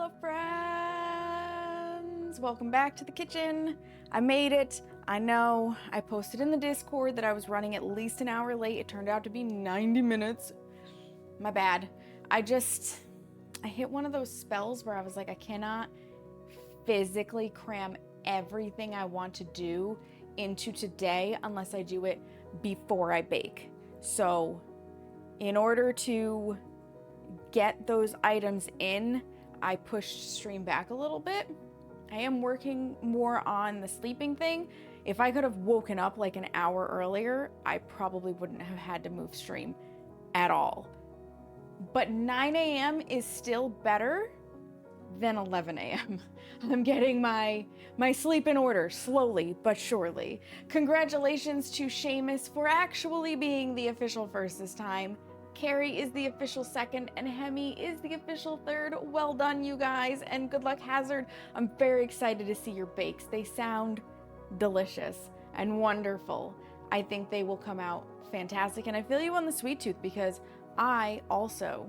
Hello friends, welcome back to the kitchen. I made it. I know I posted in the Discord that I was running at least an hour late. It turned out to be 90 minutes. My bad. I hit one of those spells where I was like, I cannot physically cram everything I want to do into today unless I do it before I bake. So in order to get those items in, I pushed stream back a little bit. I am working more on the sleeping thing. If I could have woken up like an hour earlier, I probably wouldn't have had to move stream at all. But 9 a.m. is still better than 11 a.m. I'm getting my sleep in order, slowly but surely. Congratulations to Seamus for actually being the official first this time. Carrie is the official second, and Hemi is the official third. Well done, you guys, and good luck, Hazard. I'm very excited to see your bakes. They sound delicious and wonderful. I think they will come out fantastic, and I feel you on the sweet tooth because I also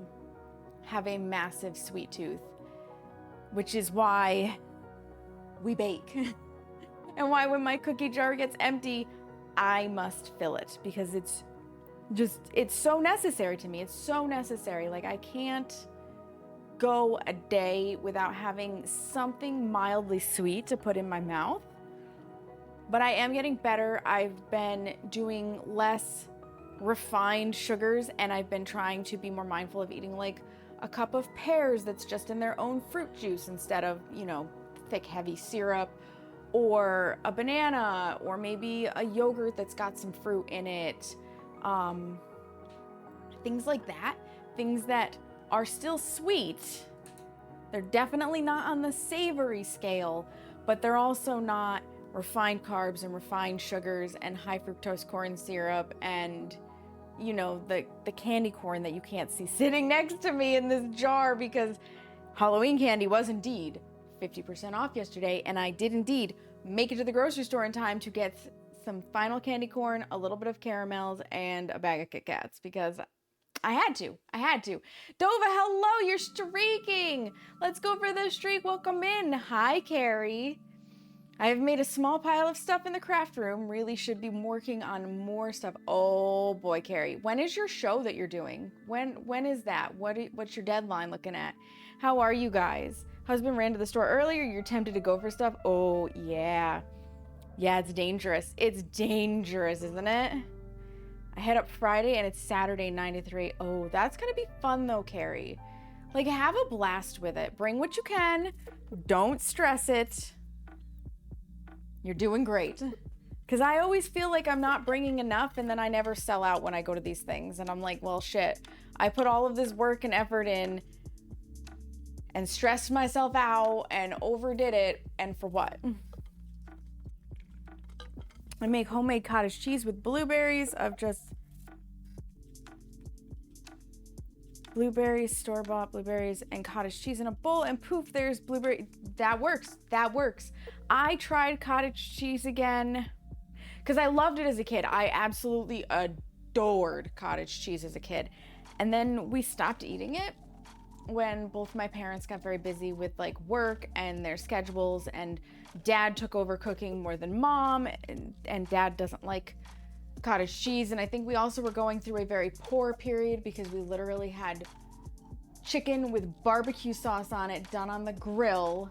have a massive sweet tooth, which is why we bake. And why when my cookie jar gets empty, I must fill it because it's so necessary to me. It's so necessary. Like, I can't go a day without having something mildly sweet to put in my mouth. But I am getting better. I've been doing less refined sugars, and I've been trying to be more mindful of eating like a cup of pears that's just in their own fruit juice instead of, you know, thick, heavy syrup, or a banana, or maybe a yogurt that's got some fruit in it. Things like that, things that are still sweet. They're definitely not on the savory scale, but they're also not refined carbs and refined sugars and high fructose corn syrup and, you know, the candy corn that you can't see sitting next to me in this jar because Halloween candy was indeed 50% off yesterday, and I did indeed make it to the grocery store in time to get some final candy corn, a little bit of caramels, and a bag of Kit Kats because I had to. Dova, hello, you're streaking. Let's go for the streak. Welcome in. Hi, Carrie. I have made a small pile of stuff in the craft room. Really should be working on more stuff. Oh boy, Carrie. When is your show that you're doing? When is that? What's your deadline looking at? How are you guys? Husband ran to the store earlier. You're tempted to go for stuff? Oh, yeah. Yeah, it's dangerous. It's dangerous, isn't it? I head up Friday and it's Saturday 9 to 3. Oh, that's gonna be fun though, Carrie. Like, have a blast with it. Bring what you can. Don't stress it. You're doing great. Because I always feel like I'm not bringing enough, and then I never sell out when I go to these things. And I'm like, well, shit. I put all of this work and effort in and stressed myself out and overdid it, and for what? I make homemade cottage cheese with blueberries of just blueberries, store-bought blueberries, and cottage cheese in a bowl, and poof, there's blueberry. That works. I tried cottage cheese again because I loved it as a kid. I absolutely adored cottage cheese as a kid. And then we stopped eating it when both my parents got very busy with like work and their schedules, and dad took over cooking more than mom, and dad doesn't like cottage cheese. And I think we also were going through a very poor period because we literally had chicken with barbecue sauce on it done on the grill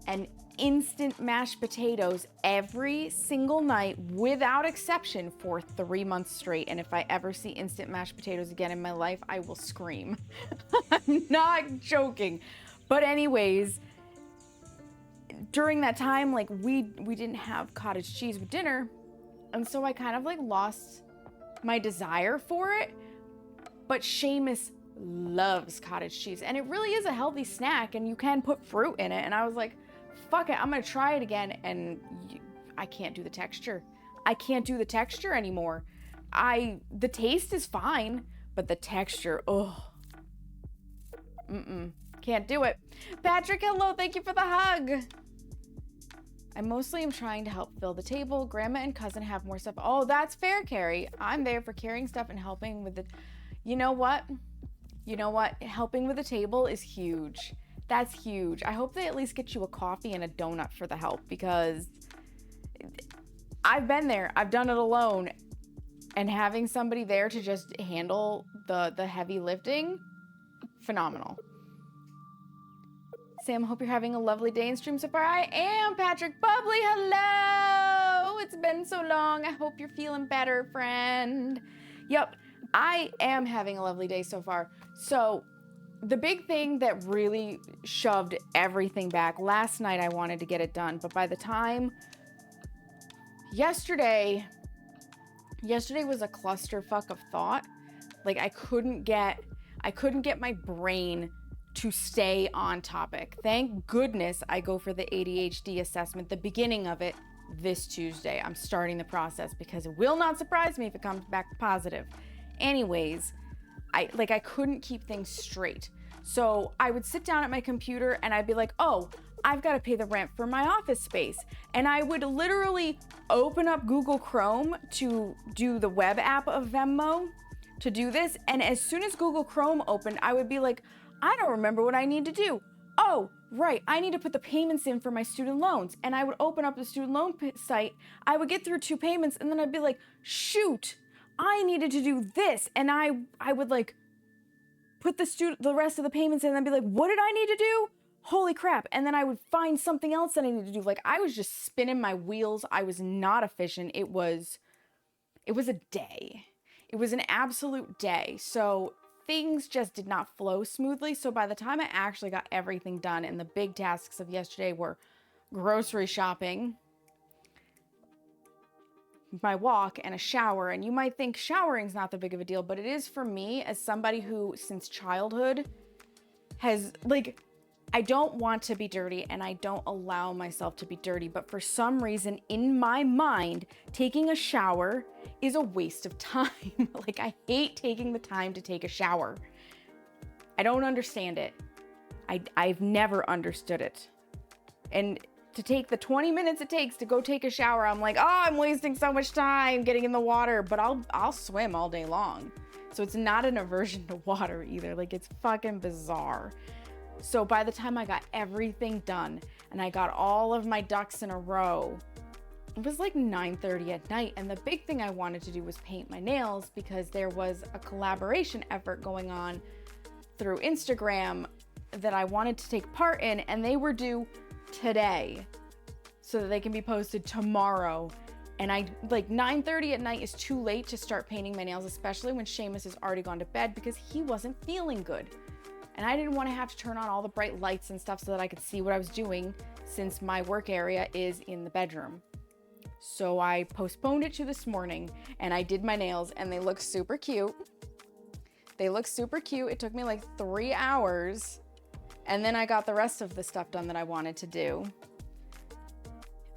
and instant mashed potatoes every single night without exception for 3 months straight. And if I ever see instant mashed potatoes again in my life, I will scream. I'm not joking. But anyways, during that time, like we didn't have cottage cheese with dinner, and so I kind of like lost my desire for it. But Seamus loves cottage cheese, and it really is a healthy snack, and you can put fruit in it. And I was like, fuck it, I'm gonna try it again. And I can't do the texture. I can't do the texture anymore. The taste is fine, but the texture, can't do it. Patrick, hello, thank you for the hug. I mostly am trying to help fill the table. Grandma and cousin have more stuff. Oh, that's fair, Carrie. I'm there for carrying stuff and helping with the, you know what? Helping with the table is huge. That's huge. I hope they at least get you a coffee and a donut for the help, because I've been there. I've done it alone. And having somebody there to just handle the heavy lifting, phenomenal. Sam, hope you're having a lovely day in stream so far. I am, Patrick Bubbly. Hello. It's been so long. I hope you're feeling better, friend. Yep, I am having a lovely day so far. So the big thing that really shoved everything back, last night I wanted to get it done, but by the time yesterday was a clusterfuck of thought. Like I couldn't get my brain to stay on topic. Thank goodness I go for the ADHD assessment, the beginning of it, this Tuesday. I'm starting the process because it will not surprise me if it comes back positive. Anyways, I couldn't keep things straight. So I would sit down at my computer and I'd be like, oh, I've got to pay the rent for my office space. And I would literally open up Google Chrome to do the web app of Venmo to do this. And as soon as Google Chrome opened, I would be like, I don't remember what I need to do. Oh, right, I need to put the payments in for my student loans. And I would open up the student loan site. I would get through 2 payments and then I'd be like, shoot, I needed to do this. And I would like put the rest of the payments in and then be like, what did I need to do? Holy crap. And then I would find something else that I needed to do. Like I was just spinning my wheels. I was not efficient. It was a day. It was an absolute day. So things just did not flow smoothly. So by the time I actually got everything done, and the big tasks of yesterday were grocery shopping, my walk, and a shower. And you might think showering's not that big of a deal, but it is for me as somebody who since childhood has like, I don't want to be dirty and I don't allow myself to be dirty, but for some reason in my mind, taking a shower is a waste of time. Like I hate taking the time to take a shower. I don't understand it. I've never understood it. And to take the 20 minutes it takes to go take a shower, I'm like, oh, I'm wasting so much time getting in the water, but I'll swim all day long. So it's not an aversion to water either. Like it's fucking bizarre. So by the time I got everything done and I got all of my ducks in a row, it was like 9:30 at night. And the big thing I wanted to do was paint my nails because there was a collaboration effort going on through Instagram that I wanted to take part in, and they were due today so that they can be posted tomorrow. And I like 9:30 at night is too late to start painting my nails, especially when Seamus has already gone to bed because he wasn't feeling good. And I didn't want to have to turn on all the bright lights and stuff so that I could see what I was doing since my work area is in the bedroom. So I postponed it to this morning and I did my nails and they look super cute. It took me like 3 hours and then I got the rest of the stuff done that I wanted to do.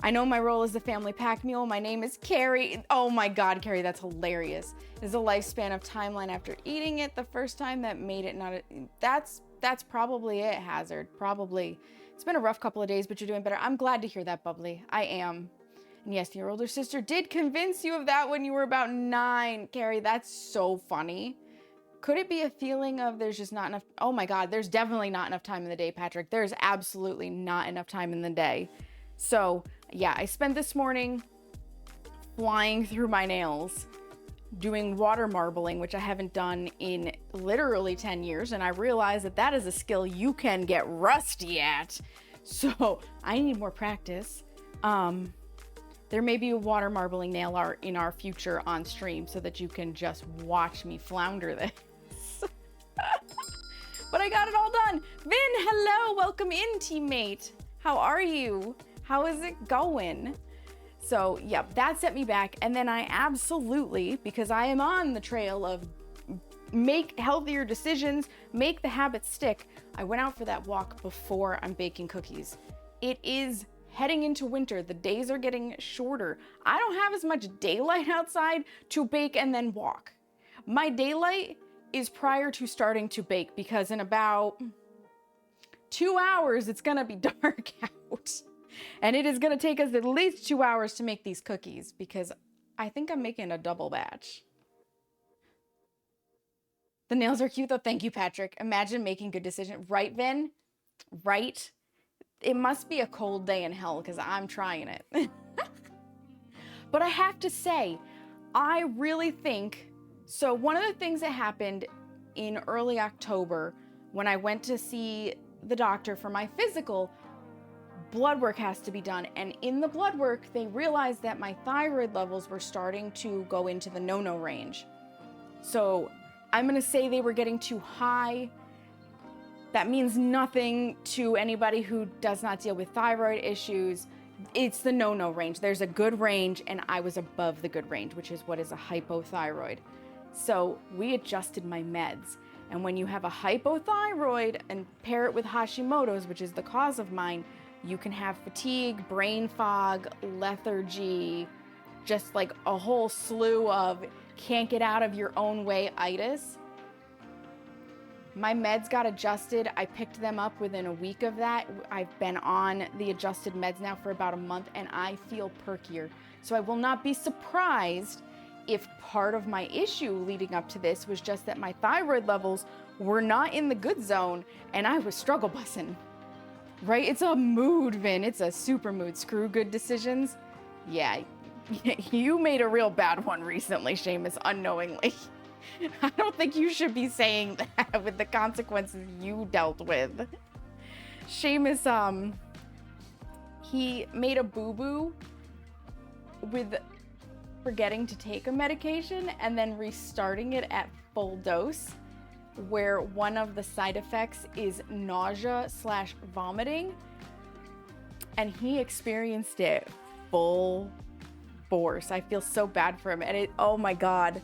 I know my role is the family pack mule. My name is Carrie. Oh my God, Carrie, that's hilarious. Is the lifespan of timeline after eating it the first time that made it not a, that's probably it, Hazard. Probably. It's been a rough couple of days, but you're doing better. I'm glad to hear that, Bubbly. I am. And yes, your older sister did convince you of that when you were about 9. Carrie, that's so funny. Could it be a feeling of there's just not enough? Oh my God, there's definitely not enough time in the day, Patrick. There's absolutely not enough time in the day. So yeah, I spent this morning flying through my nails, doing water marbling, which I haven't done in literally 10 years. And I realized that that is a skill you can get rusty at. So I need more practice. There may be a water marbling nail art in our future on stream so that you can just watch me flounder this. But I got it all done. Vin, hello, welcome in, teammate. How are you? How is it going? So, yep, that set me back. And then I absolutely, because I am on the trail of make healthier decisions, make the habits stick, I went out for that walk before I'm baking cookies. It is heading into winter. The days are getting shorter. I don't have as much daylight outside to bake and then walk. My daylight is prior to starting to bake because in about 2 hours, it's gonna be dark out. And it is gonna take us at least 2 hours to make these cookies because I think I'm making a double batch. The nails are cute though. Thank you, Patrick. Imagine making good decisions. Right, Vin? right? It must be a cold day in hell because I'm trying it. But I have to say, I really think, so one of the things that happened in early October when I went to see the doctor for my physical, blood work has to be done. And in the blood work, they realized that my thyroid levels were starting to go into the no-no range. So I'm gonna say they were getting too high. That means nothing to anybody who does not deal with thyroid issues. It's the no-no range. There's a good range, and I was above the good range, which is what is a hypothyroid. So we adjusted my meds. And when you have a hypothyroid and pair it with Hashimoto's, which is the cause of mine, you can have fatigue, brain fog, lethargy, just like a whole slew of can't get out of your own way-itis. My meds got adjusted. I picked them up within a week of that. I've been on the adjusted meds now for about a month, and I feel perkier. So I will not be surprised if part of my issue leading up to this was just that my thyroid levels were not in the good zone and I was struggle bussing, right? It's a mood, Vin. It's a super mood. Screw good decisions. Yeah, you made a real bad one recently, Seamus, unknowingly. I don't think you should be saying that with the consequences you dealt with. Seamus, he made a boo-boo with forgetting to take a medication and then restarting it at full dose, where one of the side effects is nausea/vomiting, and he experienced it full force. I feel so bad for him, and oh my god,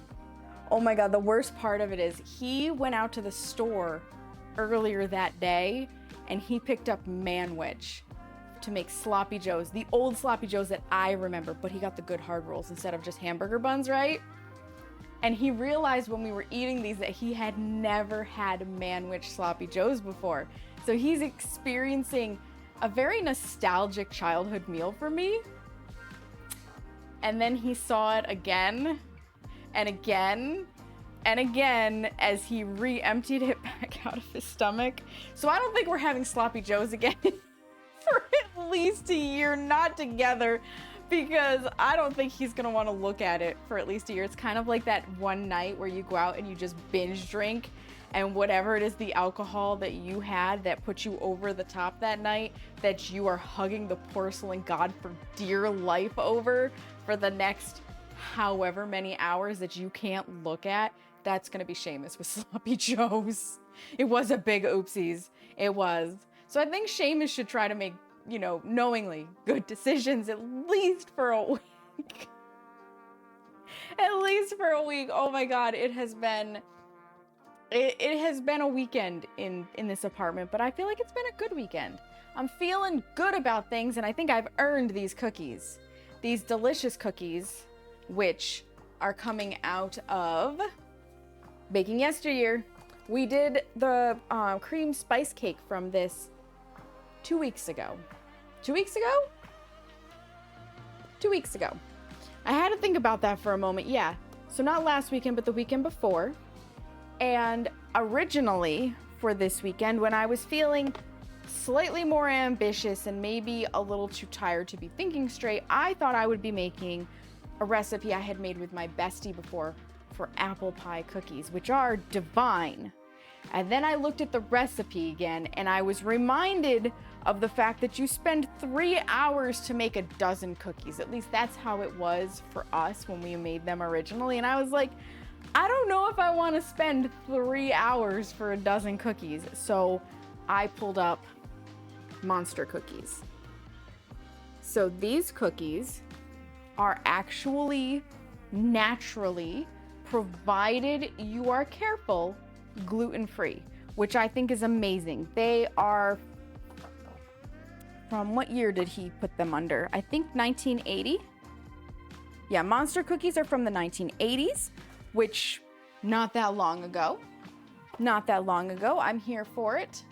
the worst part of it is he went out to the store earlier that day and he picked up Manwich to make sloppy joes, the old sloppy joes that I remember, but he got the good hard rolls instead of just hamburger buns, right? And he realized when we were eating these that he had never had Manwich sloppy joes before. So he's experiencing a very nostalgic childhood meal for me. And then he saw it again and again and again as he re-emptied it back out of his stomach. So I don't think we're having sloppy joes again for at least a year, not together, because I don't think he's gonna want to look at it for at least a year. It's kind of like that one night where you go out and you just binge drink, and whatever it is, the alcohol that you had that put you over the top that night, that you are hugging the porcelain god for dear life over for the next however many hours that you can't look at. That's gonna be Seamus with sloppy joes. It was a big oopsies. It was. So I think Seamus should try to make, knowingly good decisions at least for a week. At least for a week. Oh my god, it has been a weekend in this apartment, but I feel like it's been a good weekend. I'm feeling good about things, and I think I've earned these cookies. These delicious cookies, which are coming out of Baking Yesteryear. We did the cream spice cake from this 2 weeks ago. 2 weeks ago? 2 weeks ago. I had to think about that for a moment. Yeah, so not last weekend, but the weekend before. And originally for this weekend, when I was feeling slightly more ambitious and maybe a little too tired to be thinking straight, I thought I would be making a recipe I had made with my bestie before for apple pie cookies, which are divine. And then I looked at the recipe again, and I was reminded of the fact that you spend 3 hours to make a dozen cookies. At least that's how it was for us when we made them originally. And I was like, I don't know if I want to spend 3 hours for a dozen cookies. So I pulled up Monster Cookies. So these cookies are actually naturally, provided you are careful, gluten-free, which I think is amazing. They are from, what year did he put them under? I think 1980. Yeah, Monster Cookies are from the 1980s, which not that long ago. Not that long ago. I'm here for it.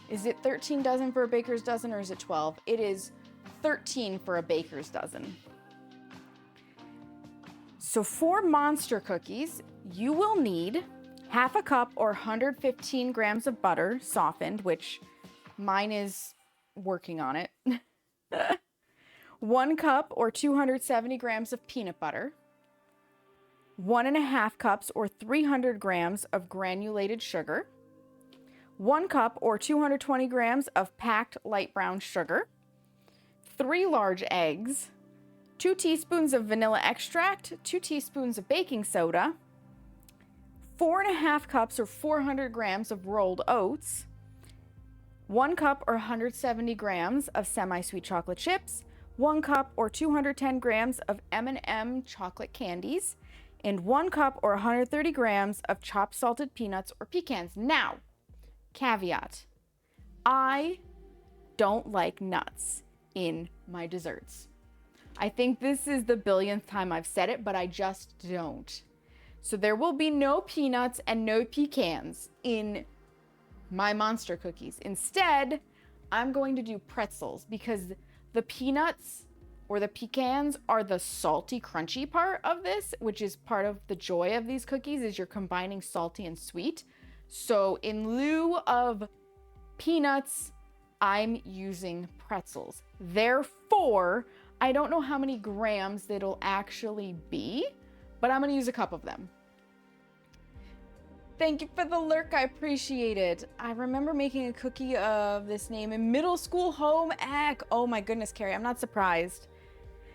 Is it 13 dozen for a baker's dozen, or is it 12? It is 13 for a baker's dozen. So for Monster Cookies, you will need 1/2 cup or 115 grams of butter softened, which Mine is working on it. 1 cup or 270 grams of peanut butter. 1.5 cups or 300 grams of granulated sugar. 1 cup or 220 grams of packed light brown sugar. 3 large eggs. 2 teaspoons of vanilla extract. 2 teaspoons of baking soda. 4.5 cups or 400 grams of rolled oats. 1 cup or 170 grams of semi-sweet chocolate chips. 1 cup or 210 grams of M&M chocolate candies. And 1 cup or 130 grams of chopped salted peanuts or pecans. Now, caveat, I don't like nuts in my desserts. I think this is the billionth time I've said it, but I just don't. So there will be no peanuts and no pecans in my monster cookies. Instead, I'm going to do pretzels because the peanuts or the pecans are the salty, crunchy part of this, which is part of the joy of these cookies, is you're combining salty and sweet. So in lieu of peanuts, I'm using pretzels. Therefore, I don't know how many grams it'll actually be, but I'm gonna use a cup of them. Thank you for the lurk, I appreciate it. I remember making a cookie of this name in middle school home ec. Oh my goodness, Carrie, I'm not surprised.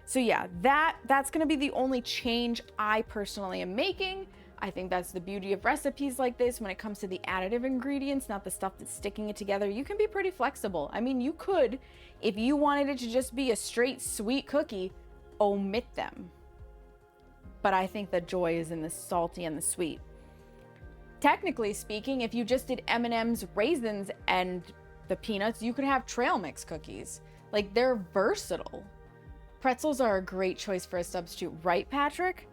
So yeah, that's gonna be the only change I personally am making. I think that's the beauty of recipes like this. When it comes to the additive ingredients, not the stuff that's sticking it together, you can be pretty flexible. I mean, you could, if you wanted it to just be a straight sweet cookie, omit them. But I think the joy is in the salty and the sweet. Technically speaking, if you just did M&M's, raisins, and the peanuts, you could have trail mix cookies. Like, they're versatile. Pretzels are a great choice for a substitute, right, Patrick?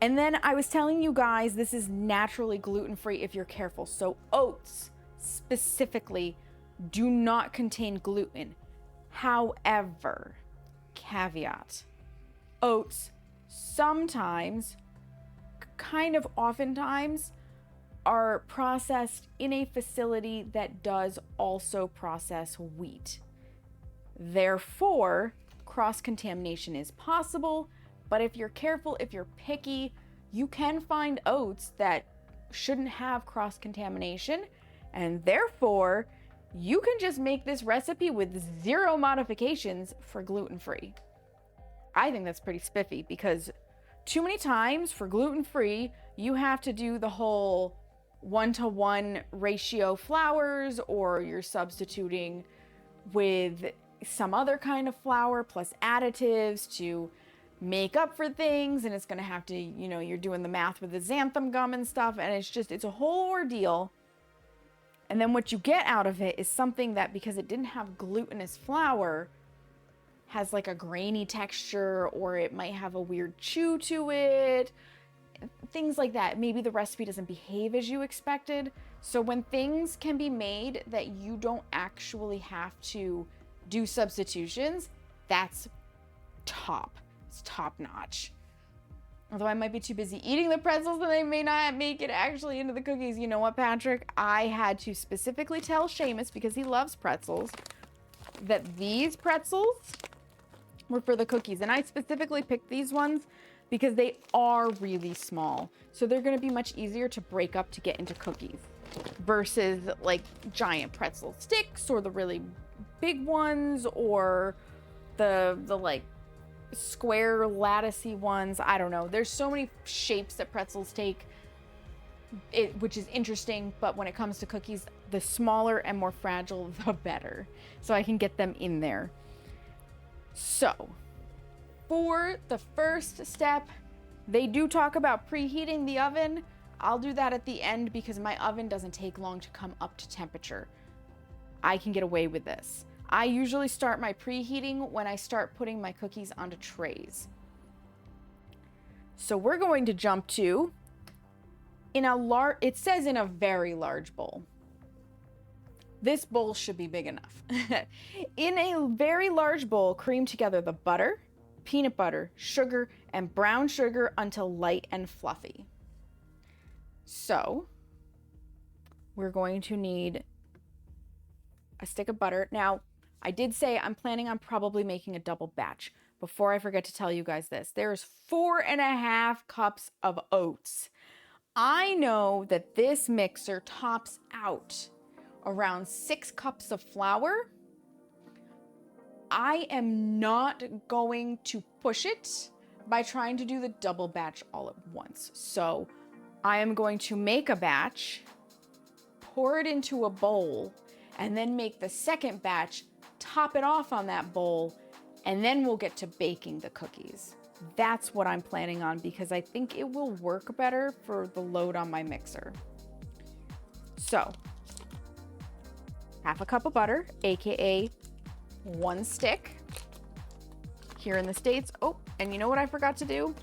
And then I was telling you guys, this is naturally gluten-free if you're careful. So oats specifically do not contain gluten. However, caveat, oats sometimes, kind of oftentimes, are processed in a facility that does also process wheat. Therefore, cross-contamination is possible. But if you're careful, if you're picky, you can find oats that shouldn't have cross-contamination, and therefore you can just make this recipe with 0 modifications for gluten-free. I think that's pretty spiffy because too many times for gluten-free, you have to do the whole 1-to-1 ratio flours, or you're substituting with some other kind of flour plus additives to make up for things, and it's gonna have to, you know, you're doing the math with the xanthan gum and stuff, and it's a whole ordeal. And then what you get out of it is something that, because it didn't have glutinous flour, has like a grainy texture, or it might have a weird chew to it, things like that. Maybe the recipe doesn't behave as you expected. So when things can be made that you don't actually have to do substitutions, that's top. It's top notch. Although I might be too busy eating the pretzels and they may not make it actually into the cookies. You know what, Patrick? I had to specifically tell Seamus, because he loves pretzels, that these pretzels were for the cookies. And I specifically picked these ones because they are really small. So they're gonna be much easier to break up to get into cookies versus like giant pretzel sticks, or the really big ones, or the like square latticey ones. I don't know. There's so many shapes that pretzels take, which is interesting, but when it comes to cookies, the smaller and more fragile, the better. So I can get them in there. So for the first step, they do talk about preheating the oven. I'll do that at the end because my oven doesn't take long to come up to temperature. I can get away with this. I usually start my preheating when I start putting my cookies onto trays. So we're going to jump to, it says in a very large bowl. This bowl should be big enough. In a very large bowl, cream together the butter, peanut butter, sugar, and brown sugar until light and fluffy. So we're going to need a stick of butter. Now, I did say I'm planning on probably making a double batch. Before I forget to tell you guys this, there's 4.5 cups of oats. I know that this mixer tops out around 6 cups of flour. I am not going to push it by trying to do the double batch all at once. So I am going to make a batch, pour it into a bowl, and then make the second batch, top it off on that bowl, and then we'll get to baking the cookies. That's what I'm planning on because I think it will work better for the load on my mixer. So, half a cup of butter, AKA 1 stick. Here in the States, oh, and you know what I forgot to do?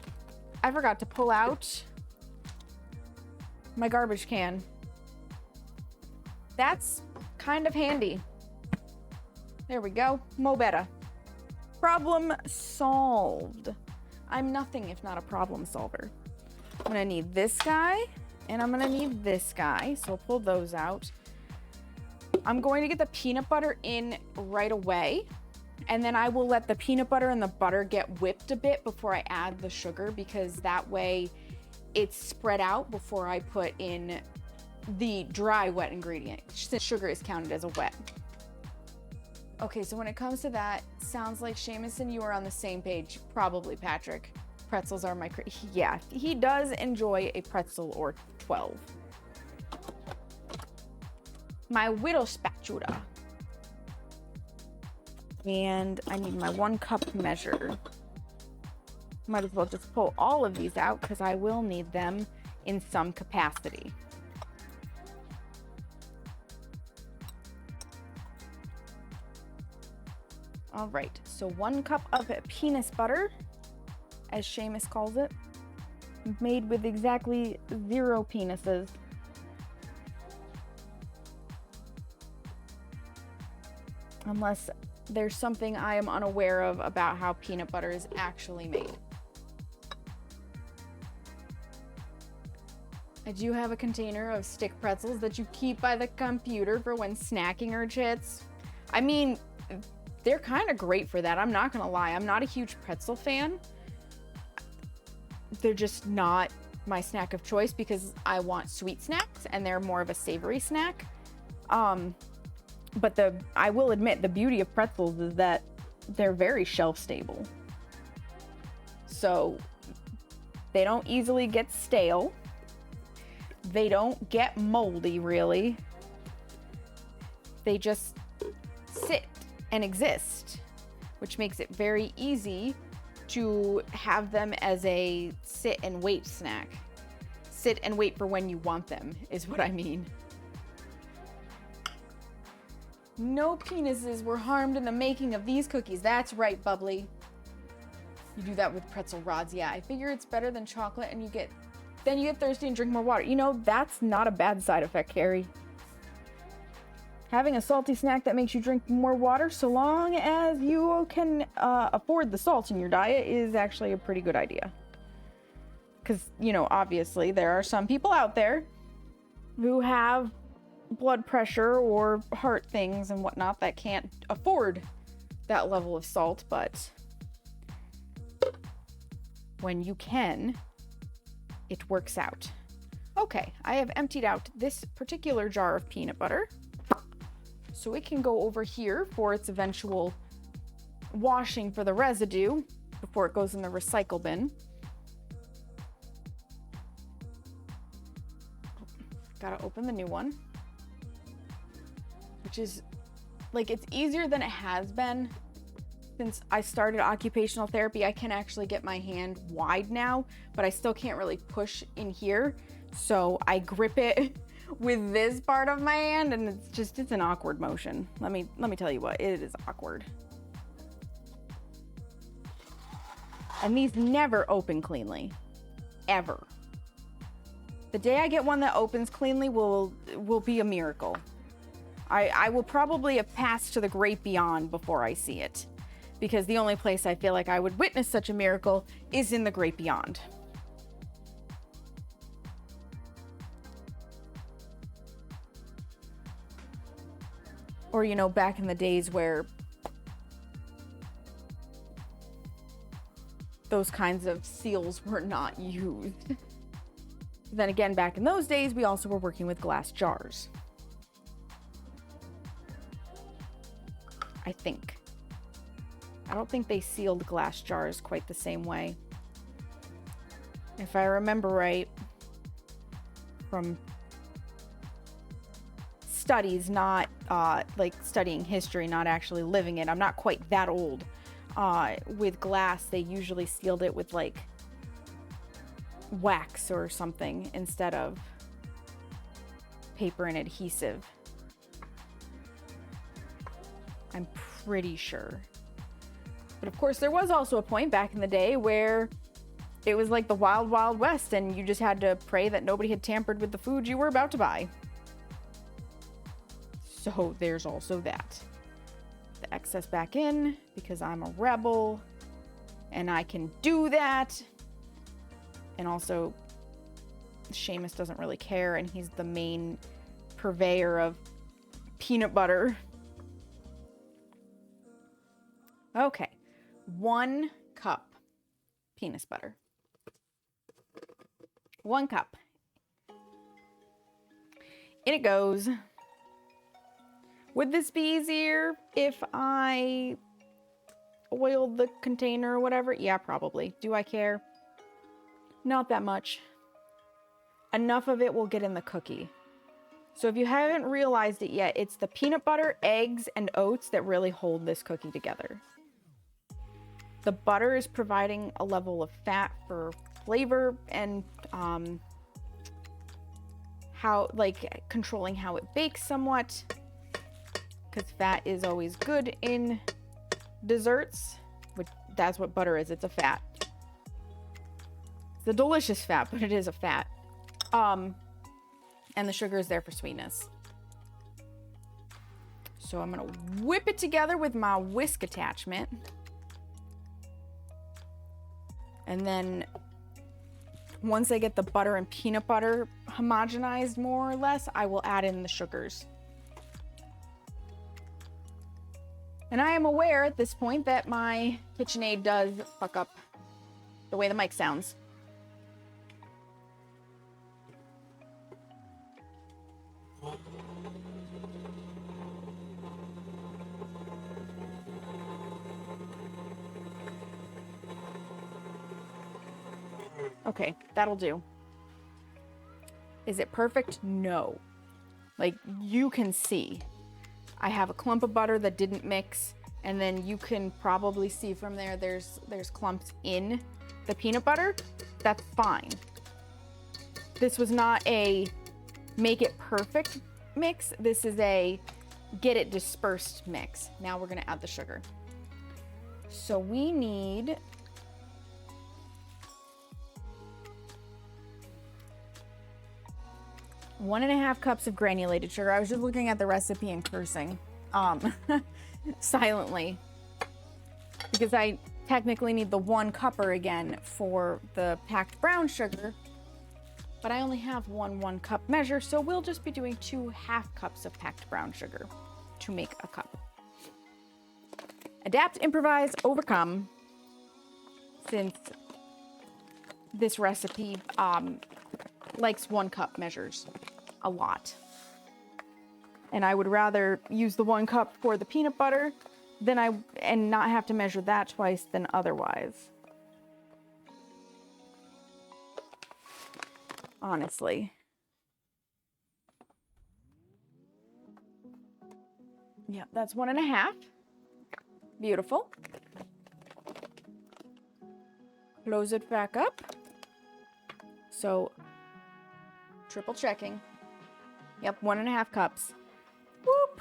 I forgot to pull out my garbage can. That's kind of handy. There we go, mo better. Problem solved. I'm nothing if not a problem solver. I'm gonna need this guy and I'm gonna need this guy. So I'll pull those out. I'm going to get the peanut butter in right away. And then I will let the peanut butter and the butter get whipped a bit before I add the sugar, because that way it's spread out before I put in the dry wet ingredient, since sugar is counted as a wet. Okay, so when it comes to that, sounds like Seamus and you are on the same page. Probably, Patrick. Pretzels are my yeah, he does enjoy a pretzel or 12. My whittle spatula. And I need my 1 cup measure. Might as well just pull all of these out because I will need them in some capacity. All right, so 1 cup of penis butter, as Seamus calls it, made with exactly 0 penises. Unless there's something I am unaware of about how peanut butter is actually made. I do have a container of stick pretzels that you keep by the computer for when snacking urge hits. I mean, they're kind of great for that. I'm not gonna lie. I'm not a huge pretzel fan. They're just not my snack of choice because I want sweet snacks and they're more of a savory snack. But I will admit, the beauty of pretzels is that they're very shelf stable. So they don't easily get stale. They don't get moldy, really. They just sit and exist, which makes it very easy to have them as a sit and wait snack. Sit and wait for when you want them, is what I mean. No penises were harmed in the making of these cookies. That's right, Bubbly. You do that with pretzel rods. Yeah, I figure it's better than chocolate and then you get thirsty and drink more water. You know, that's not a bad side effect, Carrie. Having a salty snack that makes you drink more water, so long as you can afford the salt in your diet, is actually a pretty good idea. Because, you know, obviously there are some people out there who have blood pressure or heart things and whatnot that can't afford that level of salt, but when you can, it works out. Okay, I have emptied out this particular jar of peanut butter, so it can go over here for its eventual washing for the residue before it goes in the recycle bin. Gotta open the new one, which is like, it's easier than it has been. Since I started occupational therapy, I can actually get my hand wide now, but I still can't really push in here. So I grip it with this part of my hand and it's an awkward motion. Let me tell you what, it is awkward. And these never open cleanly, ever. The day I get one that opens cleanly will be a miracle. I will probably have passed to the great beyond before I see it, because the only place I feel like I would witness such a miracle is in the great beyond. Or, you know, back in the days where those kinds of seals were not used. Then again, back in those days, we also were working with glass jars. I think. I don't think they sealed glass jars quite the same way. If I remember right, from studies, not like studying history, not actually living it. I'm not quite that old. With glass, they usually sealed it with like wax or something instead of paper and adhesive. I'm pretty sure. But of course, there was also a point back in the day where it was like the wild, wild west, and you just had to pray that nobody had tampered with the food you were about to buy. So there's also that. The excess back in, because I'm a rebel, and I can do that. And also, Seamus doesn't really care, and he's the main purveyor of peanut butter. Okay, 1 cup peanut butter. 1 cup. In it goes. Would this be easier if I oiled the container or whatever? Yeah, probably. Do I care? Not that much. Enough of it will get in the cookie. So if you haven't realized it yet, it's the peanut butter, eggs, and oats that really hold this cookie together. The butter is providing a level of fat for flavor and how, like, controlling how it bakes somewhat. Because fat is always good in desserts, which that's what butter is. It's a fat. It's a delicious fat, but it is a fat. And the sugar is there for sweetness. So I'm gonna whip it together with my whisk attachment. And then once I get the butter and peanut butter homogenized more or less, I will add in the sugars. And I am aware at this point that my KitchenAid does fuck up the way the mic sounds. Okay, that'll do. Is it perfect? No. Like, you can see. I have a clump of butter that didn't mix, and then you can probably see from there there's clumps in the peanut butter. That's fine. This was not a make it perfect mix. This is a get it dispersed mix. Now we're gonna add the sugar. So we need 1.5 cups of granulated sugar. I was just looking at the recipe and cursing silently because I technically need the 1 cupper again for the packed brown sugar, but I only have one 1 cup measure, so we'll just be doing 2 half cups of packed brown sugar to make a cup. Adapt, improvise, overcome, since this recipe likes 1 cup measures a lot. And I would rather use the 1 cup for the peanut butter and not have to measure that twice than otherwise. Honestly. Yeah, that's 1.5. Beautiful. Close it back up. So, triple checking. Yep, 1.5 cups. Whoop!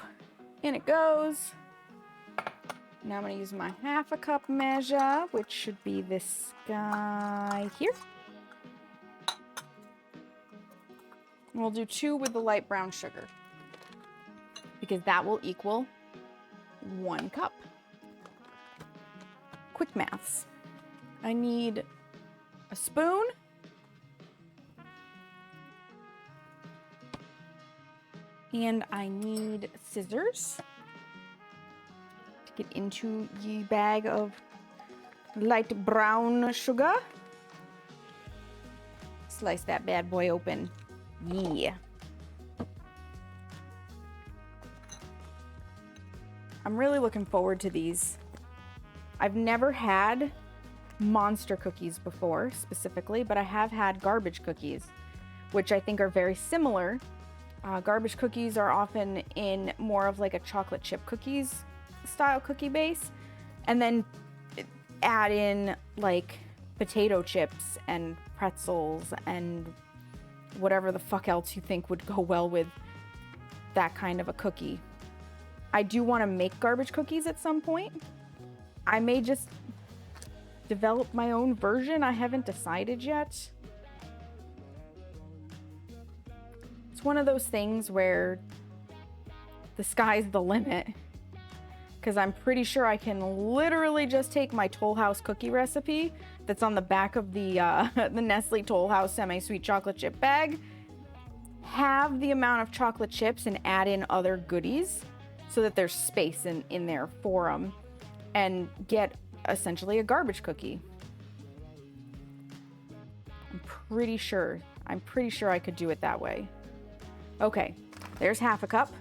In it goes. Now I'm gonna use my 1/2 cup measure, which should be this guy here. And we'll do 2 with the light brown sugar, because that will equal 1 cup. Quick maths. I need a spoon. And I need scissors. Get into the bag of light brown sugar. Slice that bad boy open. Yeah. I'm really looking forward to these. I've never had monster cookies before, specifically, but I have had garbage cookies, which I think are very similar. Garbage cookies are often in more of like a chocolate chip cookies style cookie base, and then add in like potato chips and pretzels and whatever the fuck else you think would go well with that kind of a cookie. I do want to make garbage cookies at some point. I may just develop my own version. I haven't decided yet. It's one of those things where the sky's the limit, because I'm pretty sure I can literally just take my Toll House cookie recipe that's on the back of the the Nestle Toll House semi-sweet chocolate chip bag, have the amount of chocolate chips and add in other goodies so that there's space in there for them, and get essentially a garbage cookie. I'm pretty sure I could do it that way. Okay, there's half a cup.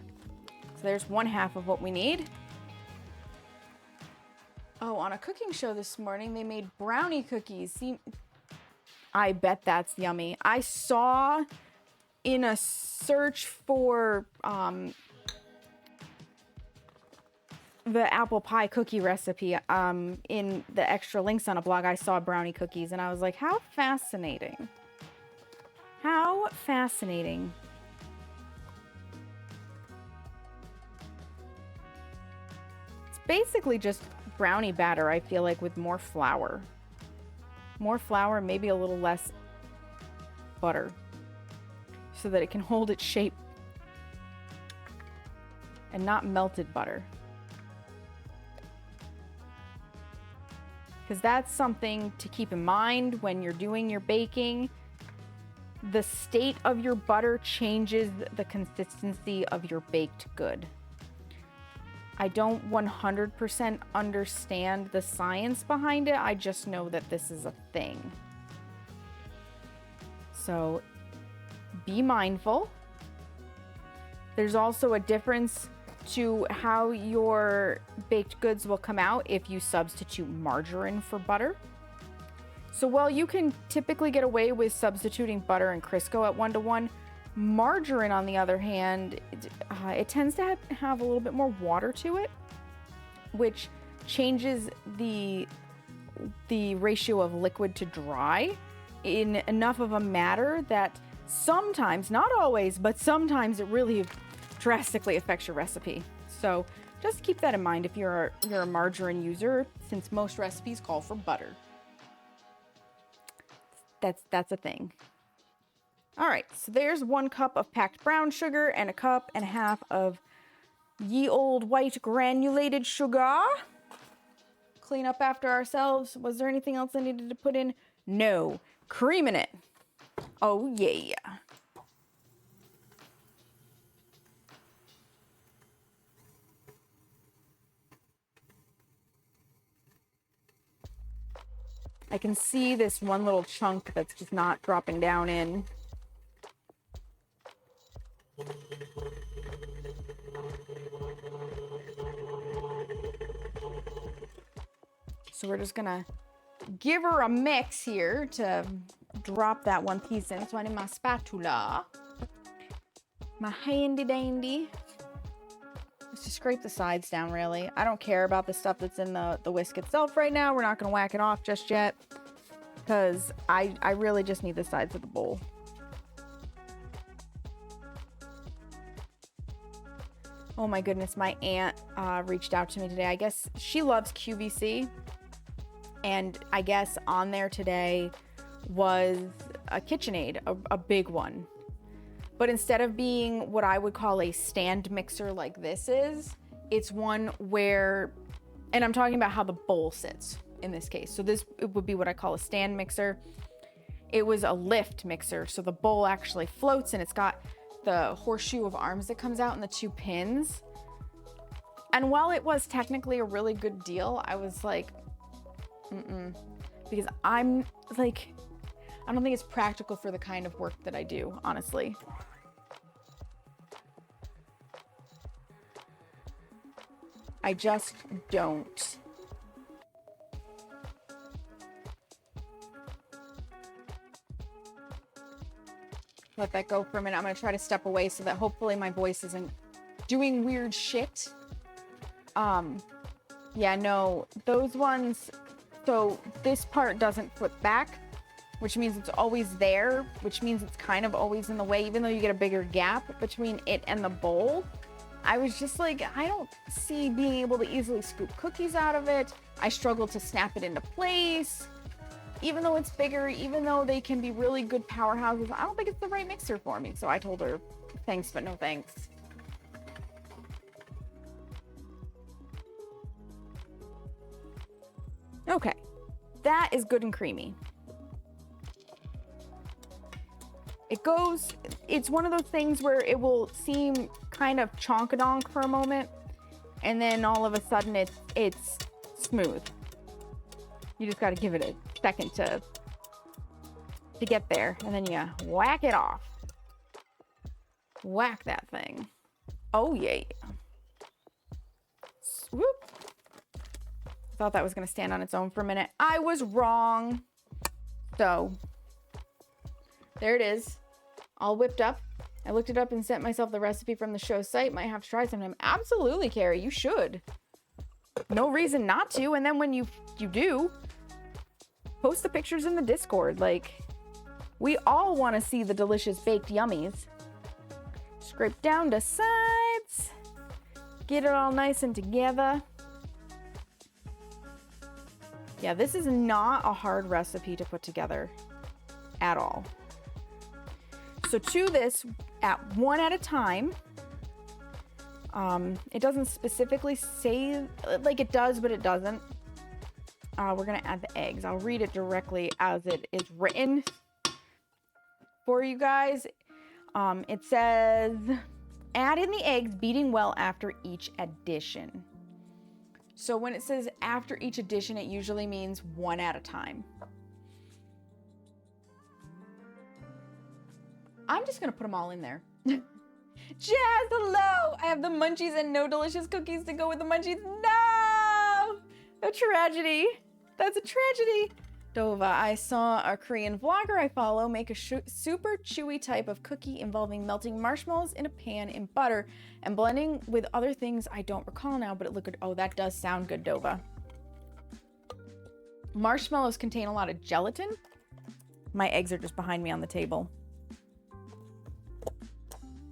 So there's 1/2 of what we need. Oh, on a cooking show this morning, they made brownie cookies. See, I bet that's yummy. I saw in a search for the apple pie cookie recipe in the extra links on a blog, I saw brownie cookies, and I was like, how fascinating. How fascinating. It's basically just brownie batter, I feel like, with more flour. More flour, maybe a little less butter, so that it can hold its shape and not melted butter. Because that's something to keep in mind when you're doing your baking. The state of your butter changes the consistency of your baked good. I don't 100% understand the science behind it. I just know that this is a thing. So be mindful. There's also a difference to how your baked goods will come out if you substitute margarine for butter. So while you can typically get away with substituting butter and Crisco at 1:1, margarine, on the other hand, it tends to have a little bit more water to it, which changes the ratio of liquid to dry in enough of a matter that sometimes, not always, but sometimes it really drastically affects your recipe. So just keep that in mind if you're a margarine user, since most recipes call for butter. That's a thing. All right, so there's 1 cup of packed brown sugar and 1.5 cups of ye old white granulated sugar. Clean up after ourselves. Was there anything else I needed to put in? No. Cream in it. Oh yeah. I can see this one little chunk that's just not dropping down in. So we're just gonna give her a mix here to drop that one piece in. So I need my spatula, my handy dandy. Just to scrape the sides down, really. I don't care about the stuff that's in the whisk itself right now. We're not gonna whack it off just yet, because I really just need the sides of the bowl. Oh my goodness, my aunt reached out to me today. I guess she loves QVC, and I guess on there today was a KitchenAid, a big one. But instead of being what I would call a stand mixer like this is, it's one where, and I'm talking about how the bowl sits in this case. So this would be what I call a stand mixer. It was a lift mixer, so the bowl actually floats, and it's got the horseshoe of arms that comes out and the 2 pins. And while it was technically a really good deal, I was like, because I'm like, I don't think it's practical for the kind of work that I do, honestly. I just don't. Let that go for a minute. I'm gonna try to step away so that hopefully my voice isn't doing weird shit. Yeah, no, those ones, so this part doesn't flip back, which means it's always there, which means it's kind of always in the way, even though you get a bigger gap between it and the bowl. I was just like, I don't see being able to easily scoop cookies out of it. I struggle to snap it into place. Even though it's bigger, even though they can be really good powerhouses, I don't think it's the right mixer for me. So I told her, thanks, but no thanks. Okay, that is good and creamy. It's one of those things where it will seem kind of chonkadonk for a moment, and then all of a sudden it's smooth. You just got to give it a second to get there, and then you whack it off. Whack that thing. Oh yeah. Swoop. Thought that was going to stand on its own for a minute. I was wrong. So there it is, all whipped up. I looked it up and sent myself the recipe from the show's site. Might have to try sometime. Absolutely, Carrie, you should. No reason not to. And then when you do, post the pictures in the Discord. Like, we all want to see the delicious baked yummies. Scrape down to sides. Get it all nice and together. Yeah, this is not a hard recipe to put together at all. So chew this at one at a time. It doesn't specifically say, like it does, but it doesn't. We're gonna add the eggs. I'll read it directly as it is written for you guys. It says, add in the eggs, beating well after each addition. So when it says after each addition, it usually means one at a time. I'm just gonna put them all in there. Jazz, hello! I have the munchies and no delicious cookies to go with the munchies. No! A tragedy. That's a tragedy. Dova, I saw a Korean vlogger I follow make a super chewy type of cookie involving melting marshmallows in a pan in butter and blending with other things I don't recall now, but it looked good. Oh, that does sound good, Dova. Marshmallows contain a lot of gelatin. My eggs are just behind me on the table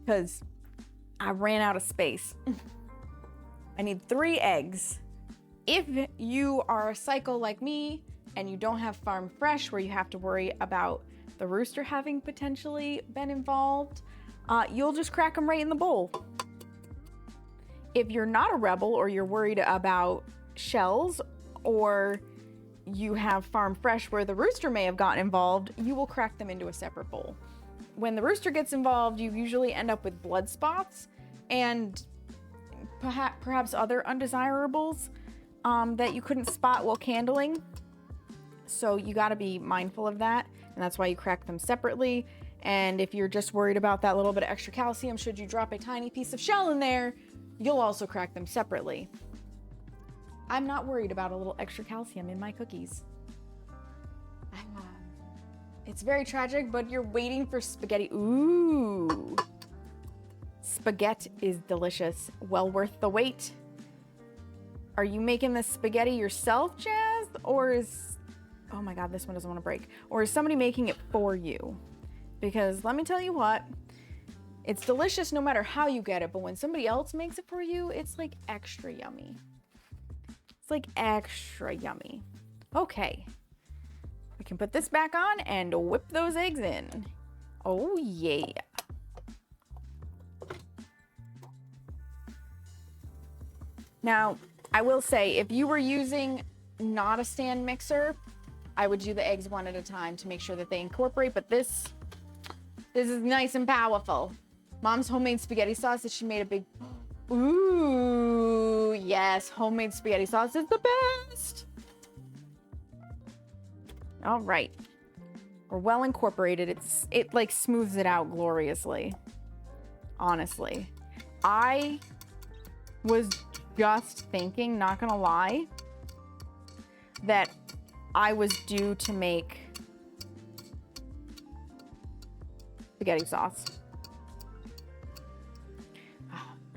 because I ran out of space. I need 3 eggs. If you are a psycho like me, and you don't have farm fresh where you have to worry about the rooster having potentially been involved, you'll just crack them right in the bowl. If you're not a rebel or you're worried about shells, or you have farm fresh where the rooster may have gotten involved, you will crack them into a separate bowl. When the rooster gets involved, you usually end up with blood spots and perhaps other undesirables that you couldn't spot while candling. So you got to be mindful of that, and that's why you crack them separately. And if you're just worried about that little bit of extra calcium, should you drop a tiny piece of shell in there, you'll also crack them separately. I'm not worried about a little extra calcium in my cookies. It's very tragic, but you're waiting for spaghetti. Ooh. Spaghetti is delicious. Well worth the wait. Are you making this spaghetti yourself, Jazz? Or is... Oh my God, this one doesn't want to break. Or is somebody making it for you? Because let me tell you what, it's delicious no matter how you get it, but when somebody else makes it for you, it's like extra yummy. It's like extra yummy. Okay. We can put this back on and whip those eggs in. Oh yeah. Now, I will say, if you were using not a stand mixer, I would do the eggs one at a time to make sure that they incorporate, but this is nice and powerful. Mom's homemade spaghetti sauce that she made a big, ooh, yes, homemade spaghetti sauce is the best. All right. We're well incorporated. It like smooths it out gloriously. Honestly. I was just thinking, not gonna lie, that I was due to make spaghetti sauce.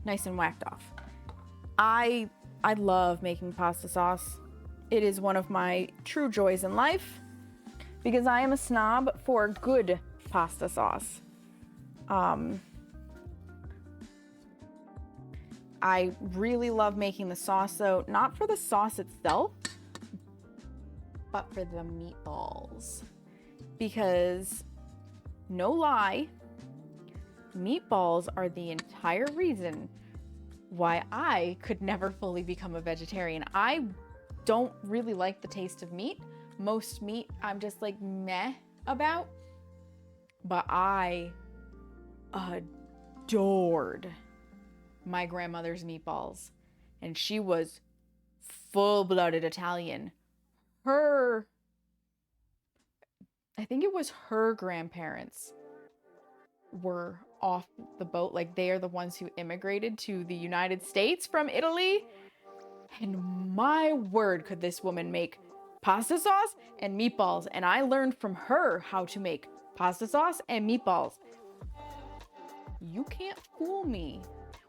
Nice and whacked off. I love making pasta sauce. It is one of my true joys in life because I am a snob for good pasta sauce. I really love making the sauce though, not for the sauce itself, but for the meatballs. Because, no lie, meatballs are the entire reason why I could never fully become a vegetarian. I don't really like the taste of meat. Most meat I'm just like meh about. But I adored my grandmother's meatballs. And she was full-blooded Italian. I think it was her grandparents were off the boat. Like, they are the ones who immigrated to the United States from Italy. And my word, could this woman make pasta sauce and meatballs. And I learned from her how to make pasta sauce and meatballs. You can't fool me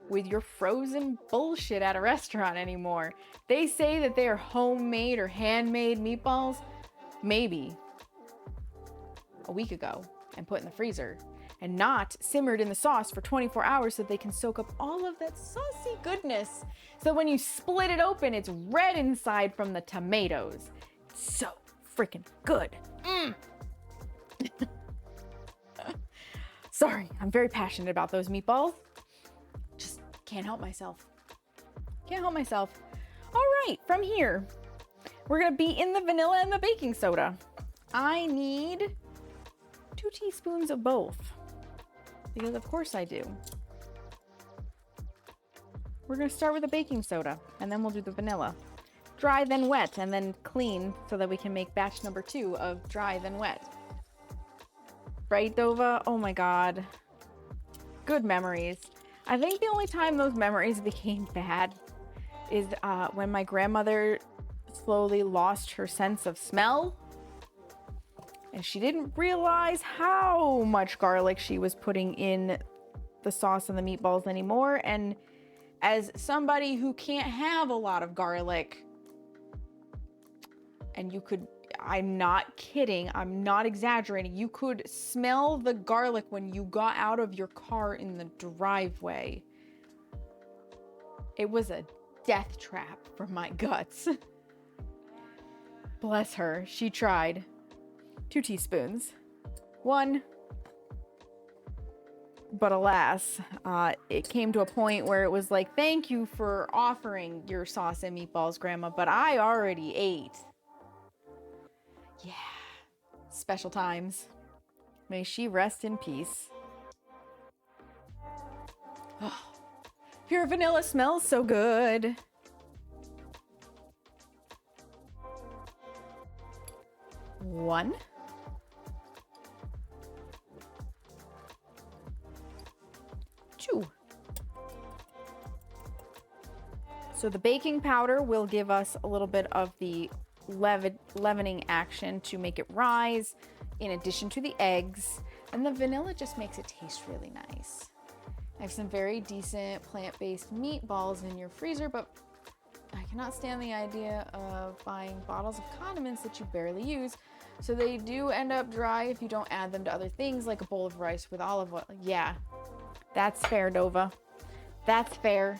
with your frozen bullshit at a restaurant anymore. They say that they are homemade or handmade meatballs, maybe a week ago, and put in the freezer and not simmered in the sauce for 24 hours so they can soak up all of that saucy goodness. So when you split it open, it's red inside from the tomatoes. It's so freaking good. Sorry, I'm very passionate about those meatballs. Just can't help myself. Can't help myself. All right, from here, we're gonna be in the vanilla and the baking soda. I need 2 teaspoons of both, because of course I do. We're gonna start with the baking soda, and then we'll do the vanilla. Dry, then wet, and then clean, so that we can make batch number 2 of dry, then wet. Right, Dova? Oh my God. Good memories. I think the only time those memories became bad is when my grandmother slowly lost her sense of smell. And she didn't realize how much garlic she was putting in the sauce and the meatballs anymore. And as somebody who can't have a lot of garlic, and you could, I'm not kidding, I'm not exaggerating, you could smell the garlic when you got out of your car in the driveway. It was a death trap for my guts. Bless her, she tried. 2 teaspoons. 1. But alas, it came to a point where it was like, thank you for offering your sauce and meatballs, Grandma, but I already ate. Yeah, special times. May she rest in peace. Oh, pure vanilla smells so good. One. 2. So the baking powder will give us a little bit of the leavening action to make it rise, in addition to the eggs, and the vanilla just makes it taste really nice. I have some very decent plant-based meatballs in your freezer, but I cannot stand the idea of buying bottles of condiments that you barely use, so they do end up dry if you don't add them to other things, like a bowl of rice with olive oil. Yeah, that's fair, Dova. That's fair.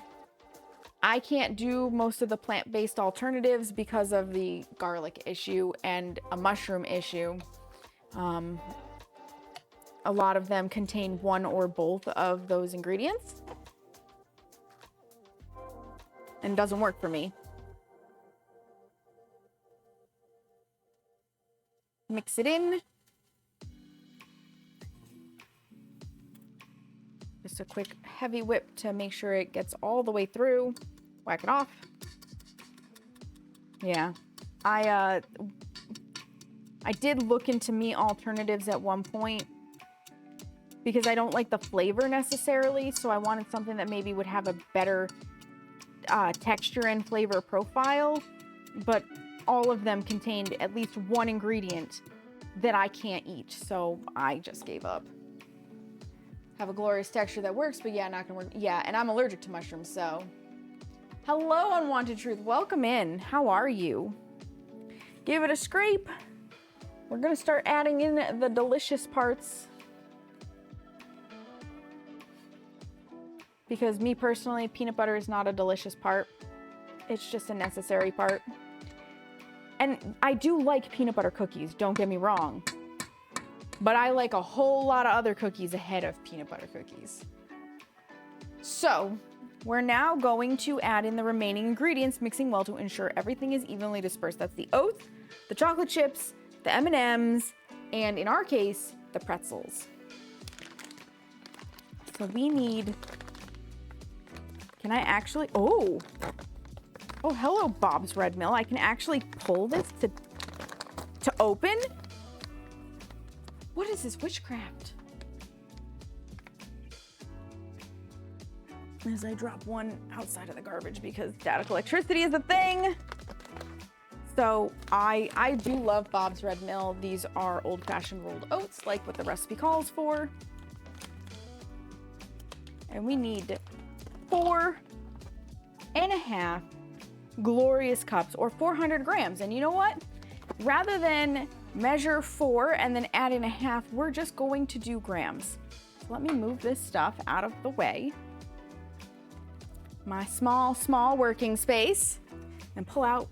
I can't do most of the plant-based alternatives because of the garlic issue and a mushroom issue. A lot of them contain one or both of those ingredients, and it doesn't work for me. Mix it in. Just a quick heavy whip to make sure it gets all the way through. Whack it off. Yeah. I did look into meat alternatives at one point because I don't like the flavor necessarily, so I wanted something that maybe would have a better texture and flavor profile, but all of them contained at least one ingredient that I can't eat, so I just gave up. Have a glorious texture that works, but yeah, not gonna work. Yeah, and I'm allergic to mushrooms, so. Hello, Unwanted Truth. Welcome in. How are you? Give it a scrape. We're gonna start adding in the delicious parts. Because me personally, peanut butter is not a delicious part. It's just a necessary part. And I do like peanut butter cookies, don't get me wrong. But I like a whole lot of other cookies ahead of peanut butter cookies. So, we're now going to add in the remaining ingredients, mixing well to ensure everything is evenly dispersed. That's the oats, the chocolate chips, the M&Ms, and in our case, the pretzels. So we need... Can I actually... Oh, hello, Bob's Red Mill. I can actually pull this to open? What is this witchcraft? As I drop one outside of the garbage because static electricity is a thing. So I do love Bob's Red Mill. These are old-fashioned rolled oats, like what the recipe calls for. And we need 4.5 glorious cups, or 400 grams. And you know what? Rather than measure 4 and then add in a half, we're just going to do grams. So let me move this stuff out of the way. My small working space, and pull out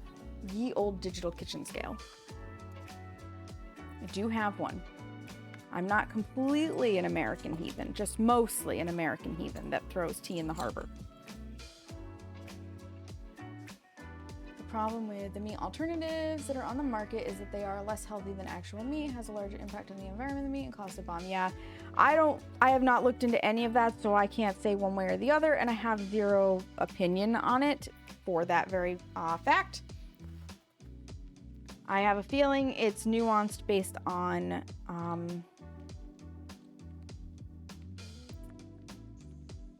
ye old digital kitchen scale. I do have one. I'm not completely an American heathen, just mostly an American heathen that throws tea in the harbor. The problem with the meat alternatives that are on the market is that they are less healthy than actual meat, has a larger impact on the environment than meat, and costs a bomb. Yeah, I have not looked into any of that, so I can't say one way or the other, and I have zero opinion on it for that very fact. I have a feeling it's nuanced based on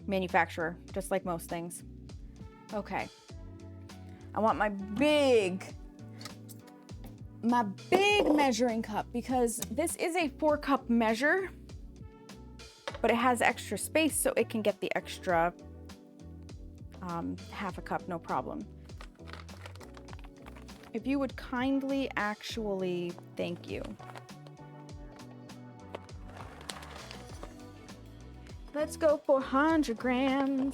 manufacturer, just like most things. Okay. I want my big measuring cup, because this is a 4-cup measure, but it has extra space so it can get the extra half a cup, no problem. If you would kindly actually, thank you. Let's go 400 grams.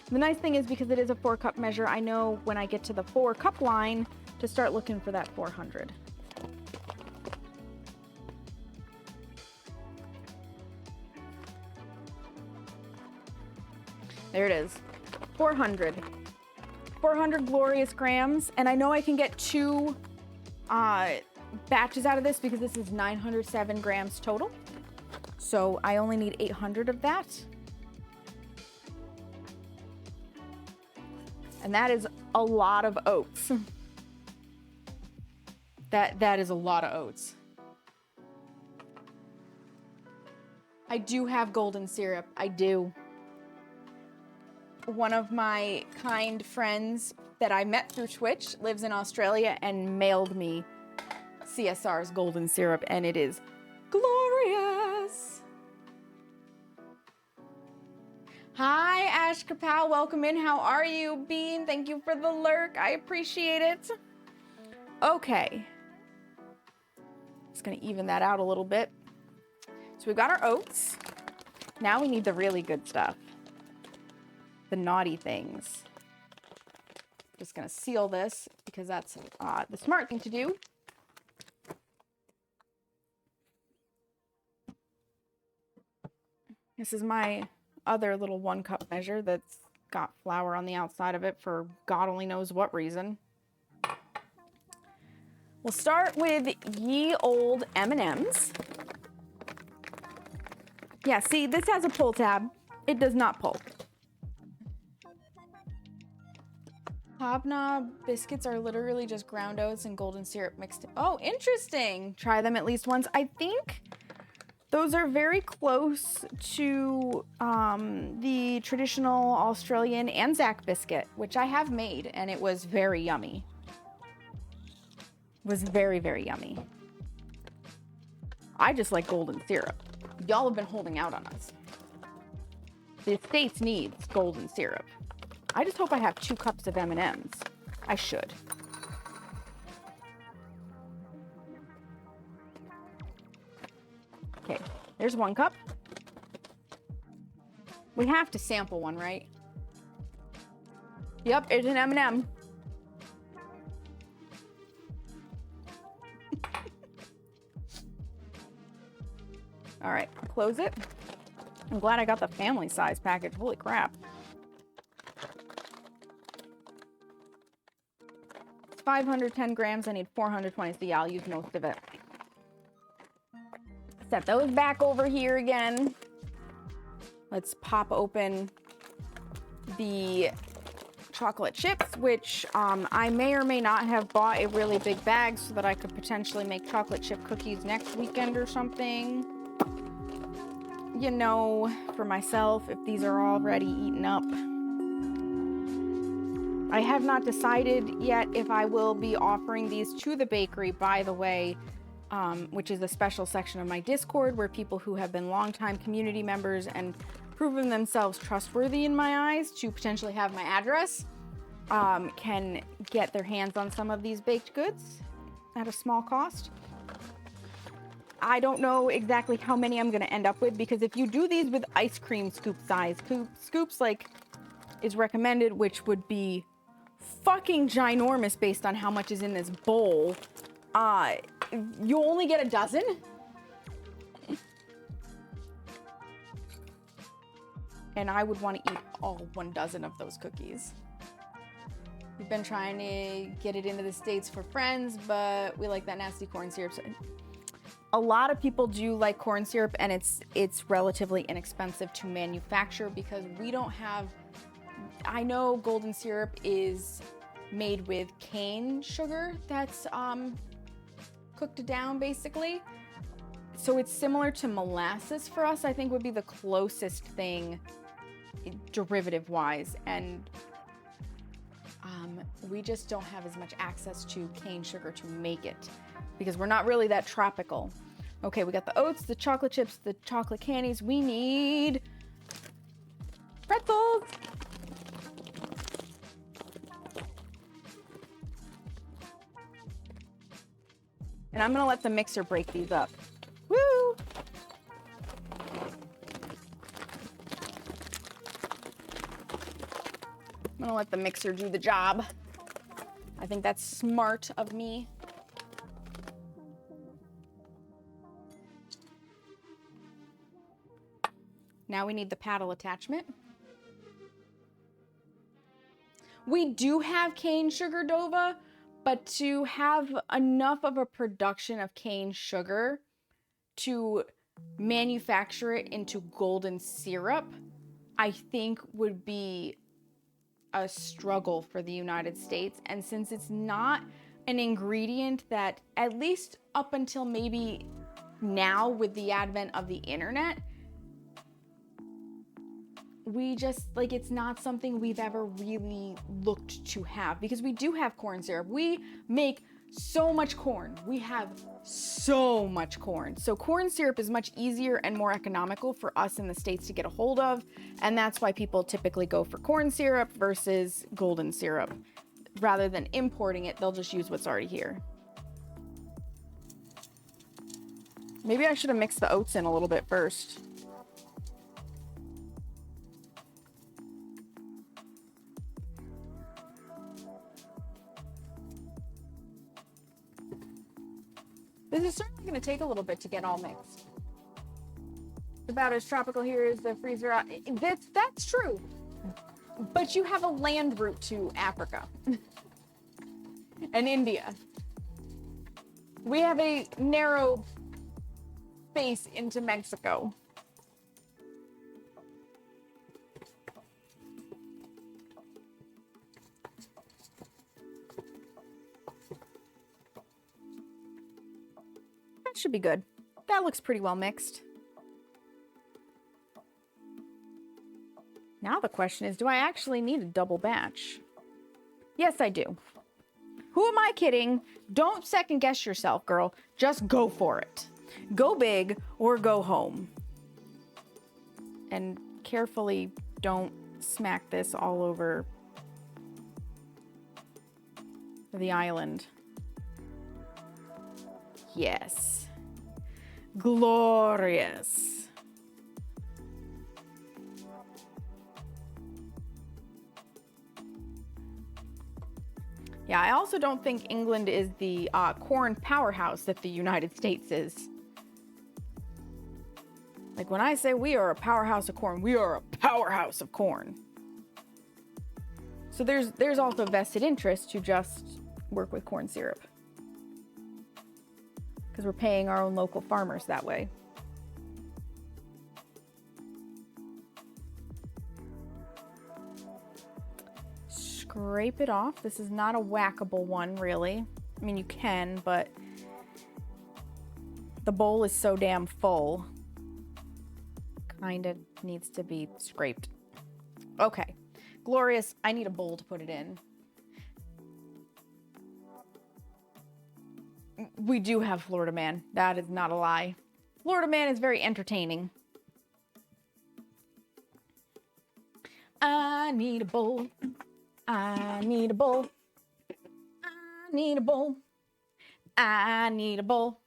The nice thing is, because it is a 4-cup measure, I know when I get to the 4-cup line to start looking for that 400. There it is, 400 glorious grams. And I know I can get 2 batches out of this because this is 907 grams total. So I only need 800 of that. And that is a lot of oats. That is a lot of oats. I do have golden syrup. I do. One of my kind friends that I met through Twitch lives in Australia and mailed me CSR's golden syrup, and it is glorious. Hi, Ash Kapow. Welcome in. How are you, Bean? Thank you for the lurk. I appreciate it. Okay. Just gonna even that out a little bit. So we've got our oats. Now we need the really good stuff. The naughty things. Just gonna seal this because that's the smart thing to do. This is my other little 1-cup measure that's got flour on the outside of it for God only knows what reason. We'll start with ye old M&Ms. Yeah, see, this has a pull tab. It does not pull. Hobnob biscuits are literally just ground oats and golden syrup mixed. Oh, interesting. Try them at least once. I think those are very close to the traditional Australian Anzac biscuit, which I have made, and it was very yummy. It was very, very yummy. I just like golden syrup. Y'all have been holding out on us. The States needs golden syrup. I just hope I have 2 cups of M&Ms. I should. Okay, there's 1 cup. We have to sample one, right? Yep, it's an M&M. All right, close it. I'm glad I got the family size package. Holy crap. It's 510 grams. I need 420, so yeah, I'll use most of it. Set those back over here again. Let's pop open the chocolate chips, which I may or may not have bought a really big bag so that I could potentially make chocolate chip cookies next weekend or something. You know, for myself, if these are already eaten up. I have not decided yet if I will be offering these to the bakery, by the way, which is a special section of my Discord where people who have been longtime community members and proven themselves trustworthy in my eyes to potentially have my address can get their hands on some of these baked goods at a small cost. I don't know exactly how many I'm going to end up with, because if you do these with ice cream scoop size scoops like is recommended, which would be fucking ginormous based on how much is in this bowl, you only get a dozen. And I would want to eat all 1 dozen of those cookies. We've been trying to get it into the States for friends, but we like that nasty corn syrup. A lot of people do like corn syrup, and it's relatively inexpensive to manufacture because we don't have. I know golden syrup is made with cane sugar that's cooked down basically. So it's similar to molasses for us, I think would be the closest thing derivative wise. And we just don't have as much access to cane sugar to make it because we're not really that tropical. Okay, we got the oats, the chocolate chips, the chocolate candies. We need pretzels. And I'm gonna let the mixer break these up. Woo! I'm gonna let the mixer do the job. I think that's smart of me. Now we need the paddle attachment. We do have cane sugar Dova, but to have enough of a production of cane sugar to manufacture it into golden syrup, I think would be a struggle for the United States. And since it's not an ingredient that, at least up until maybe now with the advent of the internet, we just, like, it's not something we've ever really looked to have, because we do have corn syrup. We make so much corn. We have so much corn. So corn syrup is much easier and more economical for us in the States to get a hold of. And that's why people typically go for corn syrup versus golden syrup. Rather than importing it, they'll just use what's already here. Maybe I should have mixed the oats in a little bit first. This is certainly going to take a little bit to get all mixed. It's about as tropical here as the freezer. That's true. But you have a land route to Africa and India. We have a narrow space into Mexico. That should be good. That looks pretty well mixed. Now the question is, do I actually need a double batch? Yes, I do. Who am I kidding? Don't second guess yourself, girl. Just go for it. Go big or go home. And carefully don't smack this all over the island. Yes. Glorious. Yeah, I also don't think England is the corn powerhouse that the United States is. Like when I say we are a powerhouse of corn, we are a powerhouse of corn. So there's also vested interest to just work with corn syrup. Because we're paying our own local farmers that way. Scrape it off. This is not a whackable one, really. I mean, you can, but the bowl is so damn full. Kind of needs to be scraped. Okay. Glorious. I need a bowl to put it in. We do have Florida Man. That is not a lie. Florida Man is very entertaining. I need a bowl. I need a bowl. I need a bowl. I need a bowl.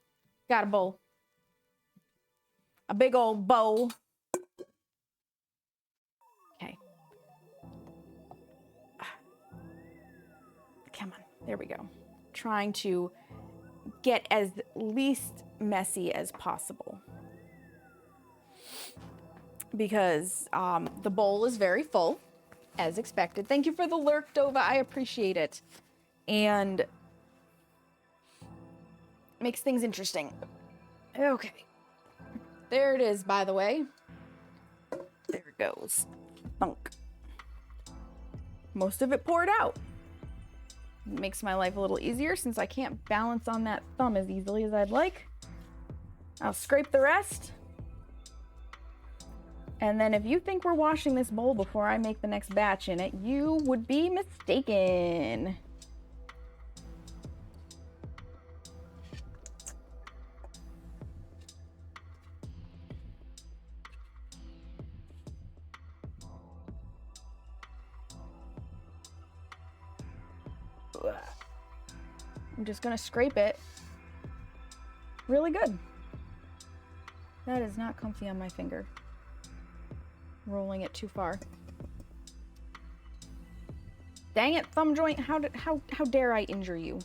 Got a bowl. A big old bowl. Okay. Come on. There we go. Trying to get as least messy as possible. Because the bowl is very full. As expected. Thank you for the lurk, Dova. I appreciate it. And makes things interesting. Okay. There it is, by the way. There it goes. Thunk. Most of it poured out. It makes my life a little easier since I can't balance on that thumb as easily as I'd like. I'll scrape the rest. And then if you think we're washing this bowl before I make the next batch in it, you would be mistaken. I'm just gonna scrape it really good. That is not comfy on my finger. Rolling it too far. Dang it, thumb joint. How dare I injure you?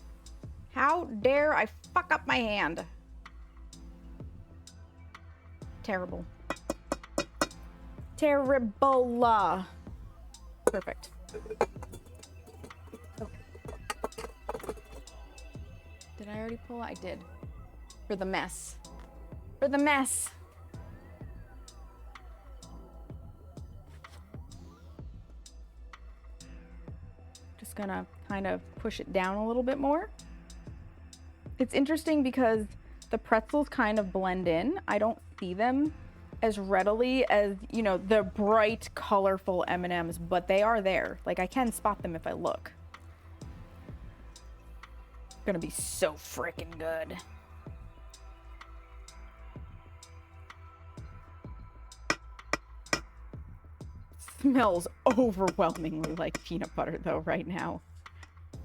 How dare I fuck up my hand? Terrible. Terrible. Perfect. Okay. Did I already pull? I did. For the mess. For the mess. Gonna kind of push it down a little bit more. It's interesting because the pretzels kind of blend in. I don't see them as readily as, you know, the bright, colorful M&Ms, but they are there. Like I can spot them if I look. Gonna be so freaking good. Smells overwhelmingly like peanut butter though right now.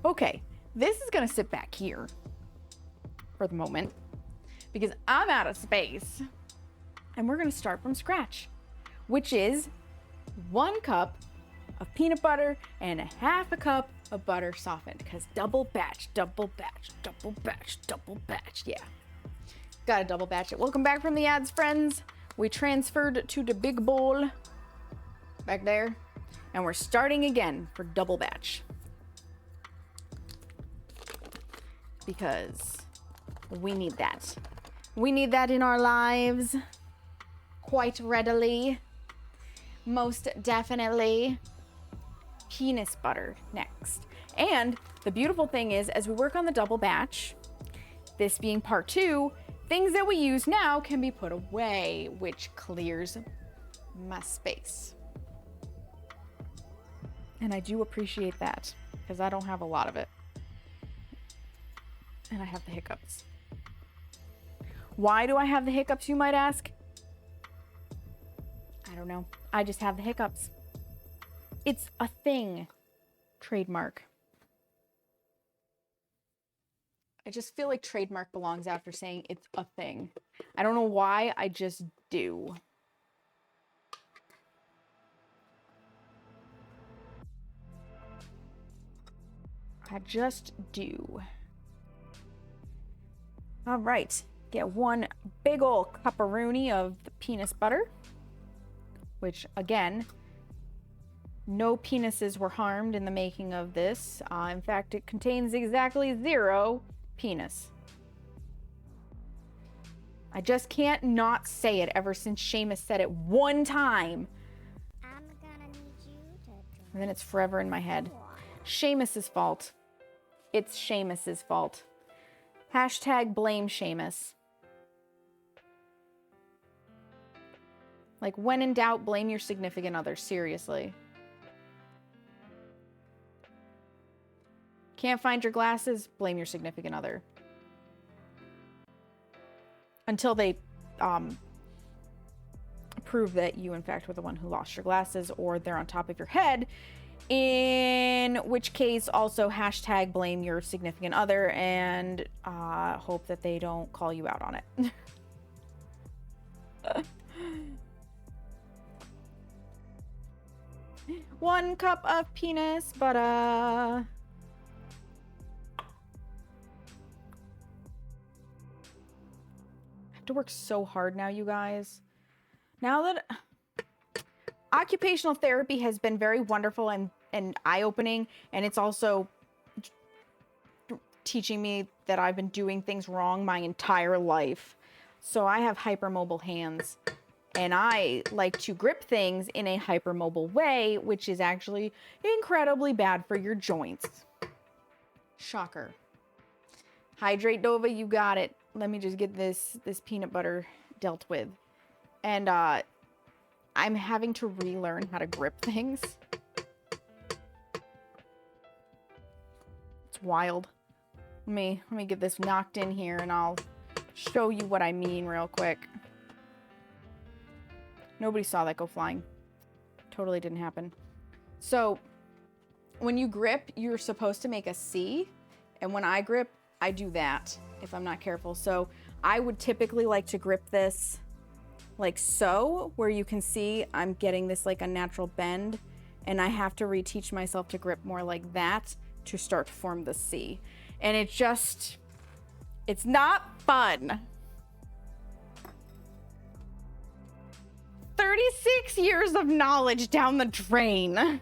Okay, this is gonna sit back here for the moment because I'm out of space and we're gonna start from scratch, which is 1 cup of peanut butter and a half a cup of butter softened because double batch, double batch, double batch, double batch. Yeah, gotta double batch it. Welcome back from the ads, friends. We transferred to the big bowl back there, and we're starting again for double batch because we need that. We need that in our lives quite readily. Most definitely. Penis butter next. And the beautiful thing is, as we work on the double batch, this being part 2, things that we use now can be put away, which clears my space. And I do appreciate that because I don't have a lot of it. And I have the hiccups. Why do I have the hiccups, you might ask? I don't know. I just have the hiccups. It's a thing. Trademark. I just feel like trademark belongs after saying it's a thing. I don't know why, I just do. I just do. All right. Get one big ol' cup-a-rooney of the penis butter, which again, no penises were harmed in the making of this. In fact, it contains exactly 0 penis. I just can't not say it ever since Seamus said it one time. I'm gonna need you to And then it's forever in my head. Seamus's fault. It's Seamus's fault. Hashtag blame Seamus. Like, when in doubt, blame your significant other. Seriously. Can't find your glasses? Blame your significant other. Until they prove that you, in fact, were the one who lost your glasses, or they're on top of your head. In which case, also hashtag blame your significant other and hope that they don't call you out on it. 1 cup of penis butter. I have to work so hard now, you guys. Now that occupational therapy has been very wonderful and eye-opening, and it's also teaching me that I've been doing things wrong my entire life. So I have hypermobile hands, and I like to grip things in a hypermobile way, which is actually incredibly bad for your joints. Shocker. Hydrate, Dova, you got it. Let me just get this peanut butter dealt with. And I'm having to relearn how to grip things. It's wild. Let me get this knocked in here and I'll show you what I mean real quick. Nobody saw that go flying. Totally didn't happen. So when you grip, you're supposed to make a C. And when I grip, I do that if I'm not careful. So I would typically like to grip this like so, where you can see I'm getting this like unnatural bend, and I have to reteach myself to grip more like that to start to form the C. And it's not fun. 36 years of knowledge down the drain.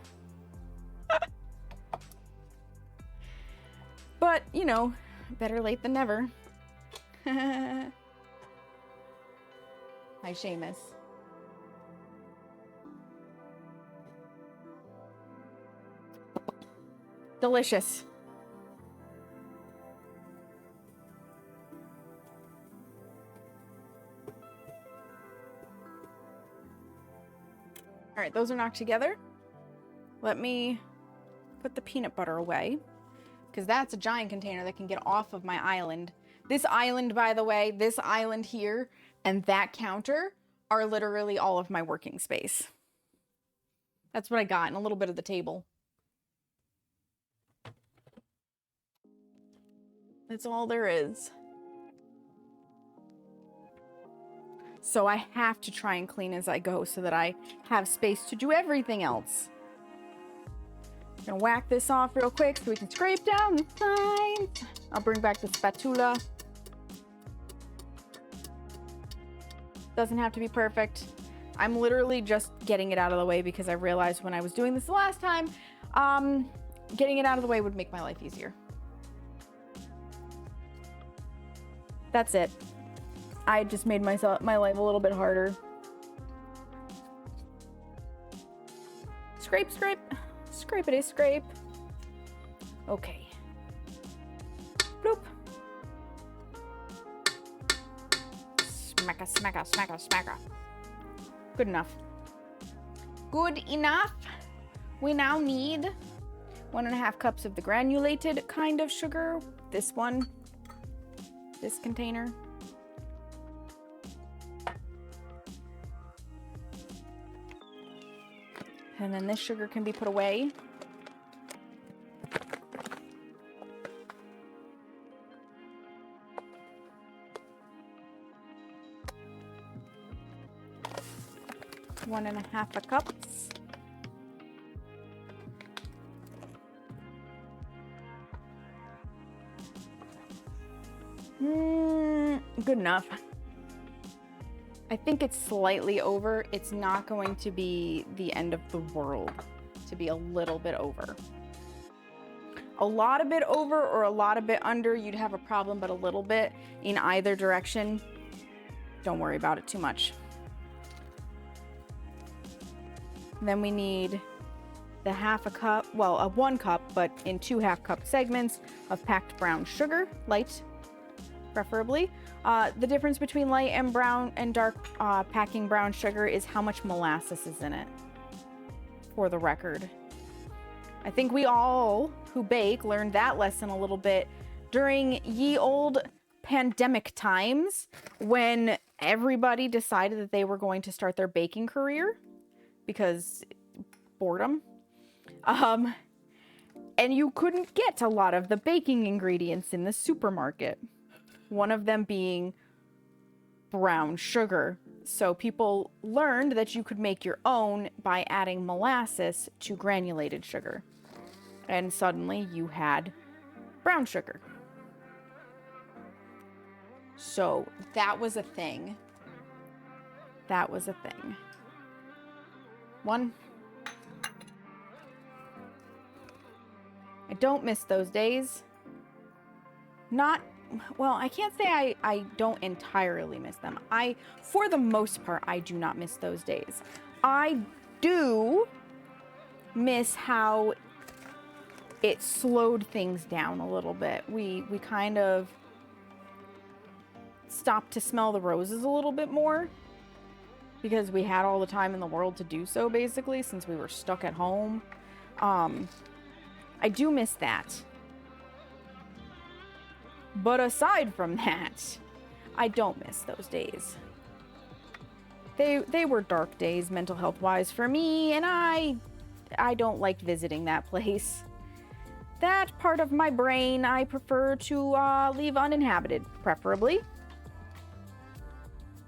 But, you know, better late than never. Hi, Seamus. Delicious. All right, those are knocked together. Let me put the peanut butter away, because that's a giant container that can get off of my island. This island, by the way, this island here and that counter are literally all of my working space. That's what I got, and a little bit of the table. That's all there is. So I have to try and clean as I go so that I have space to do everything else. I'm gonna whack this off real quick so we can scrape down the sides. I'll bring back the spatula. Doesn't have to be perfect. I'm literally just getting it out of the way because I realized when I was doing this the last time, getting it out of the way would make my life easier. That's it. I just made my life a little bit harder. Scrape, scrape. Scrapity scrape. Okay. Bloop. Smacker, smacker, smacker, smacker. Good enough. Good enough. We now need 1.5 cups of the granulated kind of sugar. This one. This container. And then this sugar can be put away. One and a half cups. Good enough. I think it's slightly over. It's not going to be the end of the world to be a little bit over. A lot of bit over or a lot of bit under, you'd have a problem, but a little bit in either direction, don't worry about it too much. Then we need the 1/2 cup, well, a 1 cup, but in 2 1/2-cup segments of packed brown sugar, light preferably. The difference between light and brown and dark packing brown sugar is how much molasses is in it, for the record. I think we all who bake learned that lesson a little bit during ye old pandemic times when everybody decided that they were going to start their baking career because boredom. And you couldn't get a lot of the baking ingredients in the supermarket. One of them being brown sugar. So people learned that you could make your own by adding molasses to granulated sugar. And suddenly you had brown sugar. So that was a thing. That was a thing. One. I don't miss those days. Well, I can't say I don't entirely miss them. For the most part, I do not miss those days. I do miss how it slowed things down a little bit. We kind of stopped to smell the roses a little bit more because we had all the time in the world to do so, basically, since we were stuck at home. I do miss that. But aside from that, I don't miss those days. They were dark days, mental health wise, for me, and I don't like visiting that place. That part of my brain I prefer to leave uninhabited, preferably.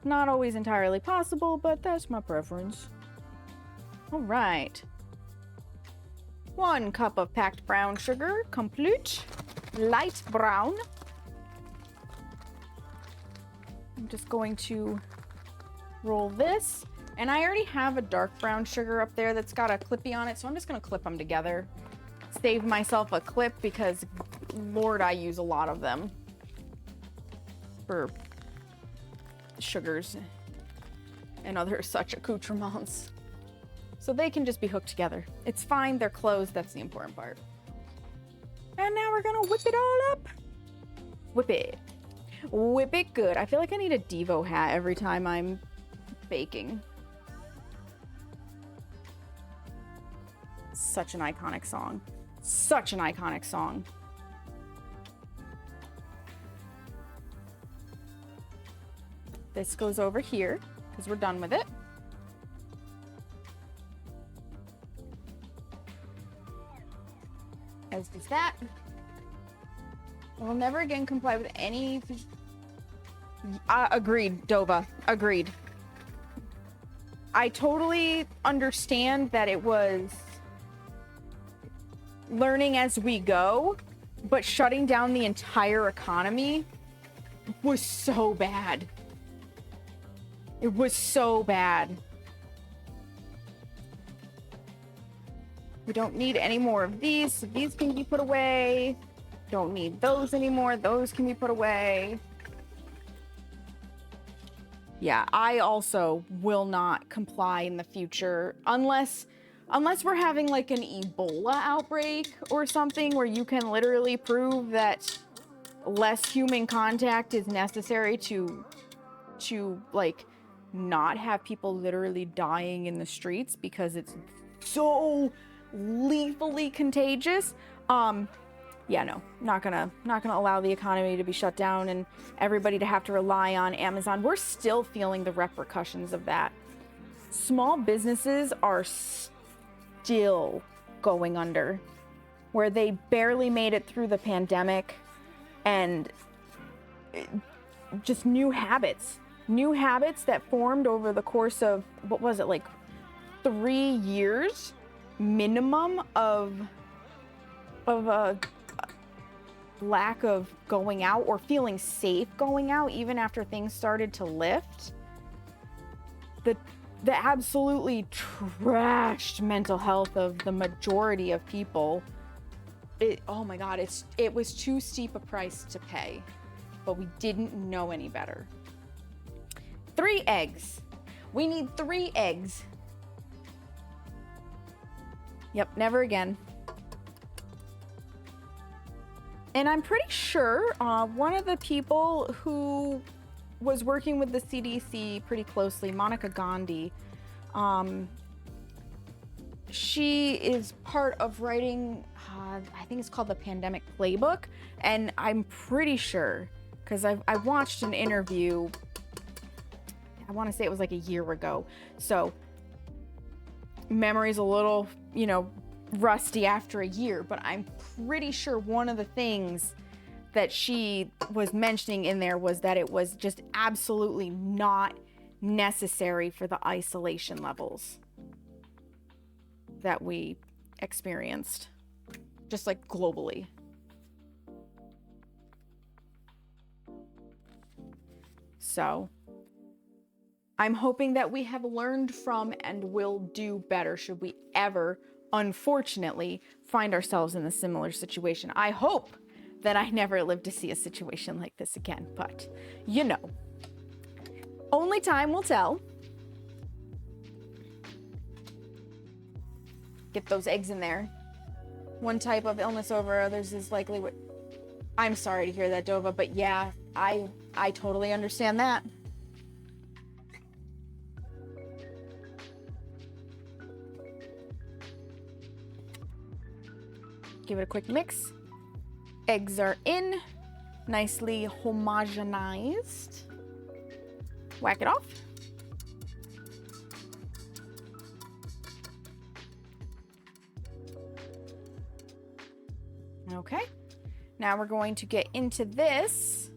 Not always entirely possible, but that's my preference. All right. 1 cup of packed brown sugar, complete, light brown. I'm just going to roll this. And I already have a dark brown sugar up there that's got a clippy on it, so I'm just going to clip them together. Save myself a clip because, Lord, I use a lot of them for sugars and other such accoutrements. So they can just be hooked together. It's fine, they're closed, that's the important part. And now we're gonna whip it all up. Whip it. Whip it good. I feel like I need a Devo hat every time I'm baking. Such an iconic song. Such an iconic song. This goes over here because we're done with it. As does that. I will never again comply with any... agreed, Dova. Agreed. I totally understand that it was learning as we go, but shutting down the entire economy was so bad. It was so bad. We don't need any more of these, so these can be put away. Don't need those anymore, those can be put away. Yeah, I also will not comply in the future unless we're having like an Ebola outbreak or something where you can literally prove that less human contact is necessary to to like not have people literally dying in the streets because it's so lethally contagious. Yeah, no, not gonna allow the economy to be shut down and everybody to have to rely on Amazon. We're still feeling the repercussions of that. Small businesses are still going under, where they barely made it through the pandemic, and just new habits that formed over the course of, what was it, like 3 years minimum of a lack of going out or feeling safe going out, even after things started to lift. The absolutely trashed mental health of the majority of people. Oh my God, it was too steep a price to pay, but we didn't know any better. 3 eggs. We need 3 eggs. Yep, never again. And I'm pretty sure one of the people who was working with the CDC pretty closely, Monica Gandhi, she is part of writing, I think it's called the Pandemic Playbook. And I'm pretty sure, because I watched an interview, I want to say it was like a year ago. So memory's a little, rusty after a year, but I'm pretty sure one of the things that she was mentioning in there was that it was just absolutely not necessary for the isolation levels that we experienced, just like globally. So I'm hoping that we have learned from and will do better should we ever, unfortunately, find ourselves in a similar situation. I hope that I never live to see a situation like this again, but only time will tell. Get those eggs in there. One type of illness over others is likely what... I'm sorry to hear that, Dova, but yeah, I totally understand that. Give it a quick mix. Eggs are in, nicely homogenized. Whack it off. Okay, now we're going to get into this,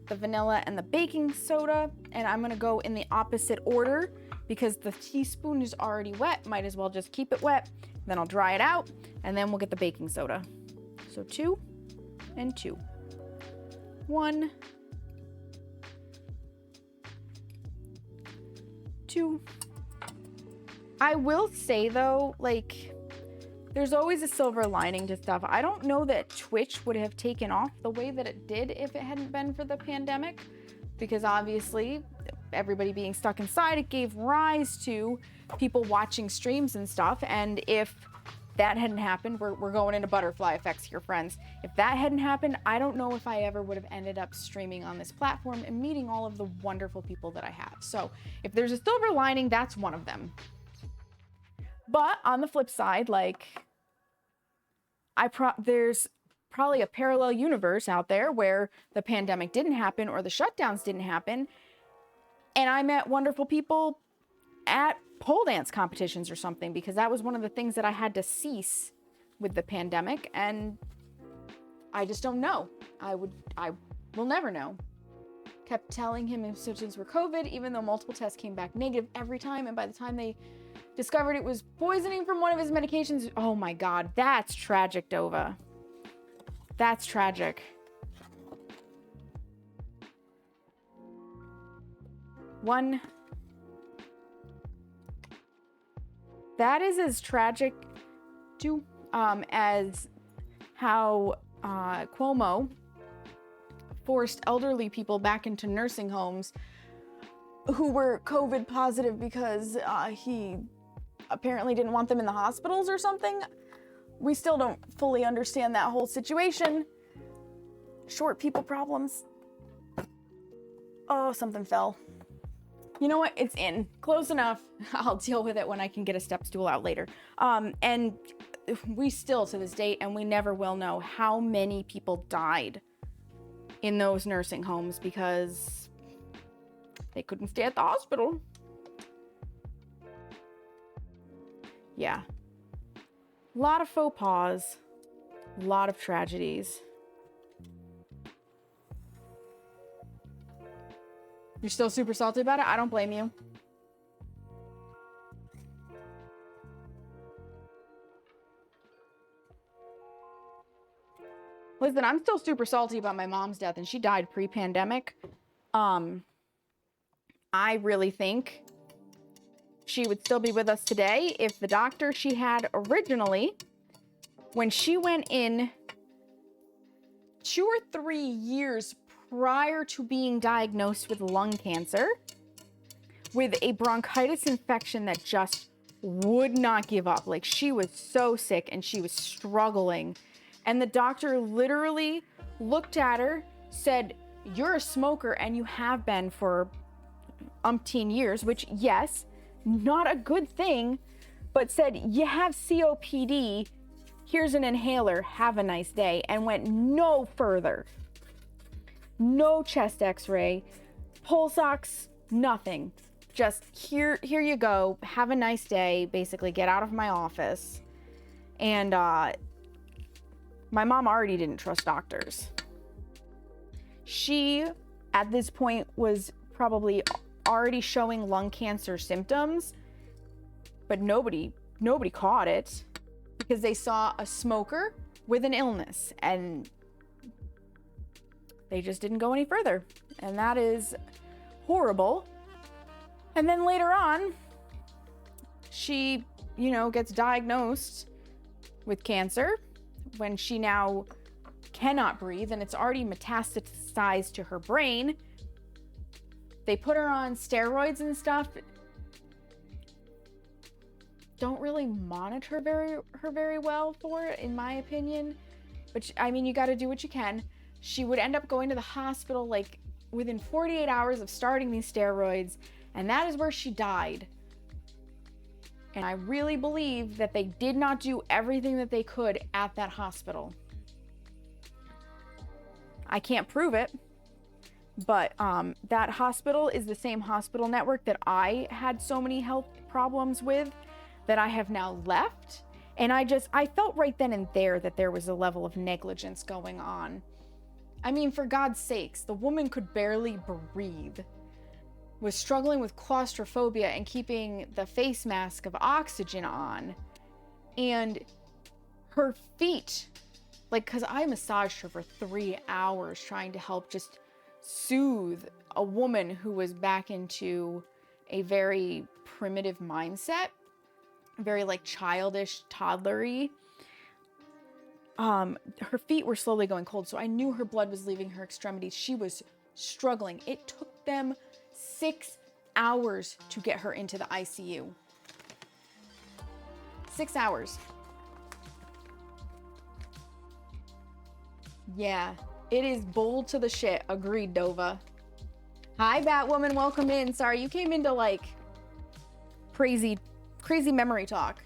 the vanilla and the baking soda, and I'm gonna go in the opposite order because the teaspoon is already wet. Might as well just keep it wet. Then I'll dry it out, and then we'll get the baking soda. So 2 and 2. 1, 2. I will say though, like, there's always a silver lining to stuff. I don't know that Twitch would have taken off the way that it did if it hadn't been for the pandemic, because obviously everybody being stuck inside, it gave rise to people watching streams and stuff. And if that hadn't happened, we're going into butterfly effects here, friends. If that hadn't happened, I don't know if I ever would have ended up streaming on this platform and meeting all of the wonderful people that I have. So if there's a silver lining, that's one of them. But on the flip side, like, there's probably a parallel universe out there where the pandemic didn't happen or the shutdowns didn't happen, and I met wonderful people at pole dance competitions or something, because that was one of the things that I had to cease with the pandemic, and I just don't know. I will never know. Kept telling him if symptoms were COVID, even though multiple tests came back negative every time, and by the time they discovered it was poisoning from one of his medications, oh my God, that's tragic, Dova. That's tragic. One. That is as tragic, too, as how Cuomo forced elderly people back into nursing homes who were COVID positive because he apparently didn't want them in the hospitals or something. We still don't fully understand that whole situation. Short people problems. Oh, something fell. You know what? It's in. Close enough. I'll deal with it when I can get a step stool out later. And we still, to this date, and we never will know how many people died in those nursing homes because they couldn't stay at the hospital. Yeah. A lot of faux pas. A lot of tragedies. You're still super salty about it? I don't blame you. Listen, I'm still super salty about my mom's death, and she died pre-pandemic. I really think she would still be with us today if the doctor she had originally, when she went in 2 or 3 years prior to being diagnosed with lung cancer, with a bronchitis infection that just would not give up. Like, she was so sick and she was struggling. And the doctor literally looked at her, said, "You're a smoker and you have been for umpteen years," which, yes, not a good thing, but said, "You have COPD. Here's an inhaler. Have a nice day," and went no further. No chest x-ray, pulse ox, nothing. Just here you go. Have a nice day. Basically, get out of my office. And my mom already didn't trust doctors. She, at this point, was probably already showing lung cancer symptoms, but nobody caught it because they saw a smoker with an illness and they just didn't go any further. And that is horrible. And then later on, she, gets diagnosed with cancer when she now cannot breathe and it's already metastasized to her brain. They put her on steroids and stuff. Don't really monitor her very well for it, in my opinion. But you got to do what you can. She would end up going to the hospital like within 48 hours of starting these steroids, and that is where she died. And I really believe that they did not do everything that they could at that hospital. I can't prove it, but that hospital is the same hospital network that I had so many health problems with that I have now left. And I felt right then and there that there was a level of negligence going on. I mean, for God's sakes, the woman could barely breathe, was struggling with claustrophobia and keeping the face mask of oxygen on. And her feet, because I massaged her for 3 hours trying to help just soothe a woman who was back into a very primitive mindset, very childish, toddlery. Her feet were slowly going cold, so I knew her blood was leaving her extremities. She was struggling. It took them 6 hours to get her into the ICU. 6 hours. Yeah, it is bold to the shit. Agreed, Dova. Hi, Batwoman. Welcome in. Sorry, you came into crazy memory talk.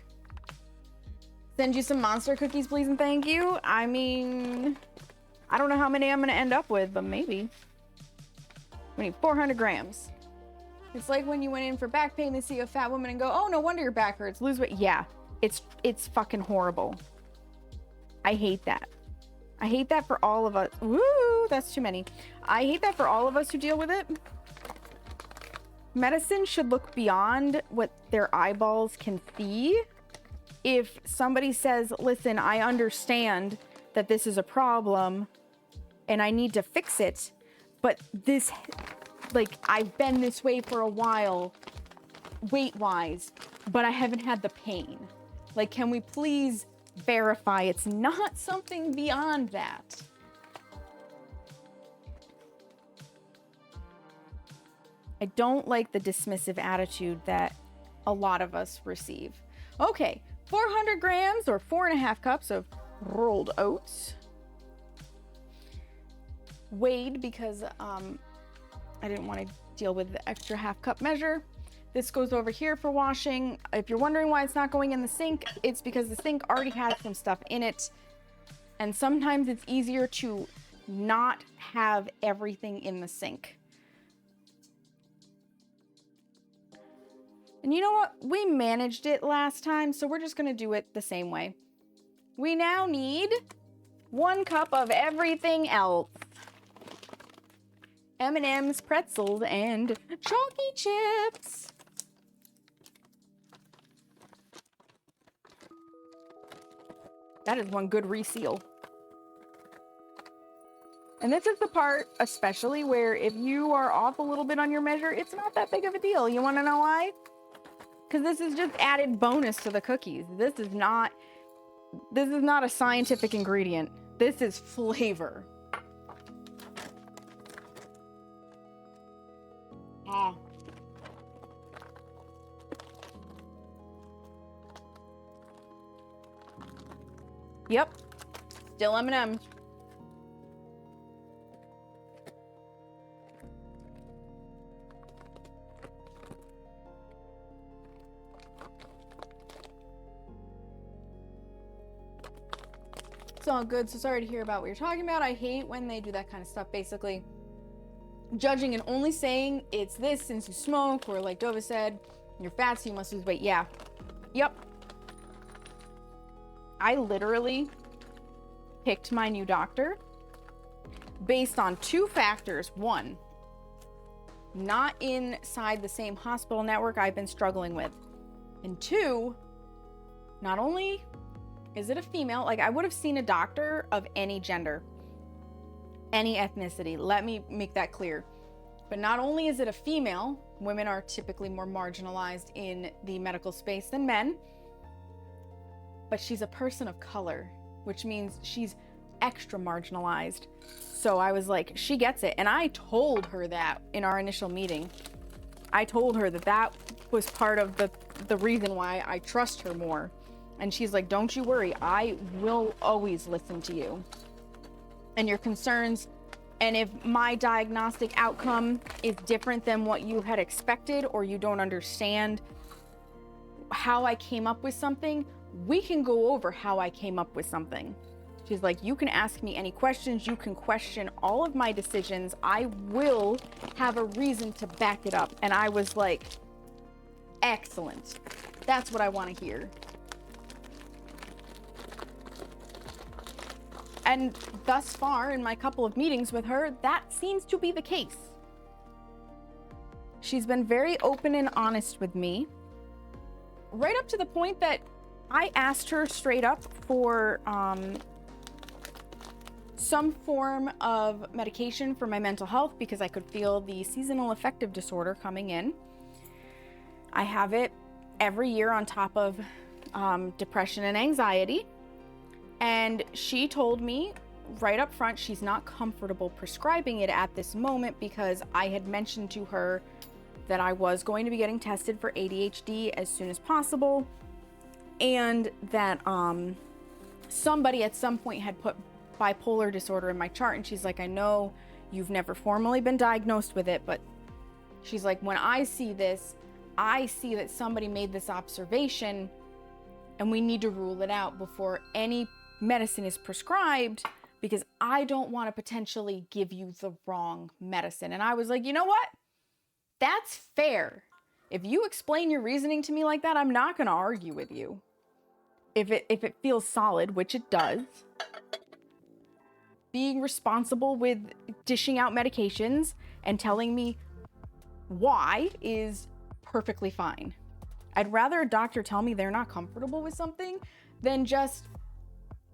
Send you some monster cookies, please and thank you. I don't know how many I'm gonna end up with, but maybe. We need 400 grams. It's like when you went in for back pain, they see a fat woman and go, "Oh, no wonder your back hurts. Lose weight." Yeah, it's fucking horrible. I hate that. I hate that for all of us. Woo, that's too many. I hate that for all of us who deal with it. Medicine should look beyond what their eyeballs can see. If somebody says, "Listen, I understand that this is a problem and I need to fix it, but this, I've been this way for a while, weight-wise, but I haven't had the pain. Can we please verify it's not something beyond that?" I don't like the dismissive attitude that a lot of us receive. Okay. 400 grams or 4.5 cups of rolled oats. Weighed because I didn't want to deal with the extra half cup measure. This goes over here for washing. If you're wondering why it's not going in the sink, it's because the sink already has some stuff in it. And sometimes it's easier to not have everything in the sink. And you know what? We managed it last time, so we're just gonna do it the same way. We now need 1 cup of everything else. M&M's, pretzels, and chalky chips. That is one good reseal. And this is the part, especially where if you are off a little bit on your measure, it's not that big of a deal. You want to know why? Because this is just added bonus to the cookies. This is not a scientific ingredient. This is flavor. Ah. Yep. Still M&M's. It's all good. So sorry to hear about what you're talking about. I hate when they do that kind of stuff. Basically, judging and only saying it's this since you smoke, or like Dova said, you're fat, so you must lose weight. Yeah. Yep. I literally picked my new doctor based on 2 factors. 1, not inside the same hospital network I've been struggling with. And 2, not only is it a female, like I would have seen a doctor of any gender, any ethnicity. Let me make that clear. But not only is it a female, women are typically more marginalized in the medical space than men, but she's a person of color, which means she's extra marginalized. So I was like, she gets it. And I told her that in our initial meeting. I told her that that was part of the reason why I trust her more. And she's like, don't you worry, I will always listen to you and your concerns. And if my diagnostic outcome is different than what you had expected, or you don't understand how I came up with something, we can go over how I came up with something. She's like, you can ask me any questions, you can question all of my decisions. I will have a reason to back it up. And I was like, excellent. That's what I want to hear. And thus far, in my couple of meetings with her, that seems to be the case. She's been very open and honest with me, right up to the point that I asked her straight up for some form of medication for my mental health, because I could feel the seasonal affective disorder coming in. I have it every year on top of depression and anxiety. And she told me right up front she's not comfortable prescribing it at this moment, because I had mentioned to her that I was going to be getting tested for ADHD as soon as possible, and that somebody at some point had put bipolar disorder in my chart. And she's like, I know you've never formally been diagnosed with it, but she's like, when I see this, I see that somebody made this observation, and we need to rule it out before any medicine is prescribed, because I don't want to potentially give you the wrong medicine. And I was like, you know what? That's fair. If you explain your reasoning to me like that, I'm not going to argue with you. If it feels solid, which it does. Being responsible with dishing out medications and telling me why is perfectly fine. I'd rather a doctor tell me they're not comfortable with something than just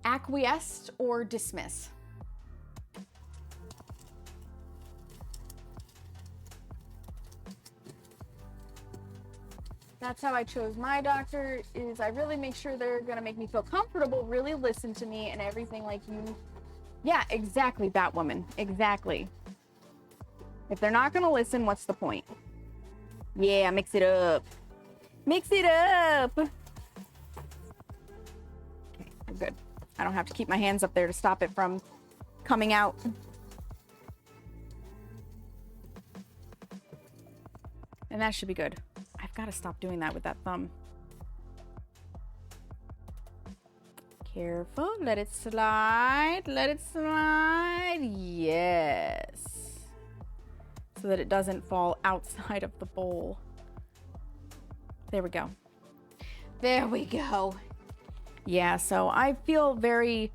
acquiesce or dismiss. That's how I chose my doctor, is I really make sure they're gonna make me feel comfortable, really listen to me and everything like you. Yeah, exactly, Batwoman, exactly. If they're not gonna listen, what's the point? Yeah, mix it up. Mix it up. Okay, I'm good. I don't have to keep my hands up there to stop it from coming out. And that should be good. I've got to stop doing that with that thumb. Careful, let it slide, let it slide. Yes. So that it doesn't fall outside of the bowl. There we go. There we go. Yeah, so I feel very,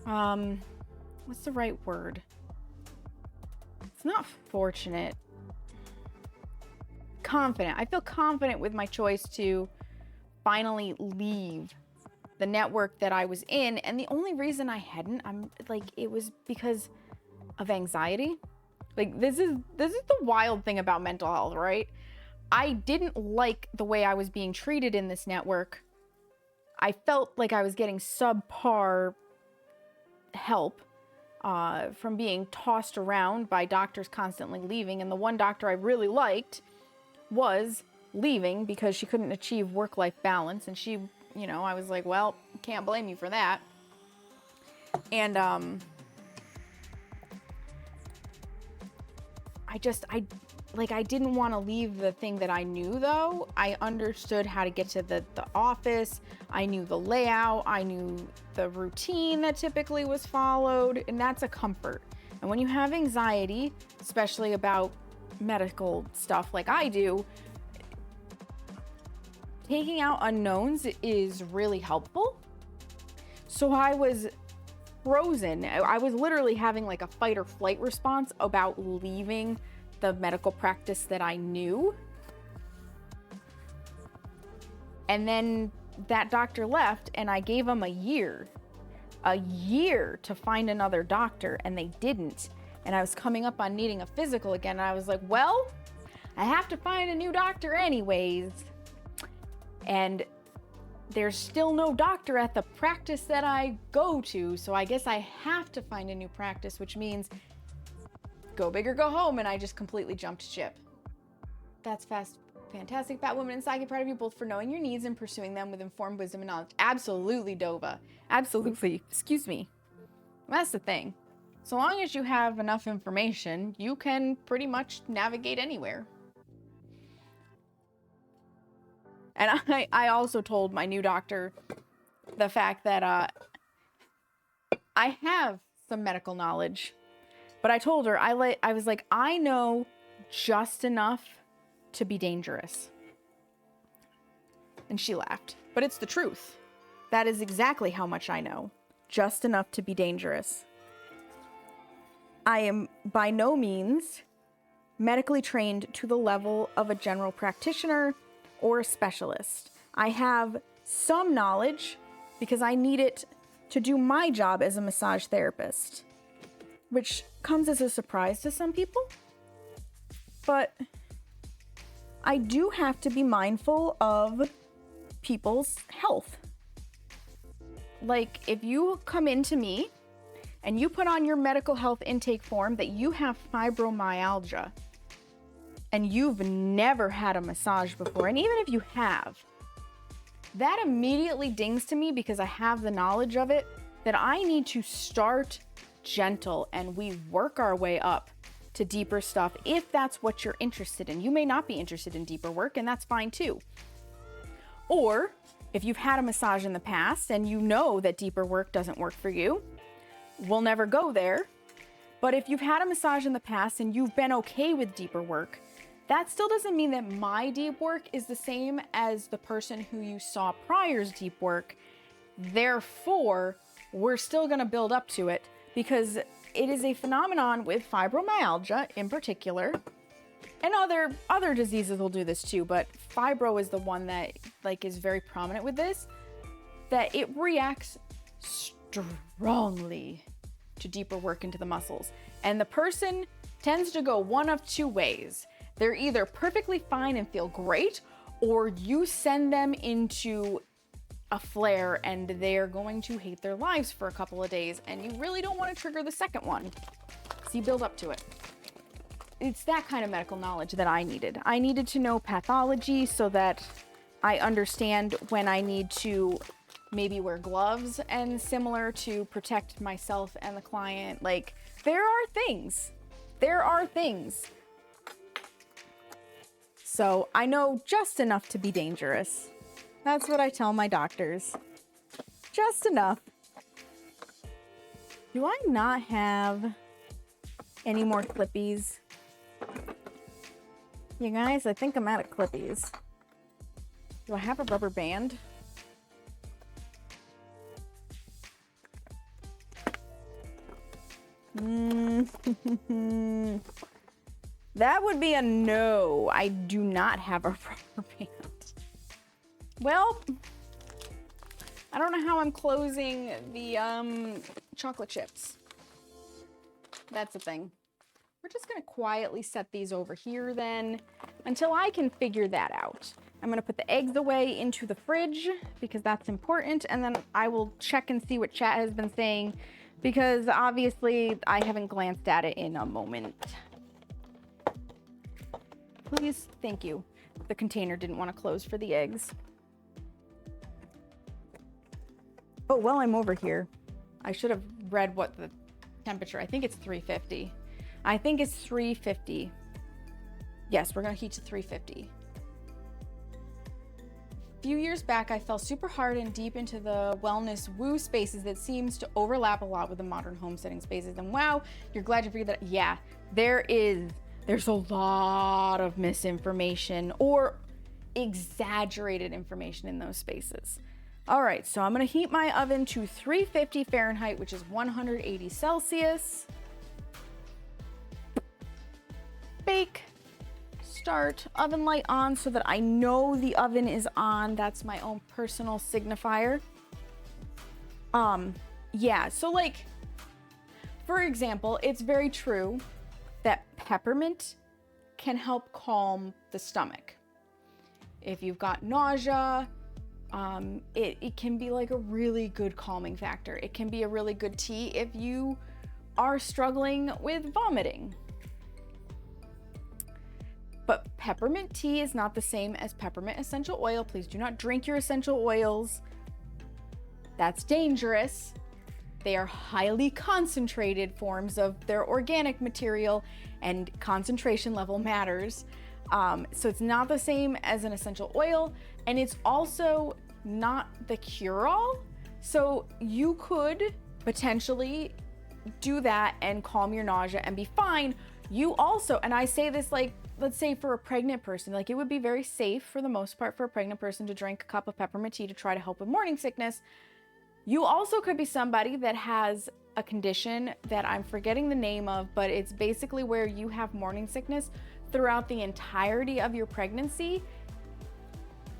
what's the right word? It's not fortunate. Confident. I feel confident with my choice to finally leave the network that I was in. And the only reason I hadn't, it was because of anxiety. Like, this is the wild thing about mental health, right? I didn't like the way I was being treated in this network. I felt like I was getting subpar help from being tossed around by doctors constantly leaving. And the one doctor I really liked was leaving because she couldn't achieve work-life balance. And she, you know, I was like, well, can't blame you for that. And I didn't want to leave the thing that I knew, though. I understood how to get to the office. I knew the layout. I knew the routine that typically was followed, and that's a comfort. And when you have anxiety, especially about medical stuff like I do, taking out unknowns is really helpful. So I was frozen. I was literally having like a fight or flight response about leaving the medical practice that I knew. And then that doctor left, and I gave him a year to find another doctor, and they didn't. And I was coming up on needing a physical again, and I was like, well, I have to find a new doctor anyways. And there's still no doctor at the practice that I go to, so I guess I have to find a new practice, which means go big or go home, and I just completely jumped ship. That's fantastic, Batwoman and Psychic, proud of you both for knowing your needs and pursuing them with informed wisdom and knowledge. Absolutely, Dova. Absolutely. Excuse me. That's the thing. So long as you have enough information, you can pretty much navigate anywhere. And I also told my new doctor the fact that I have some medical knowledge. But I told her, I was like, I know just enough to be dangerous. And she laughed. But it's the truth. That is exactly how much I know. Just enough to be dangerous. I am by no means medically trained to the level of a general practitioner or a specialist. I have some knowledge because I need it to do my job as a massage therapist, which comes as a surprise to some people. But I do have to be mindful of people's health. Like, if you come into me and you put on your medical health intake form that you have fibromyalgia and you've never had a massage before, and even if you have, that immediately dings to me because I have the knowledge of it, that I need to start gentle and we work our way up to deeper stuff if that's what you're interested in. You may not be interested in deeper work, and that's fine too. Or if you've had a massage in the past and you know that deeper work doesn't work for you, we'll never go there. But if you've had a massage in the past and you've been okay with deeper work, that still doesn't mean that my deep work is the same as the person who you saw prior's deep work. Therefore, we're still going to build up to it because it is a phenomenon with fibromyalgia in particular. And other diseases will do this too, but fibro is the one that is very prominent with this, that it reacts strongly to deeper work into the muscles. And the person tends to go one of two ways. They're either perfectly fine and feel great, or you send them into a flare and they're going to hate their lives for a couple of days, and you really don't want to trigger the second one. So you build up to it. It's that kind of medical knowledge that I needed. I needed to know pathology so that I understand when I need to maybe wear gloves and similar to protect myself and the client. Like, there are things there are things. So I know just enough to be dangerous. That's what I tell my doctors. Just enough. Do I not have any more Clippies? You guys, I think I'm out of Clippies. Do I have a rubber band? That would be a no. I do not have a rubber band. Well, I don't know how I'm closing the chocolate chips. That's the thing. We're just gonna quietly set these over here then until I can figure that out. I'm gonna put the eggs away into the fridge because that's important, and then I will check and see what chat has been saying because obviously I haven't glanced at it in a moment. Please, thank you. The container didn't want to close for the eggs. Oh, while I'm over here, I should have read what the temperature, I think it's 350. I think it's 350. Yes, we're gonna heat to 350. A few years back, I fell super hard and deep into the wellness woo spaces that seems to overlap a lot with the modern homesteading spaces. And wow, you're glad you figured that. Yeah, there's a lot of misinformation or exaggerated information in those spaces. All right, so I'm gonna heat my oven to 350 Fahrenheit, which is 180 Celsius. Bake, start, oven light on so that I know the oven is on. That's my own personal signifier. Yeah, so like, for example, it's very true that peppermint can help calm the stomach. If you've got nausea, it can be like a really good calming factor. It can be a really good tea if you are struggling with vomiting. But peppermint tea is not the same as peppermint essential oil. Please do not drink your essential oils. That's dangerous. They are highly concentrated forms of their organic material, and concentration level matters. So it's not the same as an essential oil, and it's also not the cure-all. So you could potentially do that and calm your nausea and be fine. You also, and I say this like, let's say for a pregnant person, like it would be very safe for the most part for a pregnant person to drink a cup of peppermint tea to try to help with morning sickness. You also could be somebody that has a condition that I'm forgetting the name of, but it's basically where you have morning sickness throughout the entirety of your pregnancy,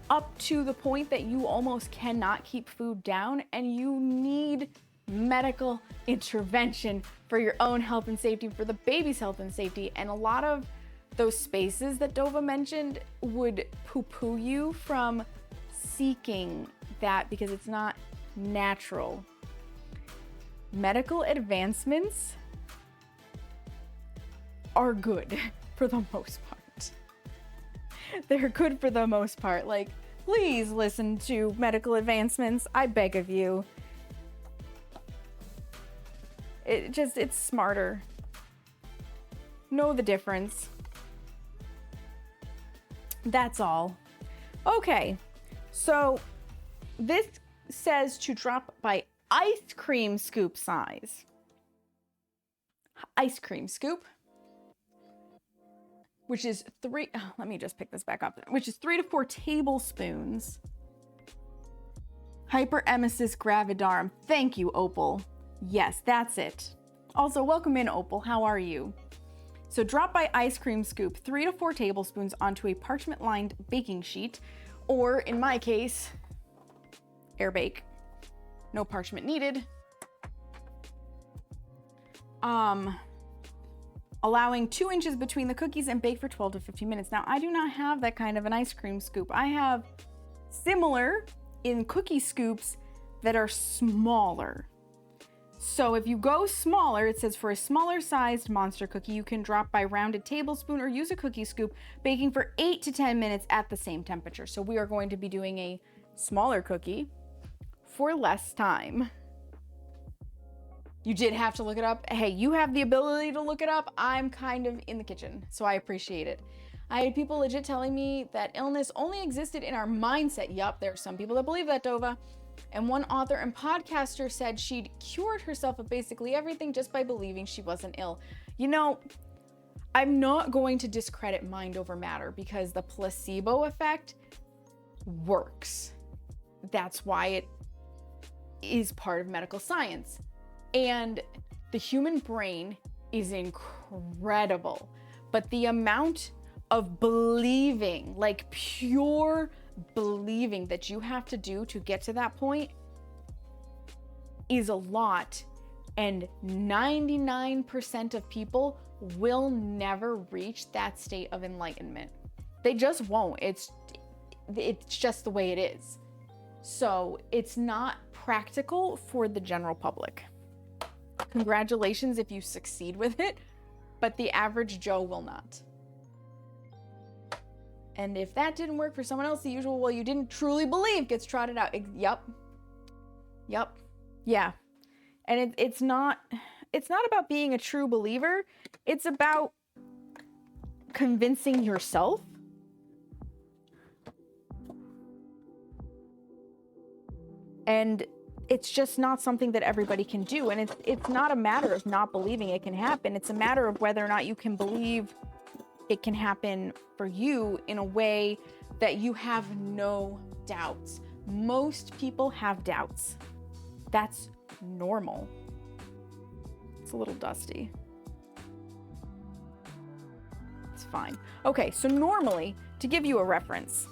up to the point that you almost cannot keep food down and you need medical intervention for your own health and safety, for the baby's health and safety. And a lot of those spaces that Dova mentioned would poo-poo you from seeking that because it's not natural. Medical advancements are good for the most part. They're good for the most part. Like, please listen to medical advancements. I beg of you. It's smarter. Know the difference. That's all. Okay, so this says to drop by ice cream scoop size. Ice cream scoop, which is let me just pick this back up, which is 3 to 4 tablespoons. Hyperemesis gravidarum. Thank you, Opal. Yes, that's it. Also, welcome in, Opal. How are you? So drop by ice cream scoop 3 to 4 tablespoons onto a parchment-lined baking sheet, or in my case, air bake. No parchment needed. Allowing 2 inches between the cookies and bake for 12 to 15 minutes. Now, I do not have that kind of an ice cream scoop. I have similar in cookie scoops that are smaller. So if you go smaller, it says for a smaller sized monster cookie, you can drop by rounded tablespoon or use a cookie scoop, baking for 8 to 10 minutes at the same temperature. So we are going to be doing a smaller cookie for less time. You did have to look it up. Hey, you have the ability to look it up. I'm kind of in the kitchen, so I appreciate it. I had people legit telling me that illness only existed in our mindset. Yup, there are some people that believe that, Dova. And one author and podcaster said she'd cured herself of basically everything just by believing she wasn't ill. You know, I'm not going to discredit mind over matter because the placebo effect works. That's why it is part of medical science. And the human brain is incredible. But the amount of believing, like pure believing that you have to do to get to that point is a lot. And 99% of people will never reach that state of enlightenment. They just won't. It's just the way it is. So it's not practical for the general public. Congratulations if you succeed with it, but the average Joe will not. And if that didn't work for someone else, the usual, well, you didn't truly believe gets trotted out. Yup. Yeah. And it's not about being a true believer. It's about convincing yourself. And it's just not something that everybody can do. And it's not a matter of not believing it can happen. It's a matter of whether or not you can believe it can happen for you in a way that you have no doubts. Most people have doubts. That's normal. It's a little dusty. It's fine. Okay, so normally, to give you a reference,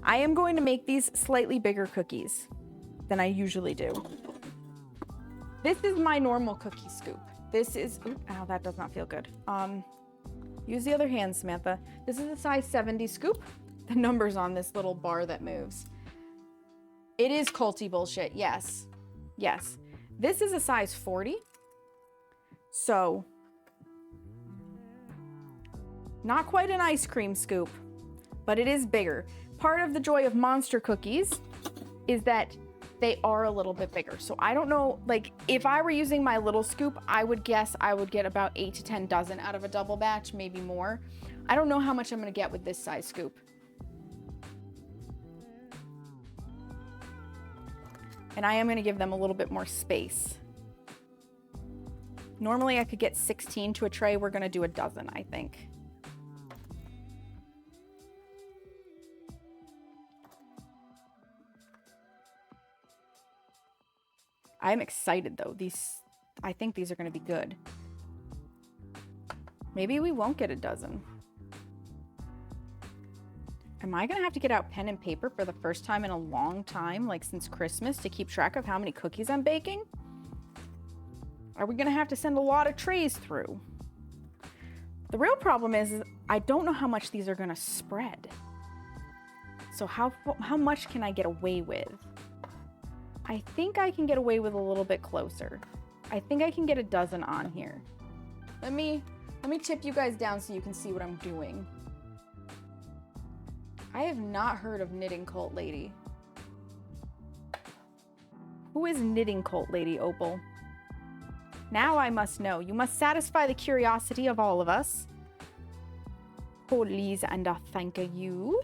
I am going to make these slightly bigger cookies than I usually do. This is my normal cookie scoop. This is, ow, that does not feel good. Use the other hand, Samantha. This is a size 70 scoop. The number's on this little bar that moves. It is culty bullshit, yes. Yes. This is a size 40. So, not quite an ice cream scoop, but it is bigger. Part of the joy of monster cookies is that they are a little bit bigger. So I don't know, like if I were using my little scoop, I would guess I would get about 8 to 10 dozen out of a double batch, maybe more. I don't know how much I'm gonna get with this size scoop. And I am gonna give them a little bit more space. Normally I could get 16 to a tray. We're gonna do a dozen, I think. I'm excited though. I think these are gonna be good. Maybe we won't get a dozen. Am I gonna have to get out pen and paper for the first time in a long time, like since Christmas, to keep track of how many cookies I'm baking? Are we gonna have to send a lot of trays through? The real problem is I don't know how much these are gonna spread. So how much can I get away with? I think I can get away with a little bit closer. I think I can get a dozen on here. Let me tip you guys down so you can see what I'm doing. I have not heard of Knitting Cult Lady. Who is Knitting Cult Lady, Opal? Now I must know. You must satisfy the curiosity of all of us. Please and thank you.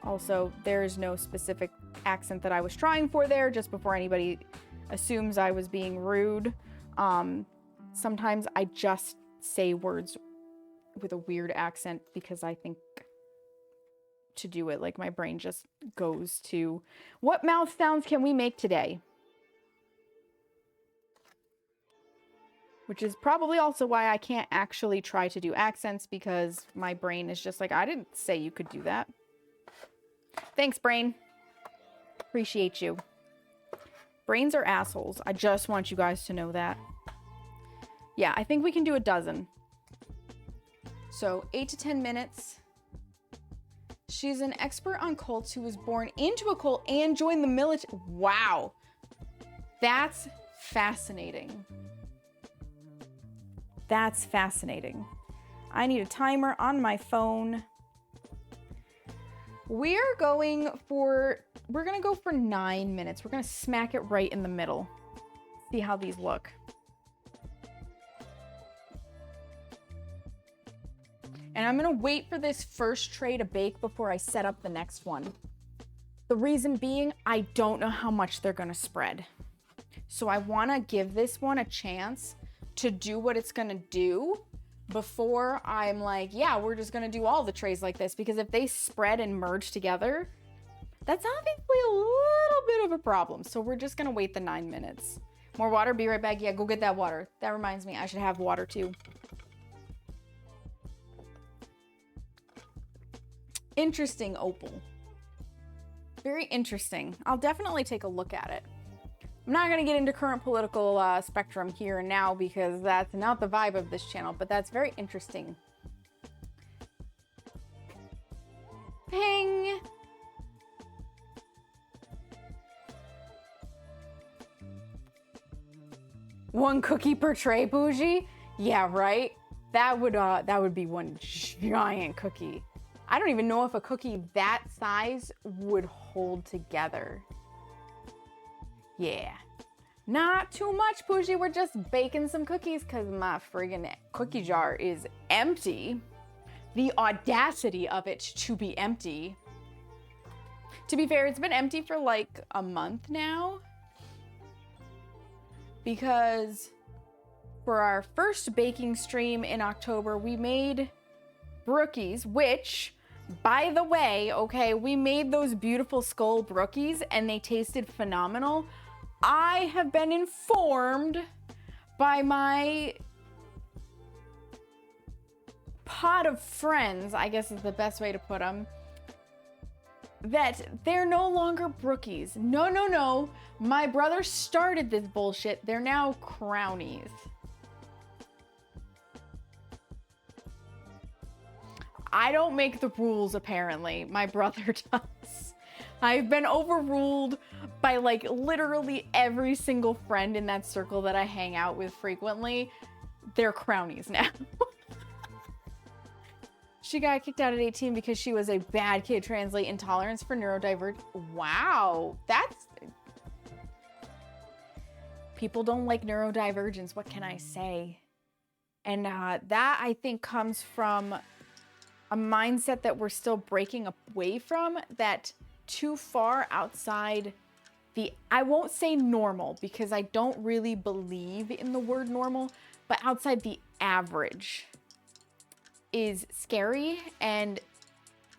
Also, there is no specific accent that I was trying for there, just before anybody assumes I was being rude. Sometimes I just say words with a weird accent because I think to do it, like my brain just goes to, what mouth sounds can we make today? Which is probably also why I can't actually try to do accents, because my brain is just like, I didn't say you could do that. Thanks, brain. Appreciate you. Brains are assholes. I just want you guys to know that. Yeah, I think we can do a dozen. So 8 to 10 minutes. She's an expert on cults who was born into a cult and joined the military. Wow. That's fascinating. That's fascinating. I need a timer on my phone. We're going for we're gonna go for 9 minutes. We're gonna smack it right in the middle. See how these look. And I'm gonna wait for this first tray to bake before I set up the next one. The reason being, I don't know how much they're gonna spread. So I wanna give this one a chance to do what it's gonna do before I'm like, yeah, we're just gonna do all the trays like this. Because if they spread and merge together, that's obviously a little bit of a problem. So we're just gonna wait the 9 minutes. More water, be right back. Yeah, go get that water. That reminds me, I should have water too. Interesting, Opal. Very interesting. I'll definitely take a look at it. I'm not going to get into current political spectrum here and now because that's not the vibe of this channel, but that's very interesting. Ping! One cookie per tray, bougie? Yeah, right? That would be one giant cookie. I don't even know if a cookie that size would hold together. Yeah. Not too much, bougie. We're just baking some cookies because my friggin' cookie jar is empty. The audacity of it to be empty. To be fair, it's been empty for like a month now. Because for our first baking stream in October, we made brookies, which, by the way, okay, we made those beautiful skull brookies and they tasted phenomenal. I have been informed by my pod of friends, I guess is the best way to put them, that they're no longer brookies. No, no, no. My brother started this bullshit. They're now crownies. I don't make the rules, apparently. My brother does. I've been overruled by like literally every single friend in that circle that I hang out with frequently. They're crownies now. She got kicked out at 18 because she was a bad kid. Translate intolerance for neurodivergent. Wow, that's... People don't like neurodivergence. What can I say? And that, I think, comes from a mindset that we're still breaking away from, that too far outside the, I won't say normal because I don't really believe in the word normal, but outside the average is scary and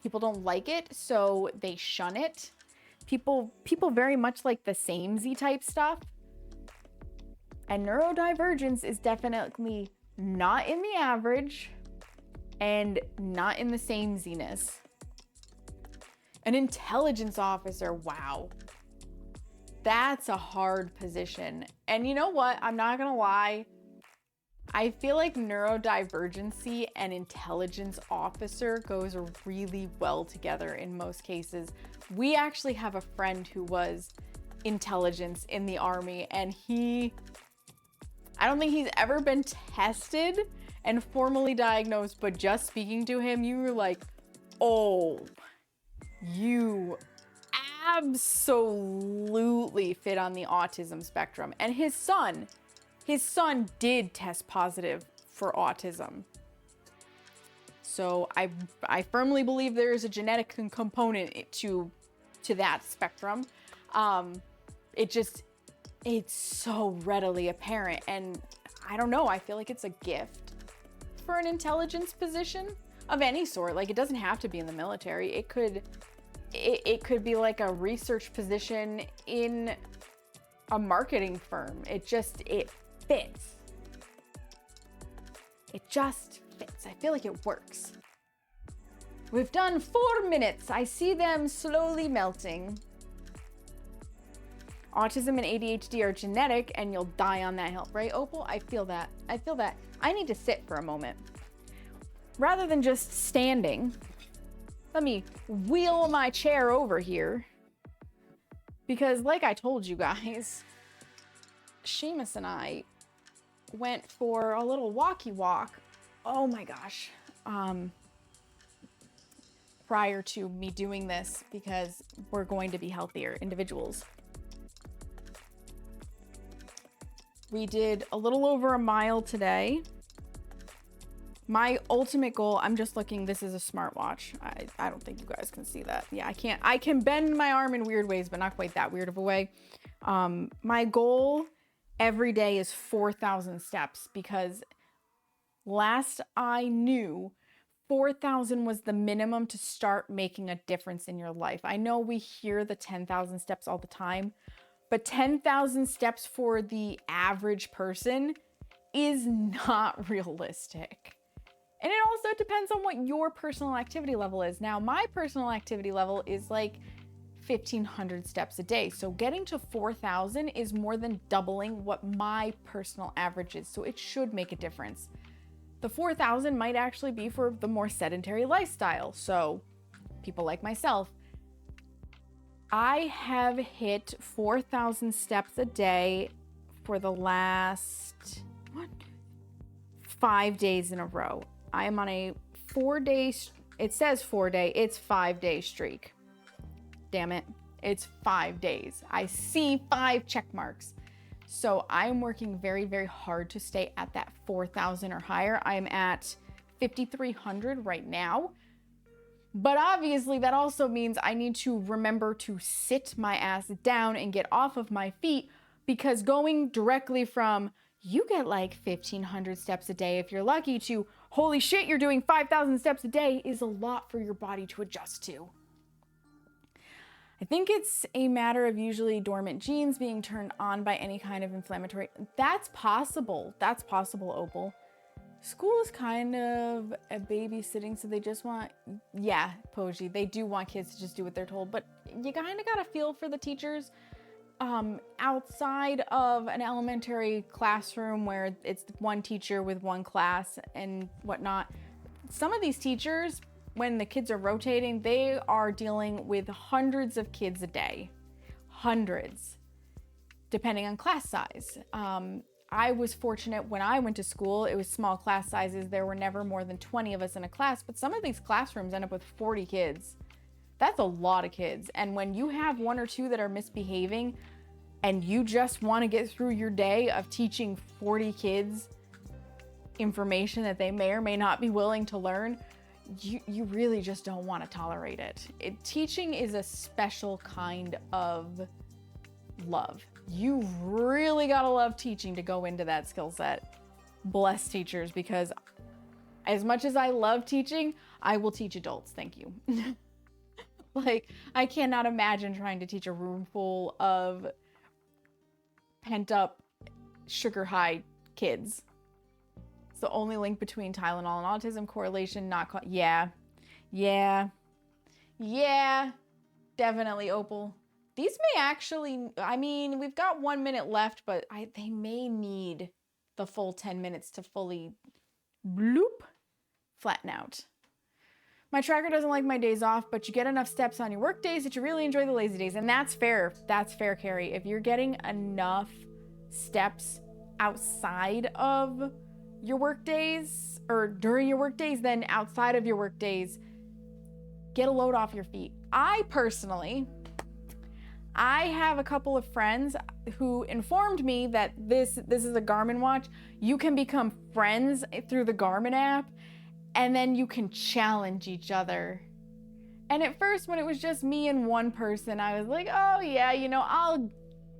people don't like it, so they shun it. People very much like the samey type stuff. And neurodivergence is definitely not in the average and not in the sameness. An intelligence officer, wow. That's a hard position. And you know what? I'm not gonna lie. I feel like neurodivergency and intelligence officer goes really well together in most cases. We actually have a friend who was intelligence in the army, and I don't think he's ever been tested and formally diagnosed, but just speaking to him, you were like, oh, you absolutely fit on the autism spectrum. And his son did test positive for autism. So I firmly believe there is a genetic component to that spectrum. It's so readily apparent, and I don't know, I feel like it's a gift for an intelligence position of any sort. Like, it doesn't have to be in the military. It could be like a research position in a marketing firm. It fits. It just fits. I feel like it works. We've done 4 minutes. I see them slowly melting. Autism and ADHD are genetic and you'll die on that hill, right, Opal? I feel that. I need to sit for a moment. Rather than just standing, let me wheel my chair over here. Because like I told you guys, Seamus and I went for a little walkie walk. Oh my gosh. prior to me doing this because we're going to be healthier individuals. We did a little over a mile today. My ultimate goal, I'm just looking, this is a smartwatch. I don't think you guys can see that. Yeah, I can bend my arm in weird ways, but not quite that weird of a way. My goal every day is 4,000 steps because last I knew, 4,000 was the minimum to start making a difference in your life. I know we hear the 10,000 steps all the time, but 10,000 steps for the average person is not realistic. And it also depends on what your personal activity level is. Now, my personal activity level is like 1,500 steps a day. So getting to 4,000 is more than doubling what my personal average is. So it should make a difference. The 4,000 might actually be for the more sedentary lifestyle. So people like myself. I have hit 4,000 steps a day for the last 5 days in a row. I am on a 4-day, it says 4-day, it's 5-day streak. Damn it, it's 5 days. I see 5 check marks. So I'm working very, very hard to stay at that 4,000 or higher. I'm at 5,300 right now. But obviously that also means I need to remember to sit my ass down and get off of my feet, because going directly from you get like 1,500 steps a day if you're lucky to holy shit, you're doing 5,000 steps a day is a lot for your body to adjust to. I think it's a matter of usually dormant genes being turned on by any kind of inflammatory. That's possible. That's possible, Opal. School is kind of a babysitting, so they just want, yeah, Poji, they do want kids to just do what they're told, but you kind of got to feel for the teachers. Outside of an elementary classroom where it's one teacher with one class and whatnot, some of these teachers, when the kids are rotating, they are dealing with hundreds of kids a day. Hundreds, depending on class size. I was fortunate when I went to school, it was small class sizes. There were never more than 20 of us in a class, but some of these classrooms end up with 40 kids. That's a lot of kids. And when you have 1 or 2 that are misbehaving and you just want to get through your day of teaching 40 kids information that they may or may not be willing to learn, you really just don't want to tolerate it. Teaching is a special kind of love. You really gotta love teaching to go into that skill set. Bless teachers, because as much as I love teaching, I will teach adults. Thank you. Like, I cannot imagine trying to teach a room full of pent up sugar high kids. It's the only link between Tylenol and autism correlation, yeah, definitely, Opal. These may actually, I mean, we've got 1 minute left, but they may need the full 10 minutes to fully bloop, flatten out. My tracker doesn't like my days off, but you get enough steps on your work days that you really enjoy the lazy days. And that's fair. That's fair, Carrie. If you're getting enough steps outside of your work days or during your work days, then outside of your work days, get a load off your feet. I have a couple of friends who informed me that this is a Garmin watch. You can become friends through the Garmin app, and then you can challenge each other. And at first, when it was just me and one person, I was like, oh yeah, I'll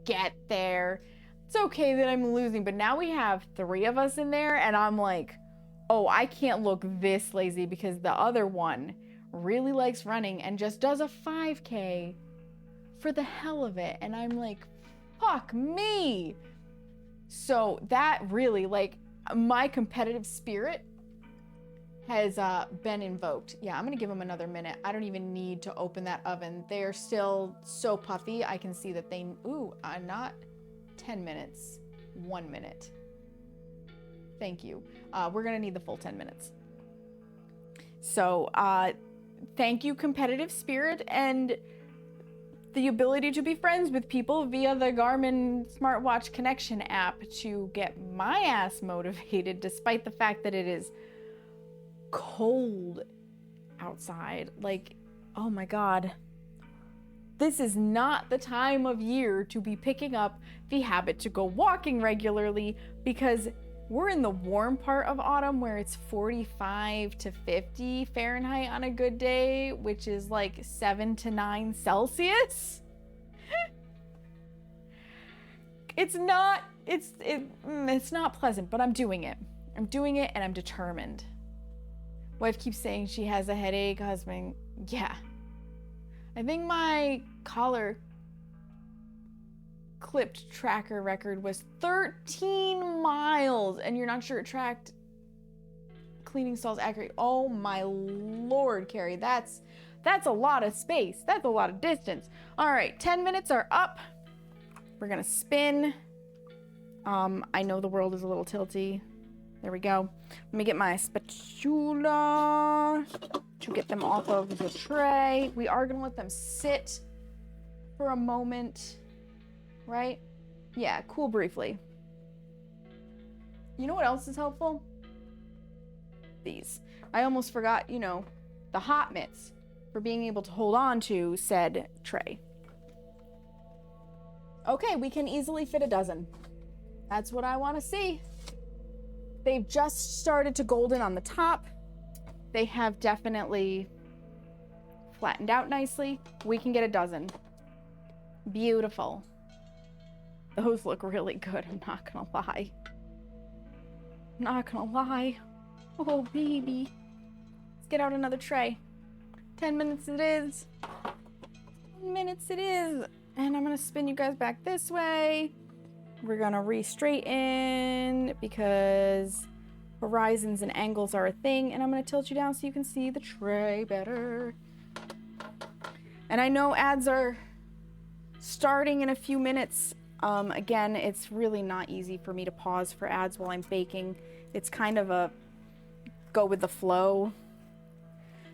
get there. It's okay that I'm losing. But now we have 3 of us in there, and I'm like, oh, I can't look this lazy because the other one really likes running and just does a 5K for the hell of it. And I'm like, fuck me. So that really, like, my competitive spirit has been invoked. Yeah, I'm gonna give them another minute. I don't even need to open that oven. They're still so puffy. I can see that they, not 10 minutes, 1 minute. Thank you. We're gonna need the full 10 minutes. So thank you, competitive spirit, and the ability to be friends with people via the Garmin smartwatch connection app to get my ass motivated, despite the fact that it is cold outside. Like, Oh my God. This is not the time of year to be picking up the habit to go walking regularly, because we're in the warm part of autumn where it's 45 to 50 Fahrenheit on a good day, which is like 7 to 9 Celsius. It's not pleasant, but I'm doing it. I'm doing it and I'm determined. Wife keeps saying she has a headache. Husband, yeah. I think my collar clipped tracker record was 13 miles, and you're not sure it tracked cleaning stalls accurate. Oh my Lord, Carrie, that's a lot of space. That's a lot of distance. All right, 10 minutes are up. We're gonna spin. I know the world is a little tilty. There we go. Let me get my spatula to get them off of the tray. We are gonna let them sit for a moment, right? Yeah, cool briefly. You know what else is helpful? These. I almost forgot, the hot mitts for being able to hold on to said tray. Okay, we can easily fit a dozen. That's what I want to see. They've just started to golden on the top. They have definitely flattened out nicely. We can get a dozen. Beautiful. Those look really good, I'm not gonna lie. Oh, baby. Let's get out another tray. 10 minutes it is. 10 minutes it is. And I'm gonna spin you guys back this way. We're gonna re-straighten because horizons and angles are a thing. And I'm gonna tilt you down so you can see the tray better. And I know ads are starting in a few minutes. Again, it's really not easy for me to pause for ads while I'm baking. It's kind of a go with the flow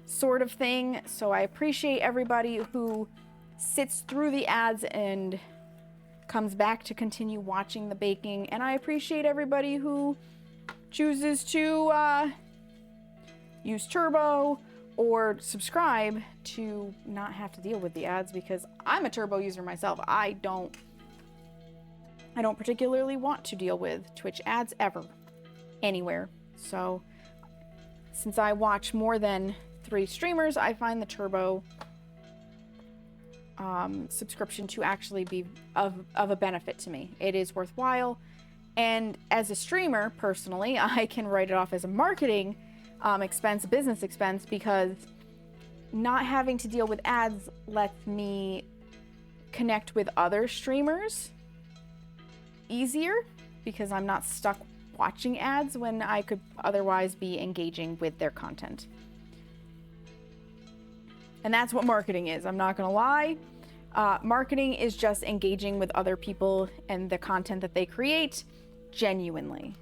sort of thing. So I appreciate everybody who sits through the ads and comes back to continue watching the baking. And I appreciate everybody who chooses to use Turbo or subscribe to not have to deal with the ads, because I'm a Turbo user myself. I don't particularly want to deal with Twitch ads ever, anywhere. So since I watch more than 3 streamers, I find the Turbo subscription to actually be of a benefit to me. It is worthwhile. And as a streamer, personally, I can write it off as a marketing expense, a business expense, because not having to deal with ads lets me connect with other streamers easier, because I'm not stuck watching ads when I could otherwise be engaging with their content. And that's what marketing is. I'm not gonna lie. Marketing is just engaging with other people and the content that they create genuinely.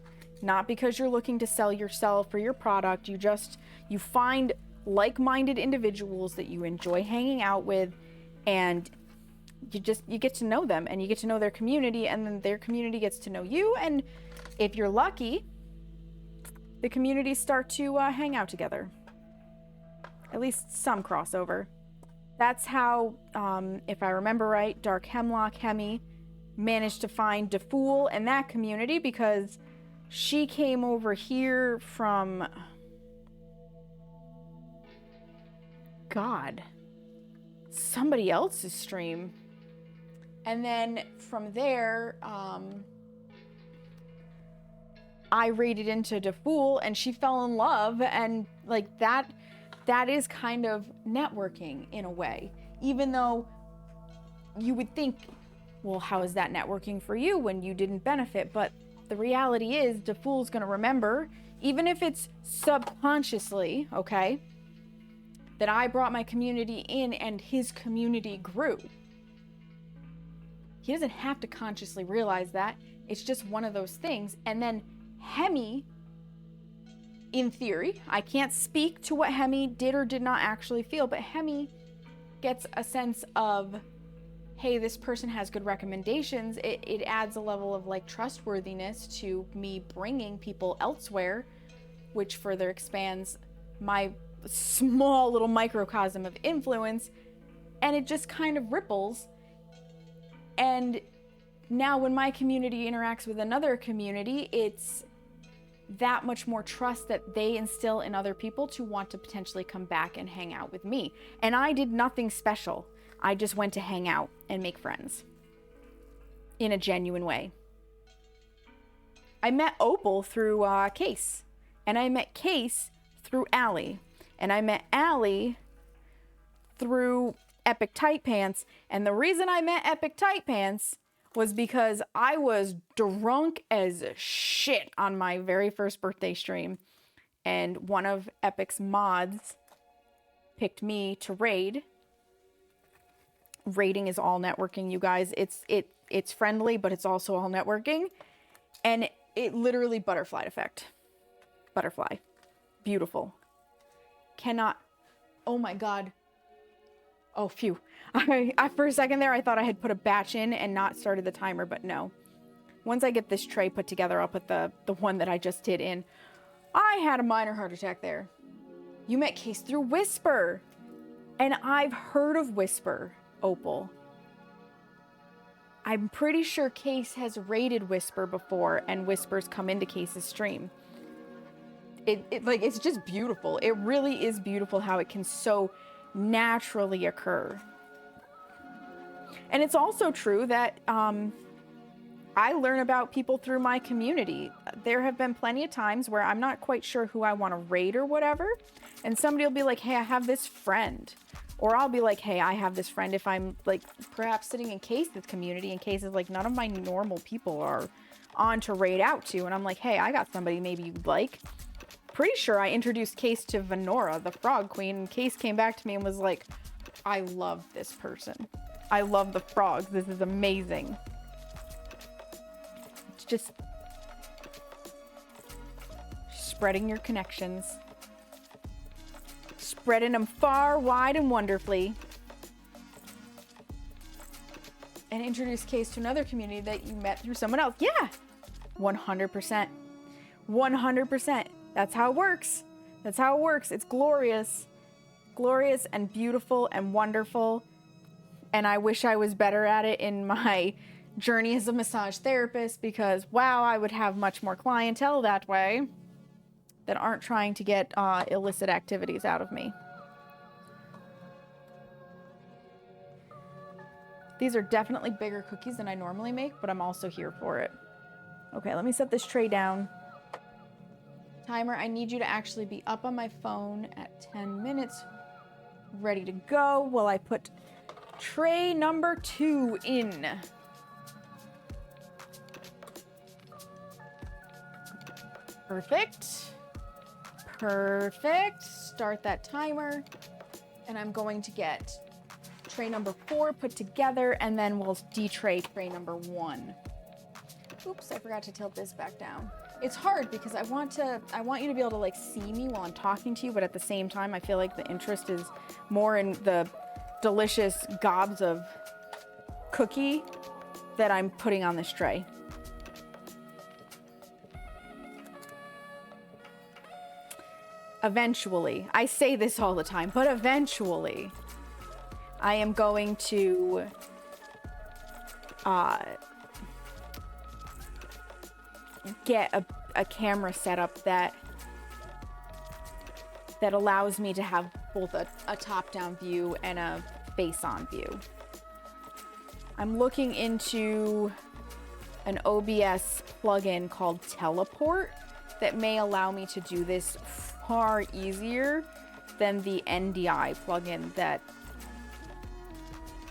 Not because you're looking to sell yourself or your product. You find like-minded individuals that you enjoy hanging out with, and you get to know them, and you get to know their community, and then their community gets to know you. And if you're lucky, the communities start to hang out together. At least some crossover. That's how, if I remember right, Dark Hemlock Hemi managed to find DeFool and that community, because she came over here from somebody else's stream. And then from there, I raided into DeFool and she fell in love, and like that is kind of networking in a way. Even though you would think, well, how is that networking for you when you didn't benefit? But the reality is DeFool's gonna remember, even if it's subconsciously, okay, that I brought my community in and his community grew. He doesn't have to consciously realize that. It's just one of those things. And then Hemi, in theory, I can't speak to what Hemi did or did not actually feel, but Hemi gets a sense of, hey, this person has good recommendations. It adds a level of like trustworthiness to me bringing people elsewhere, which further expands my small little microcosm of influence, and it just kind of ripples. And now when my community interacts with another community, it's that much more trust that they instill in other people to want to potentially come back and hang out with me. And I did nothing special. I just went to hang out and make friends in a genuine way. I met Opal through Case, and I met Case through Allie, and I met Allie through Epic Tight Pants. And the reason I met Epic Tight Pants was because I was drunk as shit on my very first birthday stream, and one of Epic's mods picked me to raid. Raiding is all networking, you guys. It's friendly, but it's also all networking, and it literally butterfly effect. Butterfly. Beautiful. Cannot. Oh my God. Oh, phew. I for a second there, I thought I had put a batch in and not started the timer, but no. Once I get this tray put together, I'll put the one that I just did in. I had a minor heart attack there. You met Case through Whisper. And I've heard of Whisper, Opal. I'm pretty sure Case has raided Whisper before, and Whisper's come into Case's stream. It's just beautiful. It really is beautiful how it can so naturally occur. And it's also true that I learn about people through my community. There have been plenty of times where I'm not quite sure who I want to raid or whatever, and somebody will be like, hey, I have this friend. Or I'll be like, hey, I have this friend, if I'm like perhaps sitting in Case's community, and Case is like, none of my normal people are on to raid out to, and I'm like, hey, I got somebody maybe you'd like. Pretty sure I introduced Case to Venora, the frog queen, and Case came back to me and was like, I love this person. I love the frogs. This is amazing. It's just spreading your connections. Spreading them far, wide, and wonderfully. And introduce Case to another community that you met through someone else. Yeah, 100%. 100%. That's how it works. That's how it works. It's glorious. Glorious and beautiful and wonderful. And I wish I was better at it in my journey as a massage therapist, because wow, I would have much more clientele that way that aren't trying to get illicit activities out of me. These are definitely bigger cookies than I normally make, but I'm also here for it. Okay, let me set this tray down. Timer, I need you to actually be up on my phone at 10 minutes, ready to go while I put tray number 2 in. Perfect. Perfect. Start that timer. And I'm going to get tray number 4 put together, and then we'll detray tray number 1. Oops, I forgot to tilt this back down. It's hard because I want you to be able to like see me while I'm talking to you, but at the same time, I feel like the interest is more in the delicious gobs of cookie that I'm putting on this tray. Eventually, I say this all the time, but eventually, I am going to get a camera setup that allows me to have both a top-down view and a face-on view. I'm looking into an OBS plugin called Teleport that may allow me to do this far easier than the NDI plugin that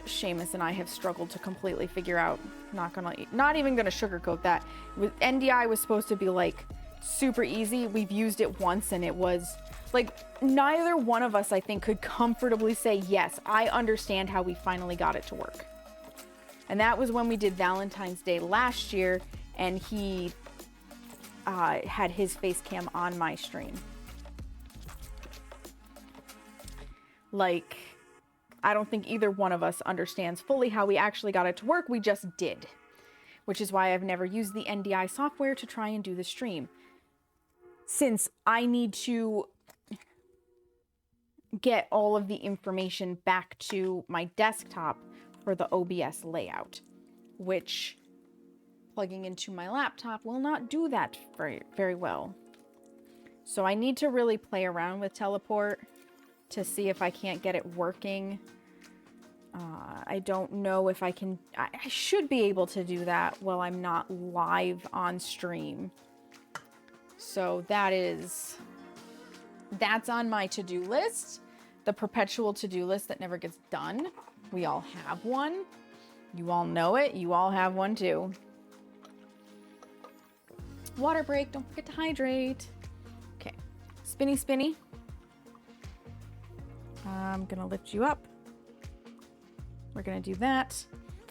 Seamus and I have struggled to completely figure out. Not even gonna sugarcoat that. NDI was supposed to be like super easy. We've used it once and it was like neither one of us, I think, could comfortably say, yes, I understand how we finally got it to work. And that was when we did Valentine's Day last year, and he had his face cam on my stream. Like, I don't think either one of us understands fully how we actually got it to work. We just did, which is why I've never used the NDI software to try and do the stream. Since I need to get all of the information back to my desktop for the OBS layout, which plugging into my laptop will not do that very, very well. So I need to really play around with teleport to see if I can't get it working. I don't know if I can. I should be able to do that while I'm not live on stream. So that's on my to-do list. The perpetual to-do list that never gets done. We all have one. You all know it. You all have one too. Water break. Don't forget to hydrate. Okay. Spinny, spinny. I'm gonna lift you up. We're gonna do that.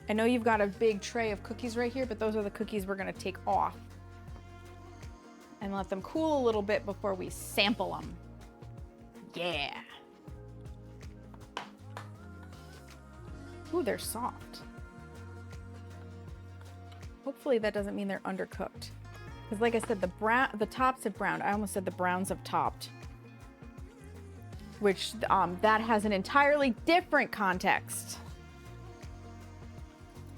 I know you've got a big tray of cookies right here, but those are the cookies we're gonna take off and let them cool a little bit before we sample them. Yeah. Ooh, they're soft. Hopefully that doesn't mean they're undercooked. Because like I said, the tops have browned. I almost said the browns have topped. Which that has an entirely different context.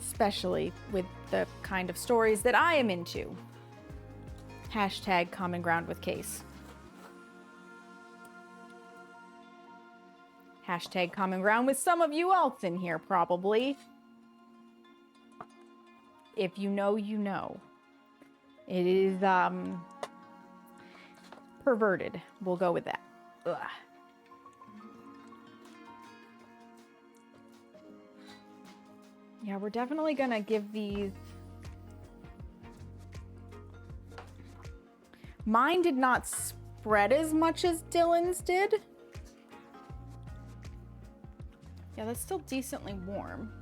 Especially with the kind of stories that I am into. Hashtag common ground with Case. Hashtag common ground with some of you else in here, probably. If you know, you know. It is perverted. We'll go with that. Ugh. Yeah, we're definitely gonna give these. Mine did not spread as much as Dylan's did. Yeah, that's still decently warm.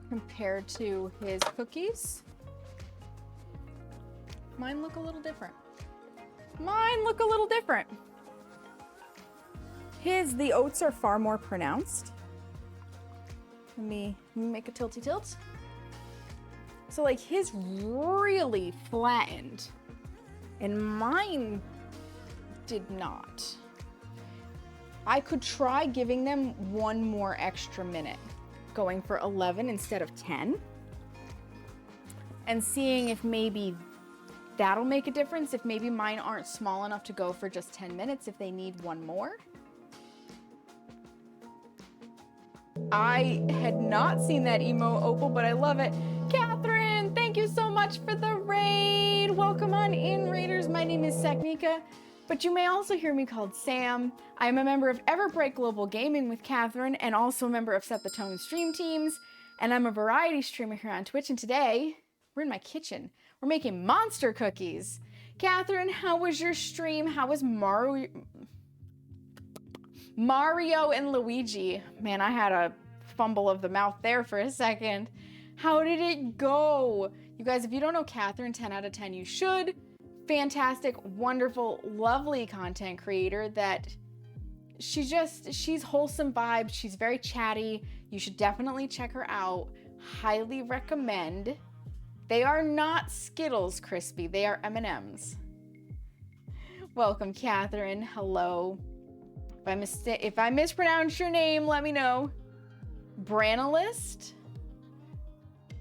Compared to his cookies. Mine look a little different. Mine look a little different. The oats are far more pronounced. Let me make a tilty tilt. So like his really flattened and mine did not. I could try giving them one more extra minute, going for 11 instead of 10, and seeing if maybe that'll make a difference, if maybe mine aren't small enough to go for just 10 minutes, if they need one more. I had not seen that emo opal, but I love it. Catherine, thank you so much for the raid. Welcome on in, raiders. My name is Seknika, but you may also hear me called Sam. I am a member of Everbright Global Gaming with Catherine and also a member of Set the Tone stream teams. And I'm a variety streamer here on Twitch. And today we're in my kitchen. We're making monster cookies. Catherine, how was your stream? How was Mario and Luigi? Man, I had a fumble of the mouth there for a second. How did it go? You guys, if you don't know Catherine, 10 out of 10, you should. Fantastic, wonderful, lovely content creator that she's wholesome vibes. She's very chatty. You should definitely check her out. Highly recommend. They are not Skittles crispy. They are M&Ms. Welcome, Catherine. Hello. If I mispronounce your name, let me know. Branalist,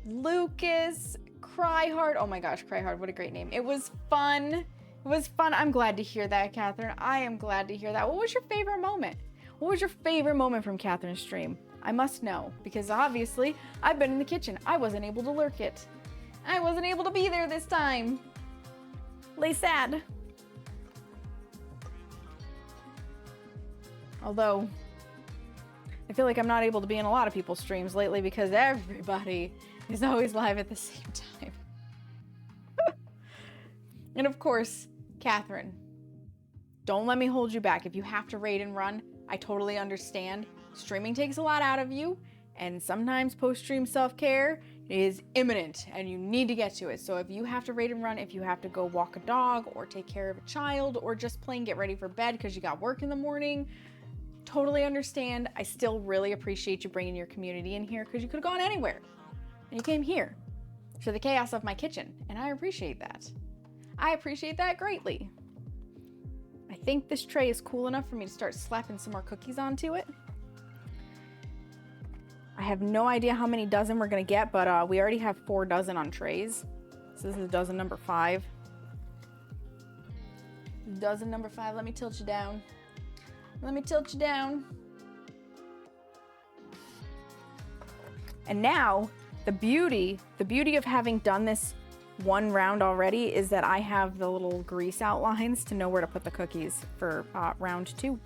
Lucas, Cryhard. Oh my gosh, Cryhard, what a great name. It was fun. It was fun. I'm glad to hear that, Catherine. I am glad to hear that. What was your favorite moment? What was your favorite moment from Catherine's stream? I must know, because obviously I've been in the kitchen. I wasn't able to lurk it. I wasn't able to be there this time. Lay sad. Although, I feel like I'm not able to be in a lot of people's streams lately because everybody is always live at the same time. And of course, Catherine, don't let me hold you back. If you have to raid and run, I totally understand. Streaming takes a lot out of you, and sometimes post-stream self-care is imminent and you need to get to it. So if you have to raid and run, if you have to go walk a dog or take care of a child or just plain get ready for bed because you got work in the morning, totally understand. I still really appreciate you bringing your community in here because you could have gone anywhere. And you came here to the chaos of my kitchen, and I appreciate that. I appreciate that greatly. I think this tray is cool enough for me to start slapping some more cookies onto it. I have no idea how many dozen we're gonna get, but we already have 4 dozen on trays. So this is dozen number 5. Dozen number 5, let me tilt you down. Let me tilt you down. And now, the beauty of having done this one round already is that I have the little grease outlines to know where to put the cookies for round 2.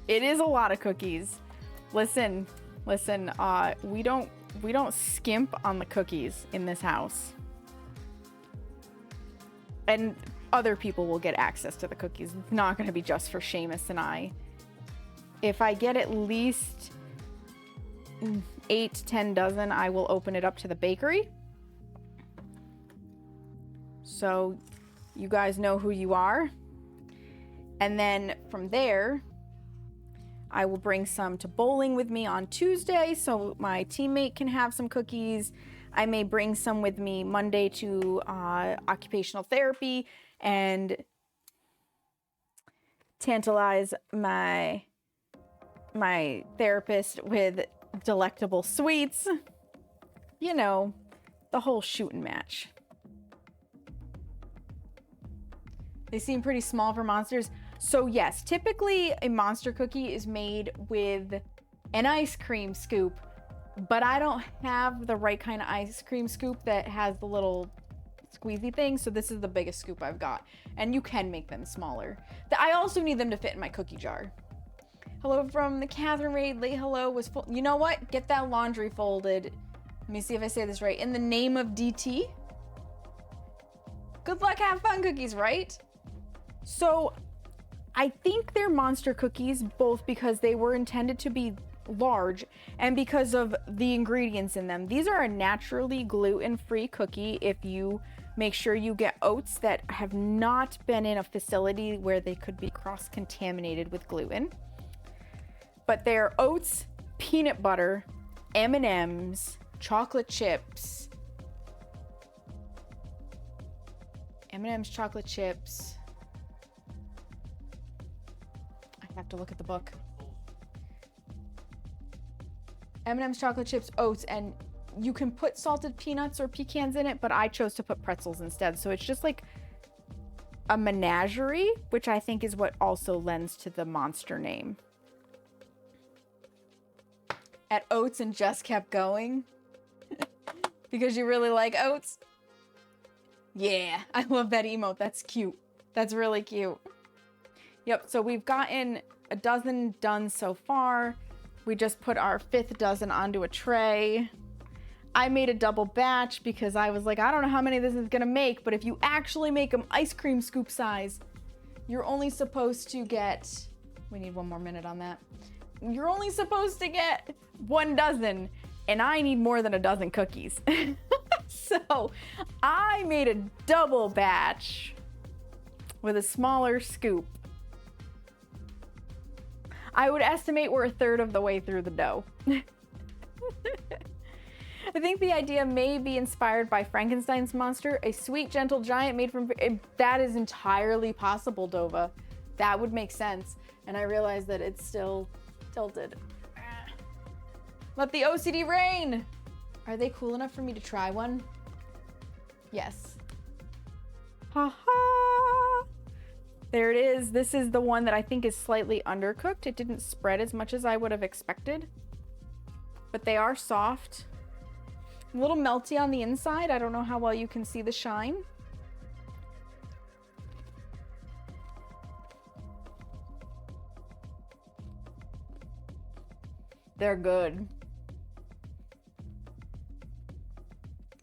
It is a lot of cookies. Listen, we don't skimp on the cookies in this house. And other people will get access to the cookies. It's not going to be just for Seamus and I. If I get at least 8 to 10 dozen, I will open it up to the bakery. So you guys know who you are. And then from there, I will bring some to bowling with me on Tuesday so my teammate can have some cookies. I may bring some with me Monday to occupational therapy and tantalize my therapist with delectable sweets. You know, the whole shooting match. They seem pretty small for monsters. So yes, typically a monster cookie is made with an ice cream scoop, but I don't have the right kind of ice cream scoop that has the little squeezy thing, so this is the biggest scoop I've got. And you can make them smaller. I also need them to fit in my cookie jar. Hello from the Catherine Raidley. Hello was full. You know what? Get that laundry folded. Let me see if I say this right. In the name of DT. Good luck, have fun cookies, right? So I think they're monster cookies both because they were intended to be large and because of the ingredients in them. These are a naturally gluten-free cookie if you make sure you get oats that have not been in a facility where they could be cross-contaminated with gluten. But they're oats, peanut butter, M&Ms, chocolate chips, M&Ms, chocolate chips. I have to look at the book. M&M's, chocolate chips, oats, and you can put salted peanuts or pecans in it, but I chose to put pretzels instead. So it's just like a menagerie, which I think is what also lends to the monster name. At oats and just kept going because you really like oats. Yeah, I love that emote. That's cute. That's really cute. Yep, so we've gotten a dozen done so far. We just put our 5th dozen onto a tray. I made a double batch because I was like, I don't know how many this is gonna make, but if you actually make them ice cream scoop size, you're only supposed to get, we need 1 more minute on that. You're only supposed to get 1 dozen, and I need more than a dozen cookies. So I made a double batch with a smaller scoop. I would estimate we're 1/3 of the way through the dough. I think the idea may be inspired by Frankenstein's monster, a sweet, gentle giant made from... That is entirely possible, Dova. That would make sense. And I realize that it's still tilted. Let the OCD reign! Are they cool enough for me to try one? Yes. Ha-ha! There it is. This is the one that I think is slightly undercooked. It didn't spread as much as I would have expected. But they are soft. A little melty on the inside. I don't know how well you can see the shine. They're good.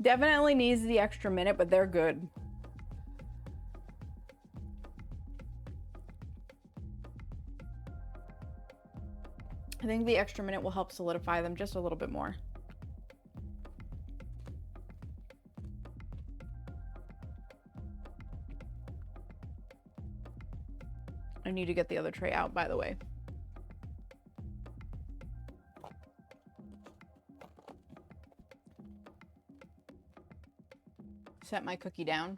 Definitely needs the extra minute, but they're good. I think the extra minute will help solidify them just a little bit more. I need to get the other tray out, by the way. set my cookie down.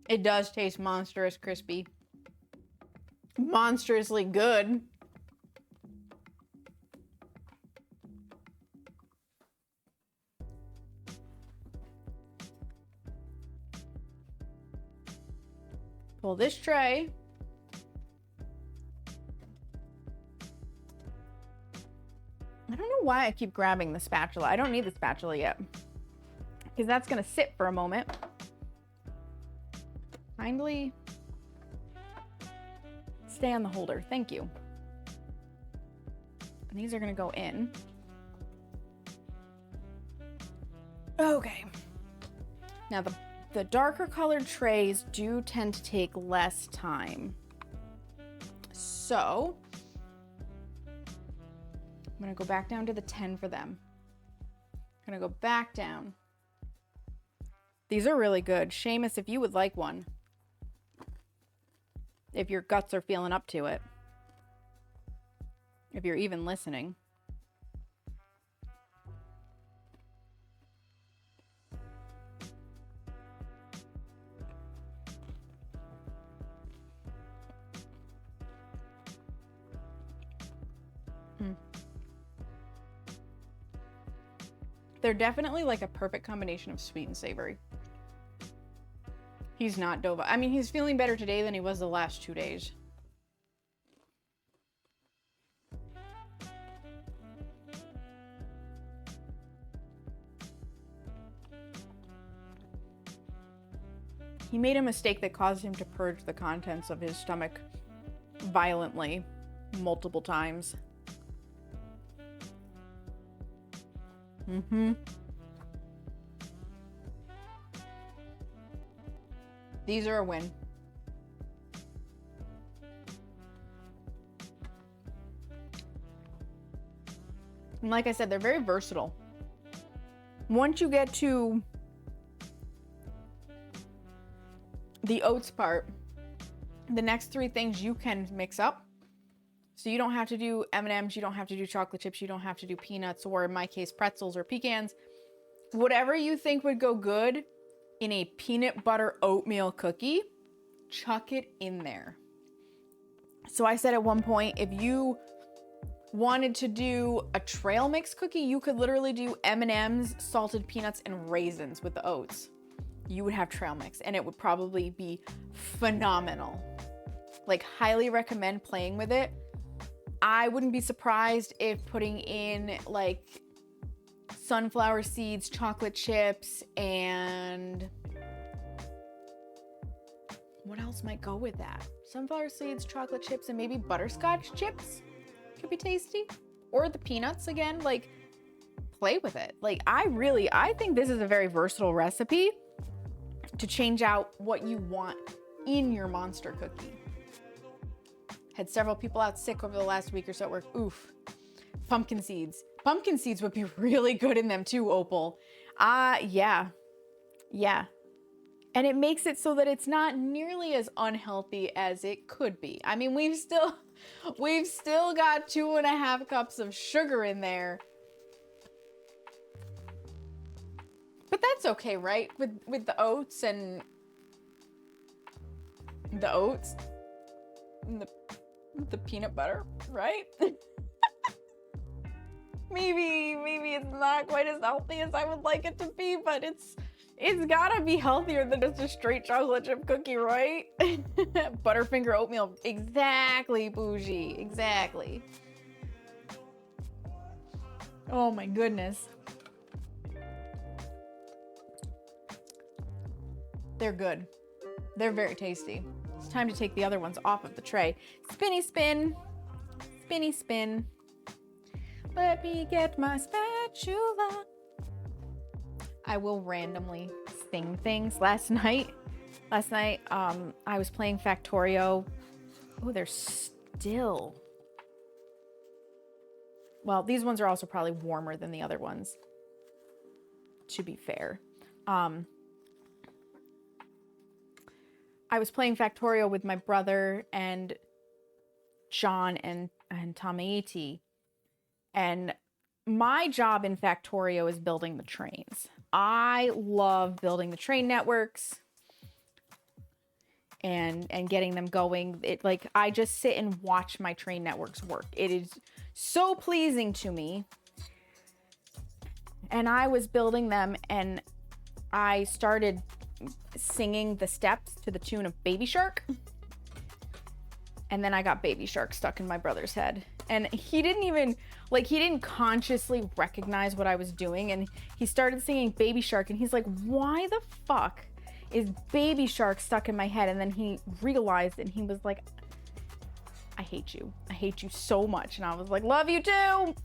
It does taste monstrous crispy. Monstrously good. Pull this tray. I don't know why I keep grabbing the spatula. I don't need the spatula yet, because that's gonna sit for a moment. Kindly stay on the holder. Thank you. And these are gonna go in. Okay. Now the darker colored trays do tend to take less time. So I'm gonna go back down to the 10 for them. I'm gonna go back down. These are really good. Seamus, if you would like one. If your guts are feeling up to it. If you're even listening. They're definitely like a perfect combination of sweet and savory. He's not Dova. I mean, he's feeling better today than he was the last 2 days. He made a mistake that caused him to purge the contents of his stomach violently multiple times. These are a win. And like I said, they're very versatile. Once you get to the oats part, the next 3 things you can mix up. So you don't have to do M&Ms, you don't have to do chocolate chips, you don't have to do peanuts, or in my case, pretzels or pecans. Whatever you think would go good in a peanut butter oatmeal cookie, chuck it in there. So I said at one point, if you wanted to do a trail mix cookie, you could literally do M&Ms, salted peanuts, and raisins with the oats. You would have trail mix, and it would probably be phenomenal. Like, highly recommend playing with it. I wouldn't be surprised if putting in like sunflower seeds, chocolate chips, and what else might go with that? Sunflower seeds, chocolate chips, and maybe butterscotch chips could be tasty. Or the peanuts again, like, play with it. Like, I think this is a very versatile recipe to change out what you want in your monster cookie. Had several people out sick over the last week or so at work. Oof. Pumpkin seeds. Pumpkin seeds would be really good in them too, Opal. Yeah. And it makes it so that it's not nearly as unhealthy as it could be. I mean, we've still got 2.5 cups of sugar in there. But that's okay, right? With the oats and the peanut butter, right? maybe it's not quite as healthy as I would like it to be, but it's gotta be healthier than just a straight chocolate chip cookie, right? Butterfinger oatmeal. Exactly, bougie. Exactly. Oh my goodness. They're good. They're very tasty. It's time to take the other ones off of the tray. Spinny spin. Spinny spin. Let me get my spatula. I will randomly sing things. Last night, I was playing Factorio. Oh, they're still. Well, these ones are also probably warmer than the other ones, to be fair. I was playing Factorio with my brother and John and Tamaiti. And my job in Factorio is building the trains. I love building the train networks and getting them going. It like I just sit and watch my train networks work. It is so pleasing to me. And I was building them and I started singing the steps to the tune of Baby Shark. And then I got Baby Shark stuck in my brother's head. And he didn't consciously recognize what I was doing. And he started singing Baby Shark and he's like, why the fuck is Baby Shark stuck in my head? And then he realized and he was like, I hate you. I hate you so much. And I was like, love you too.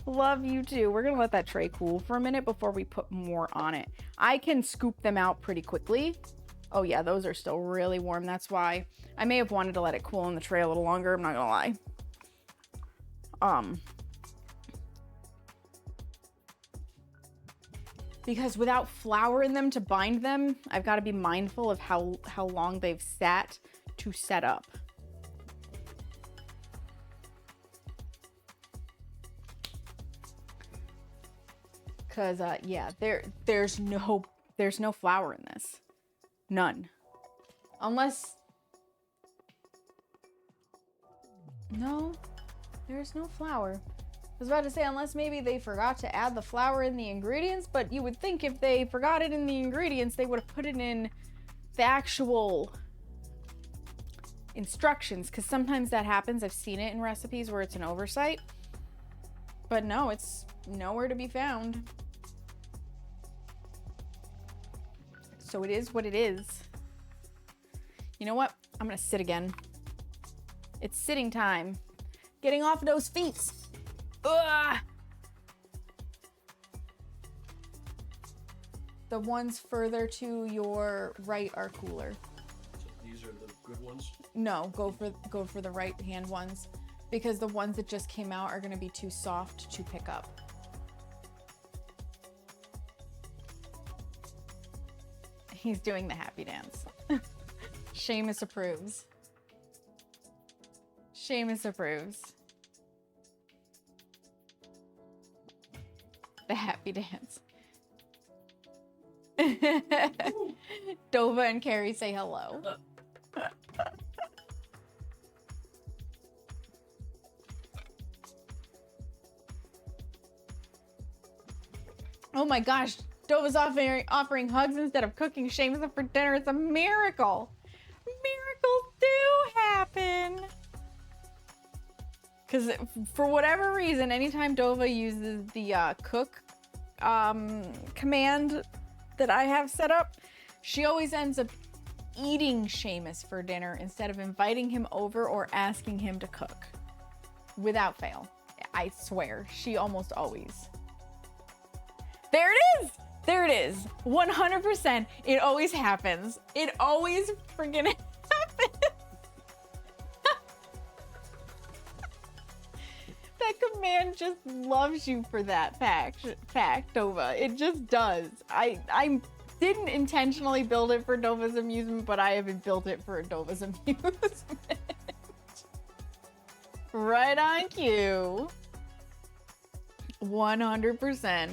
Love you too. We're gonna let that tray cool for a minute before we put more on it. I can scoop them out pretty quickly. Oh yeah, those are still really warm. That's why I may have wanted to let it cool in the tray a little longer. I'm not gonna lie. Because without flour in them to bind them, I've got to be mindful of how long they've sat to set up. Cause yeah, there's no flour in this. None. Unless, no, there's no flour. I was about to say, unless maybe they forgot to add the flour in the ingredients, but you would think if they forgot it in the ingredients, they would have put it in the actual instructions, because sometimes that happens. I've seen it in recipes where it's an oversight, but no, it's nowhere to be found. So it is what it is. You know what? I'm gonna sit again. It's sitting time. Getting off those feet. Ugh. The ones further to your right are cooler. So these are the good ones? No, go for the right hand ones, because the ones that just came out are gonna be too soft to pick up. He's doing the happy dance. Seamus approves. Seamus approves. The happy dance. Dova and Carrie say hello. Oh my gosh, Dova's offering hugs instead of cooking Seamus up for dinner. It's a miracle. Miracles do happen. Because for whatever reason, anytime Dova uses the cook command that I have set up, she always ends up eating Seamus for dinner instead of inviting him over or asking him to cook. Without fail. I swear, she almost always. There it is! There it is. 100%. It always happens. It always freaking happens. That command just loves you for that fact, Dova. It just does. I didn't intentionally build it for Dova's amusement, but I haven't built it for Dova's amusement. Right on cue. 100%.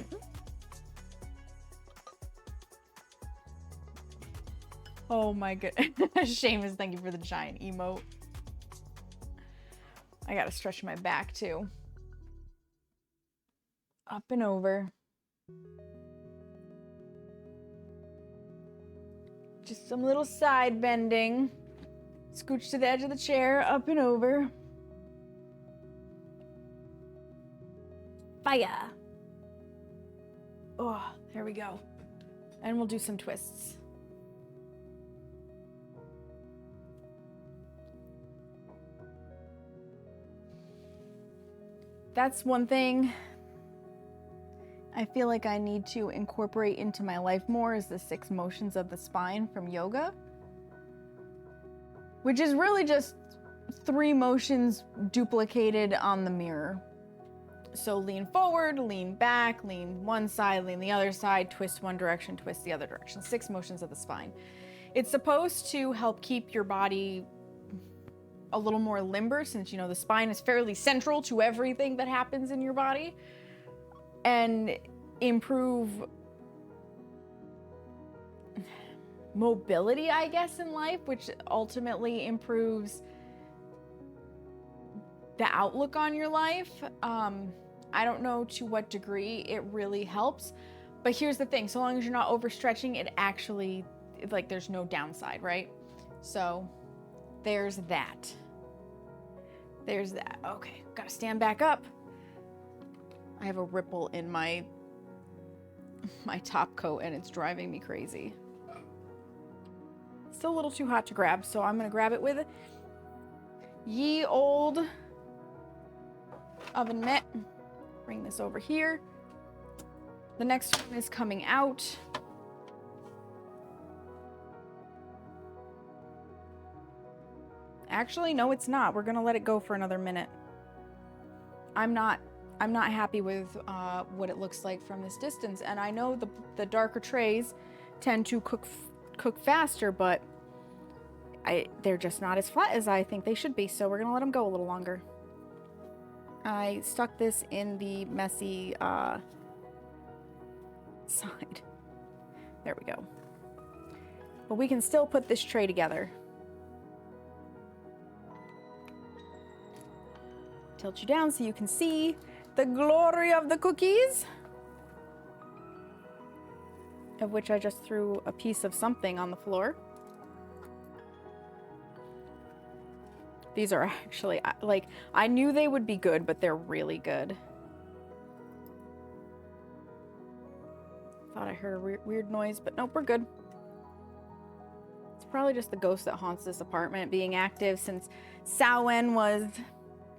Oh my goodness. Seamus, thank you for the giant emote. I gotta stretch my back too. Up and over. Just some little side bending. Scooch to the edge of the chair, up and over. Fire. Oh, there we go. And we'll do some twists. That's one thing I feel like I need to incorporate into my life more, is the 6 motions of the spine from yoga, which is really just 3 motions duplicated on the mirror. So lean forward, lean back, lean one side, lean the other side, twist one direction, twist the other direction. 6 motions of the spine. It's supposed to help keep your body a little more limber, since, you know, the spine is fairly central to everything that happens in your body. And improve mobility, I guess, in life, which ultimately improves the outlook on your life. I don't know to what degree it really helps, but here's the thing, so long as you're not overstretching, it actually, like, there's no downside, right? So there's that. There's that. Okay, gotta stand back up. I have a ripple in my top coat and it's driving me crazy. Still a little too hot to grab, so I'm gonna grab it with ye old oven mitt. Bring this over here. The next one is coming out. Actually, no, it's not. We're gonna let it go for another minute. I'm not happy with what it looks like from this distance, and I know the darker trays tend to cook faster, but they're just not as flat as I think they should be, so we're gonna let them go a little longer. I stuck this in the messy side. There we go. But we can still put this tray together. Tilt you down so you can see the glory of the cookies, of which I just threw a piece of something on the floor. These are actually, like, I knew they would be good, but they're really good. Thought I heard a weird noise, but nope, we're good. It's probably just the ghost that haunts this apartment being active since Samhain was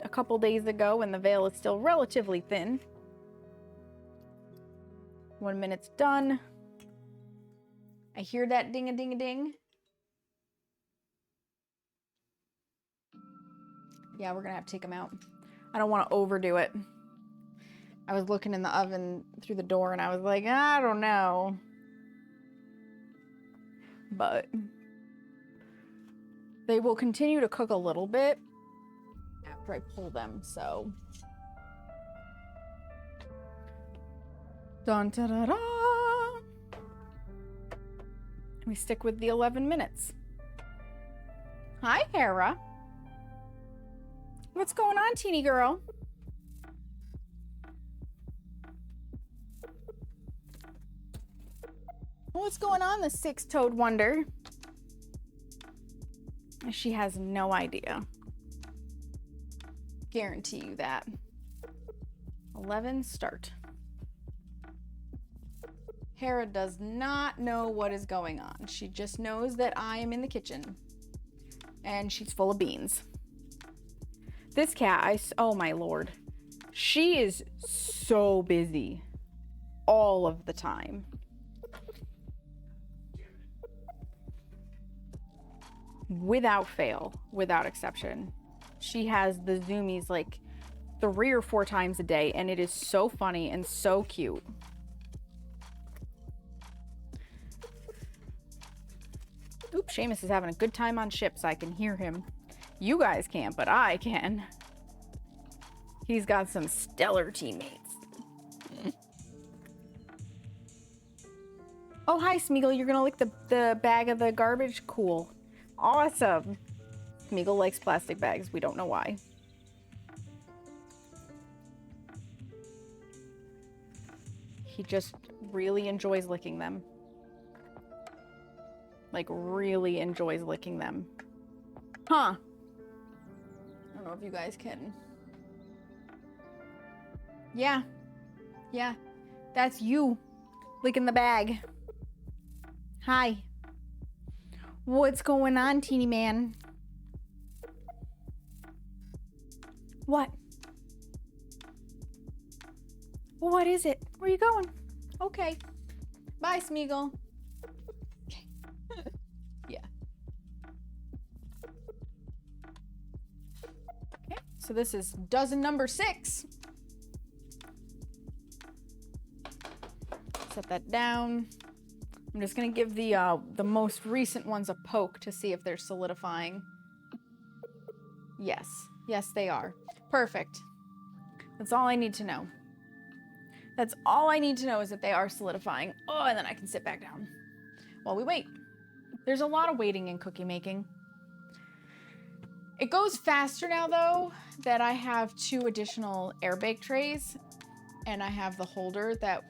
a couple days ago and the veil is still relatively thin. 1 minute's done. I hear that ding-a-ding-a-ding. Yeah, we're gonna have to take them out. I don't want to overdo it. I was looking in the oven through the door and I was like, I don't know. But they will continue to cook a little bit after I pull them, so. Dun da da da. We stick with the 11 minutes. Hi, Hera. What's going on, teeny girl? What's going on, the six-toed wonder? She has no idea. Guarantee you that. 11, start. Hera does not know what is going on. She just knows that I am in the kitchen. And she's full of beans. This cat, oh my lord. She is so busy. All of the time. Without fail, without exception. She has the zoomies like 3 or 4 times a day, and it is so funny and so cute. Oops, Seamus is having a good time on ships. I can hear him. You guys can't, but I can. He's got some stellar teammates. Oh, hi, Smeagol. You're gonna lick the bag of the garbage? Cool. Awesome. Smeagol likes plastic bags. We don't know why. He just really enjoys licking them. Like, really enjoys licking them. Huh. I don't know if you guys can. Yeah. Yeah. That's you licking the bag. Hi. What's going on, teeny man? What? What is it? Where are you going? Okay. Bye, Smeagol. Okay. Yeah. Okay, so this is dozen number 6. Set that down. I'm just gonna give the most recent ones a poke to see if they're solidifying. Yes. Yes, they are. Perfect. That's all I need to know. That's all I need to know, is that they are solidifying. Oh, and then I can sit back down while we wait. There's a lot of waiting in cookie making. It goes faster now, though, that I have 2 additional air bake trays, and I have the holder that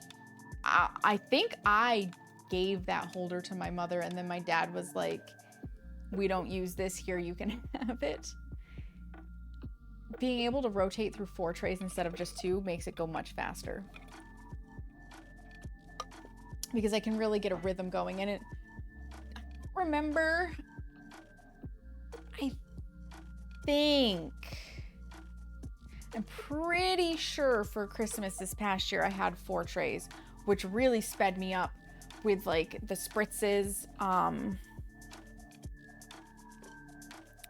I think I gave that holder to my mother, and then my dad was like, we don't use this here, you can have it. Being able to rotate through 4 trays instead of just 2 makes it go much faster, because I can really get a rhythm going. And remember, I'm pretty sure for Christmas this past year I had 4 trays, which really sped me up with like the spritzes,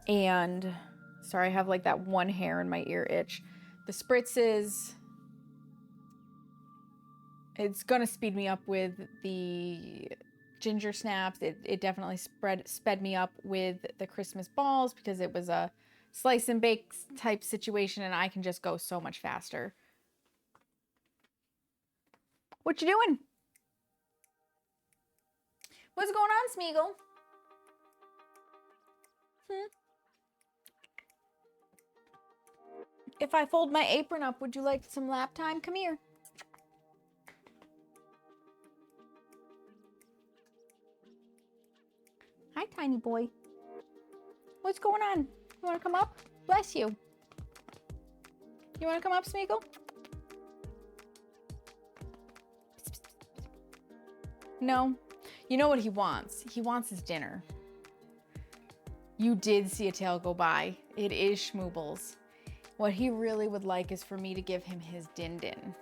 and sorry, I have like that one hair in my ear itch. The spritzes, it's gonna speed me up with the ginger snaps. It definitely sped me up with the Christmas balls, because it was a slice and bake type situation, and I can just go so much faster. What you doing? What's going on, Smeagol? If I fold my apron up, would you like some lap time? Come here. Hi, tiny boy. What's going on? You want to come up? Bless you. You want to come up, Smeagol? No. You know what he wants? He wants his dinner. You did see a tail go by. It is Schmoobles. What he really would like is for me to give him his din-din.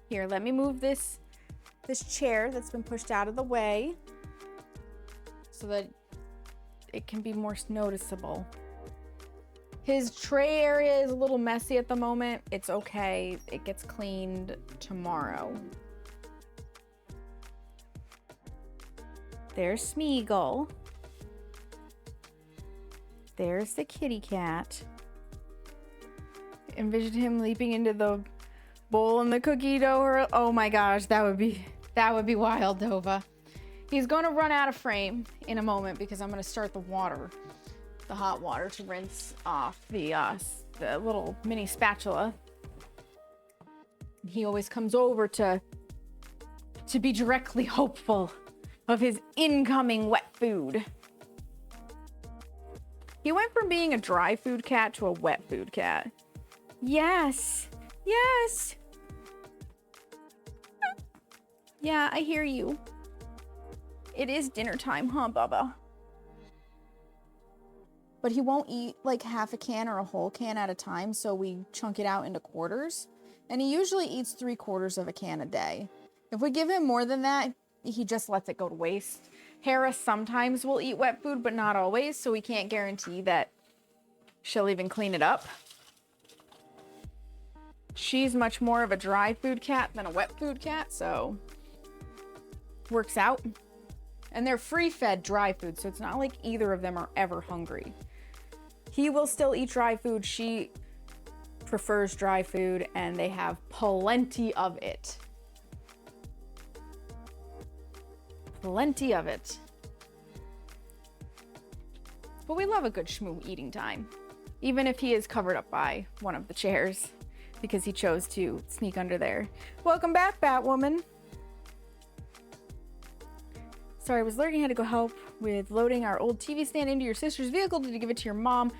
Here, let me move this chair that's been pushed out of the way so that it can be more noticeable. His tray area is a little messy at the moment. It's okay. It gets cleaned tomorrow. There's Smeagol. There's the kitty cat. Envision him leaping into the bowl in the cookie dough. Oh my gosh, that would be wild, Dova. He's gonna run out of frame in a moment because I'm gonna start the hot water to rinse off the little mini spatula. He always comes over to be directly hopeful of his incoming wet food. He went from being a dry food cat to a wet food cat. Yes. Yes. Yeah, I hear you. It is dinner time, huh, Bubba? But he won't eat like half a can or a whole can at a time, so we chunk it out into quarters. And he usually eats 3/4 of a can a day. If we give him more than that, he just lets it go to waste. Hera sometimes will eat wet food, but not always, so we can't guarantee that she'll even clean it up. She's much more of a dry food cat than a wet food cat, so works out. And they're free-fed dry food, so it's not like either of them are ever hungry. He will still eat dry food. She prefers dry food, and they have plenty of it. Plenty of it. But we love a good shmoo eating time, even if he is covered up by one of the chairs because he chose to sneak under there. Welcome back, Batwoman. Sorry, I was lurking. Had to go help with loading our old TV stand into your sister's vehicle to give it to your mom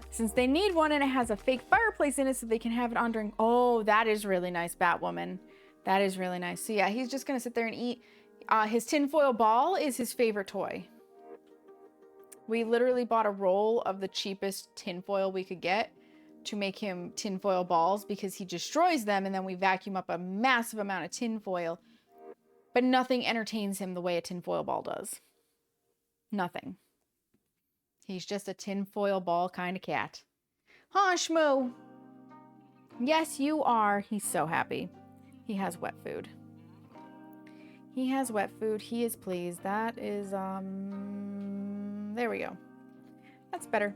since they need one, and it has a fake fireplace in it so they can have it on during... Oh, that is really nice, Batwoman. That is really nice. So yeah, he's just gonna sit there and eat. His tinfoil ball is his favorite toy. We literally bought a roll of the cheapest tinfoil we could get to make him tinfoil balls because he destroys them, and then we vacuum up a massive amount of tinfoil. But nothing entertains him the way a tinfoil ball does. Nothing. He's just a tinfoil ball kind of cat. Huh, Shmoo? Yes, you are. He's so happy. He has wet food. He has wet food. He is pleased. That is, there we go. That's better.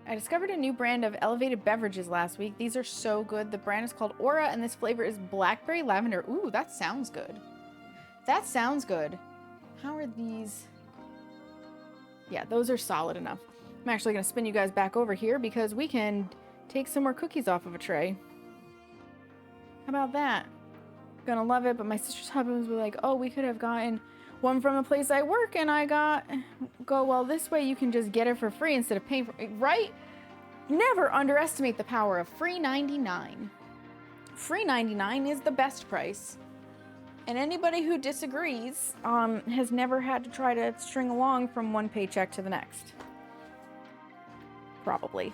I discovered a new brand of elevated beverages last week. These are so good. The brand is called Aura, and this flavor is blackberry lavender. Ooh, that sounds good. That sounds good. How are these? Yeah, those are solid enough. I'm actually going to spin you guys back over here because we can take some more cookies off of a tray. How about that? Gonna love it, but my sister's husbands were like, oh, we could have gotten one from a place I work, and I go, well, this way you can just get it for free instead of paying for it, right? Never underestimate the power of free 99. Free 99 is the best price. And anybody who disagrees has never had to try to string along from one paycheck to the next. Probably.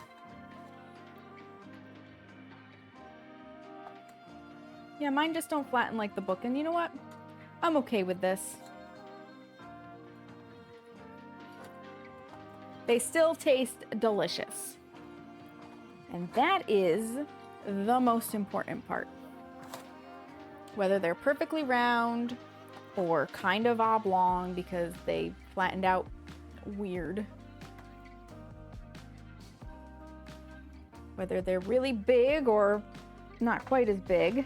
Yeah, mine just don't flatten like the book, and you know what? I'm okay with this. They still taste delicious. And that is the most important part. Whether they're perfectly round or kind of oblong because they flattened out weird. Whether they're really big or not quite as big.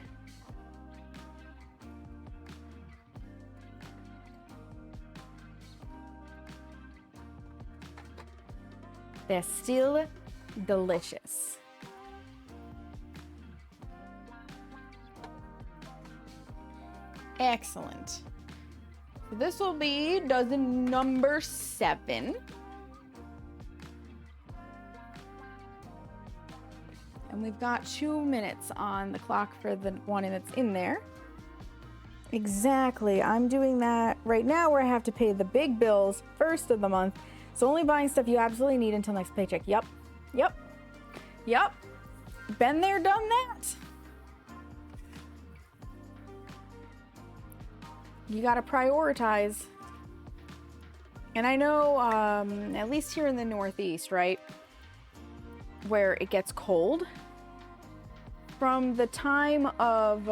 They're still delicious. Excellent. So this will be dozen number 7. And we've got 2 minutes on the clock for the one that's in there. Exactly. I'm doing that right now where I have to pay the big bills first of the month. So only buying stuff you absolutely need until next paycheck. Yep. Been there, done that. You gotta prioritize. And I know, at least here in the Northeast, right, where it gets cold, from the time of,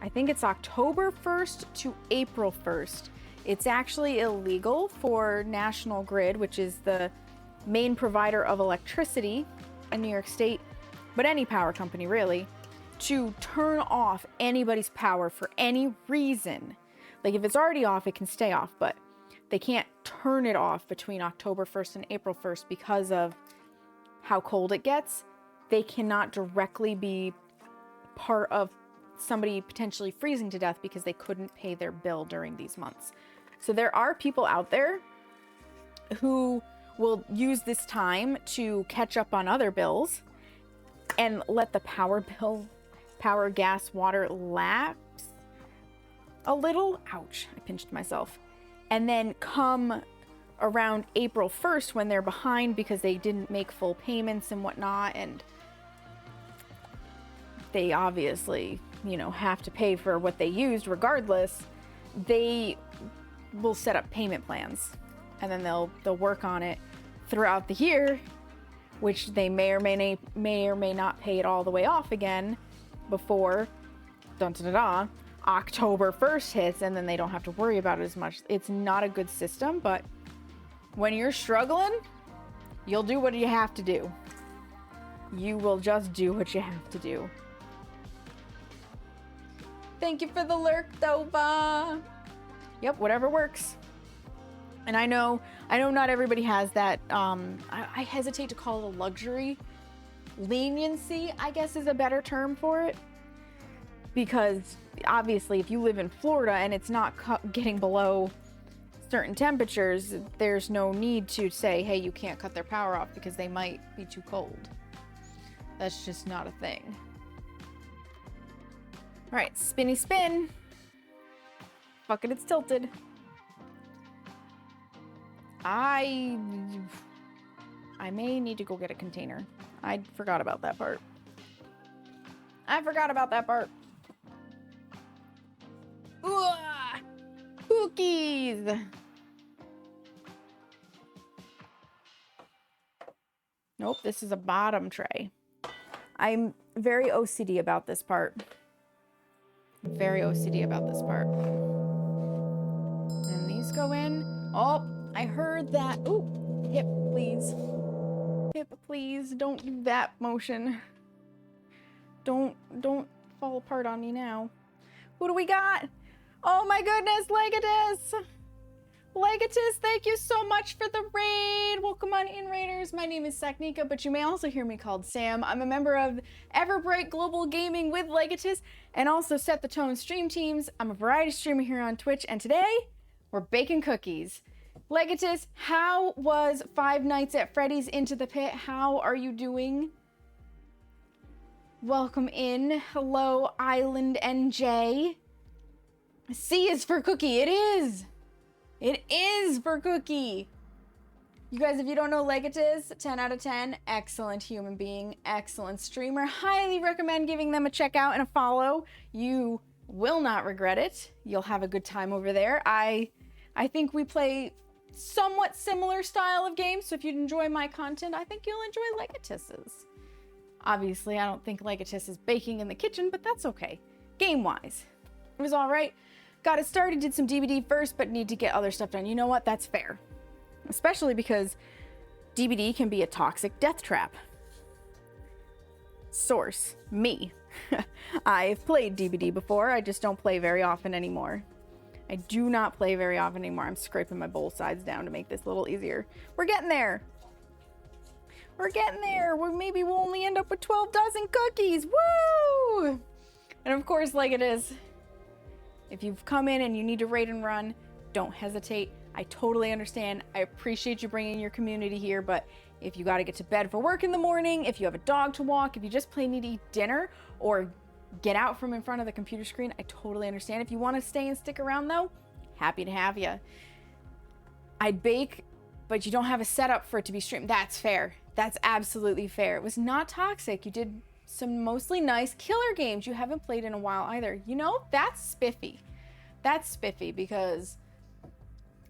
I think it's October 1st to April 1st, it's actually illegal for National Grid, which is the main provider of electricity in New York State, but any power company really, to turn off anybody's power for any reason. Like if it's already off, it can stay off, but they can't turn it off between October 1st and April 1st because of how cold it gets. They cannot directly be part of somebody potentially freezing to death because they couldn't pay their bill during these months. So there are people out there who will use this time to catch up on other bills and let the power bill, power, gas, water lapse a little. Ouch, I pinched myself. And then come around April 1st when they're behind because they didn't make full payments and whatnot, and they obviously, have to pay for what they used regardless, they will set up payment plans, and then they'll work on it throughout the year, which they may or may not pay it all the way off again before October 1st hits, and then they don't have to worry about it as much. It's not a good system, but when you're struggling, you'll do what you have to do. You will just do what you have to do. Thank you for the lurk, Dova. Yep, whatever works. And I know not everybody has that, I hesitate to call it a luxury. Leniency, I guess, is a better term for it. Because obviously if you live in Florida and it's not getting below certain temperatures, there's no need to say, hey, you can't cut their power off because they might be too cold. That's just not a thing. All right, spinny spin. Fuck it, it's tilted. I may need to go get a container. I forgot about that part. Ooh, cookies. Nope, this is a bottom tray. I'm very OCD about this part. And these go in. Oh, I heard that. Ooh, hip, please. Hip, Please don't do that motion. Don't fall apart on me now. Who do we got? Oh my goodness, Legatus! Legatus, thank you so much for the raid. Welcome on in, Raiders. My name is Saknika, but you may also hear me called Sam. I'm a member of Everbright Global Gaming with Legatus and also Set the Tone stream teams. I'm a variety streamer here on Twitch, and today we're baking cookies. Legatus, how was Five Nights at Freddy's Into the Pit? How are you doing? Welcome in. Hello, Island NJ. C is for cookie. It is. It is for cookie. You guys, if you don't know Legatus, 10 out of 10. Excellent human being. Excellent streamer. Highly recommend giving them a check out and a follow. You will not regret it. You'll have a good time over there. I think we play somewhat similar style of games, so if you enjoy my content, I think you'll enjoy Legatus's. Obviously, I don't think Legatus is baking in the kitchen, but that's okay. Game-wise, it was all right. Got it started, did some DBD first, but need to get other stuff done. You know what? That's fair. Especially because DBD can be a toxic death trap. Source, me. I've played DBD before, I just don't play very often anymore. I do not play very often anymore. I'm scraping my bowl sides down to make this a little easier. We're getting there. We're getting there. Maybe we'll only end up with 12 dozen cookies. Woo! And of course, like it is, if you've come in and you need to raid and run, don't hesitate. I totally understand. I appreciate you bringing your community here, but if you got to get to bed for work in the morning, if you have a dog to walk, if you just plain need to eat dinner or get out from in front of the computer screen, I totally understand. If you want to stay and stick around though, happy to have you. I'd bake, but you don't have a setup for it to be streamed. That's fair. That's absolutely fair. It was not toxic. You did some mostly nice killer games you haven't played in a while either. You know, that's spiffy. That's spiffy because,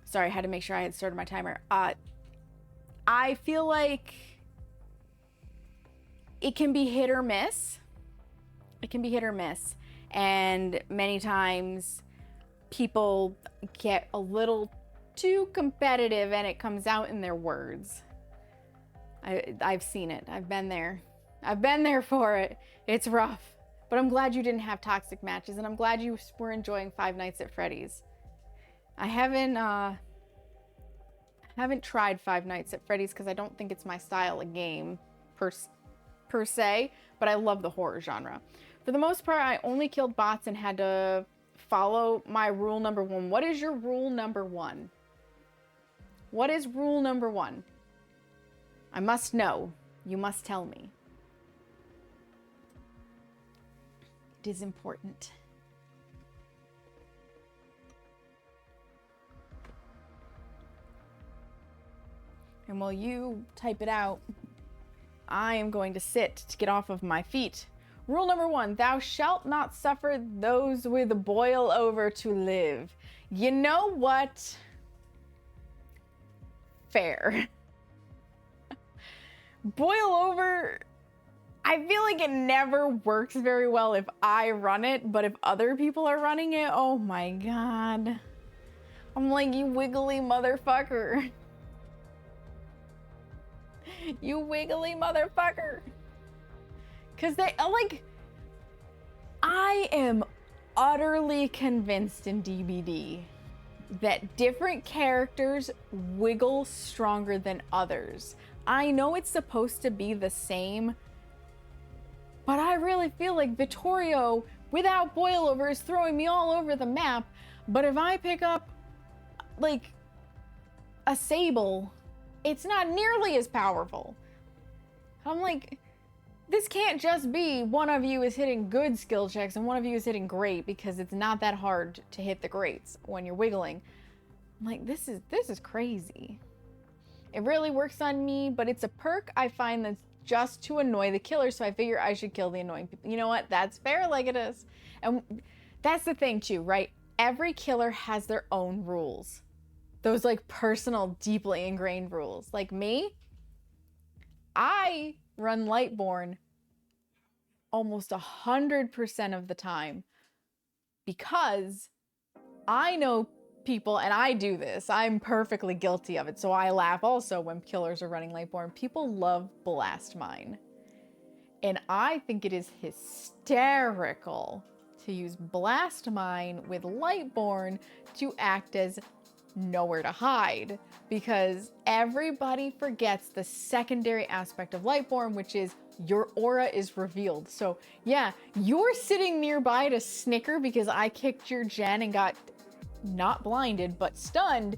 sorry, I had to make sure I had started my timer. I feel like it can be hit or miss. It can be hit or miss. And many times people get a little too competitive and it comes out in their words. I've seen it. I've been there. I've been there for it. It's rough. But I'm glad you didn't have toxic matches, and I'm glad you were enjoying Five Nights at Freddy's. I haven't tried Five Nights at Freddy's because I don't think it's my style of game per se, but I love the horror genre. For the most part, I only killed bots and had to follow my rule number 1. What is your rule number 1? What is rule number 1? I must know. You must tell me. It is important. And while you type it out, I am going to sit to get off of my feet. Rule number 1, thou shalt not suffer those with boil over to live. You know what? Fair. Boil over, I feel like it never works very well if I run it, but if other people are running it, oh my god. I'm like, you wiggly motherfucker. You wiggly motherfucker. Because they, like, I am utterly convinced in DBD that different characters wiggle stronger than others. I know it's supposed to be the same, but I really feel like Vittorio without boilover is throwing me all over the map. But if I pick up like a Sable, it's not nearly as powerful. I'm like, this can't just be one of you is hitting good skill checks and one of you is hitting great, because it's not that hard to hit the greats when you're wiggling. I'm like, this is crazy. It really works on me, but it's a perk I find that's just to annoy the killer, so I figure I should kill the annoying people. You know what? That's fair, like it is. And that's the thing too, right? Every killer has their own rules. Those like personal, deeply ingrained rules. Like me, I run Lightborn almost 100% of the time because I know people, and I do this, I'm perfectly guilty of it, so I laugh also when killers are running Lightborn. People love Blast Mine. And I think it is hysterical to use Blast Mine with Lightborn to act as nowhere to hide, because everybody forgets the secondary aspect of Lightborn, which is your aura is revealed. So yeah, you're sitting nearby to snicker because I kicked your gen and got not blinded, but stunned.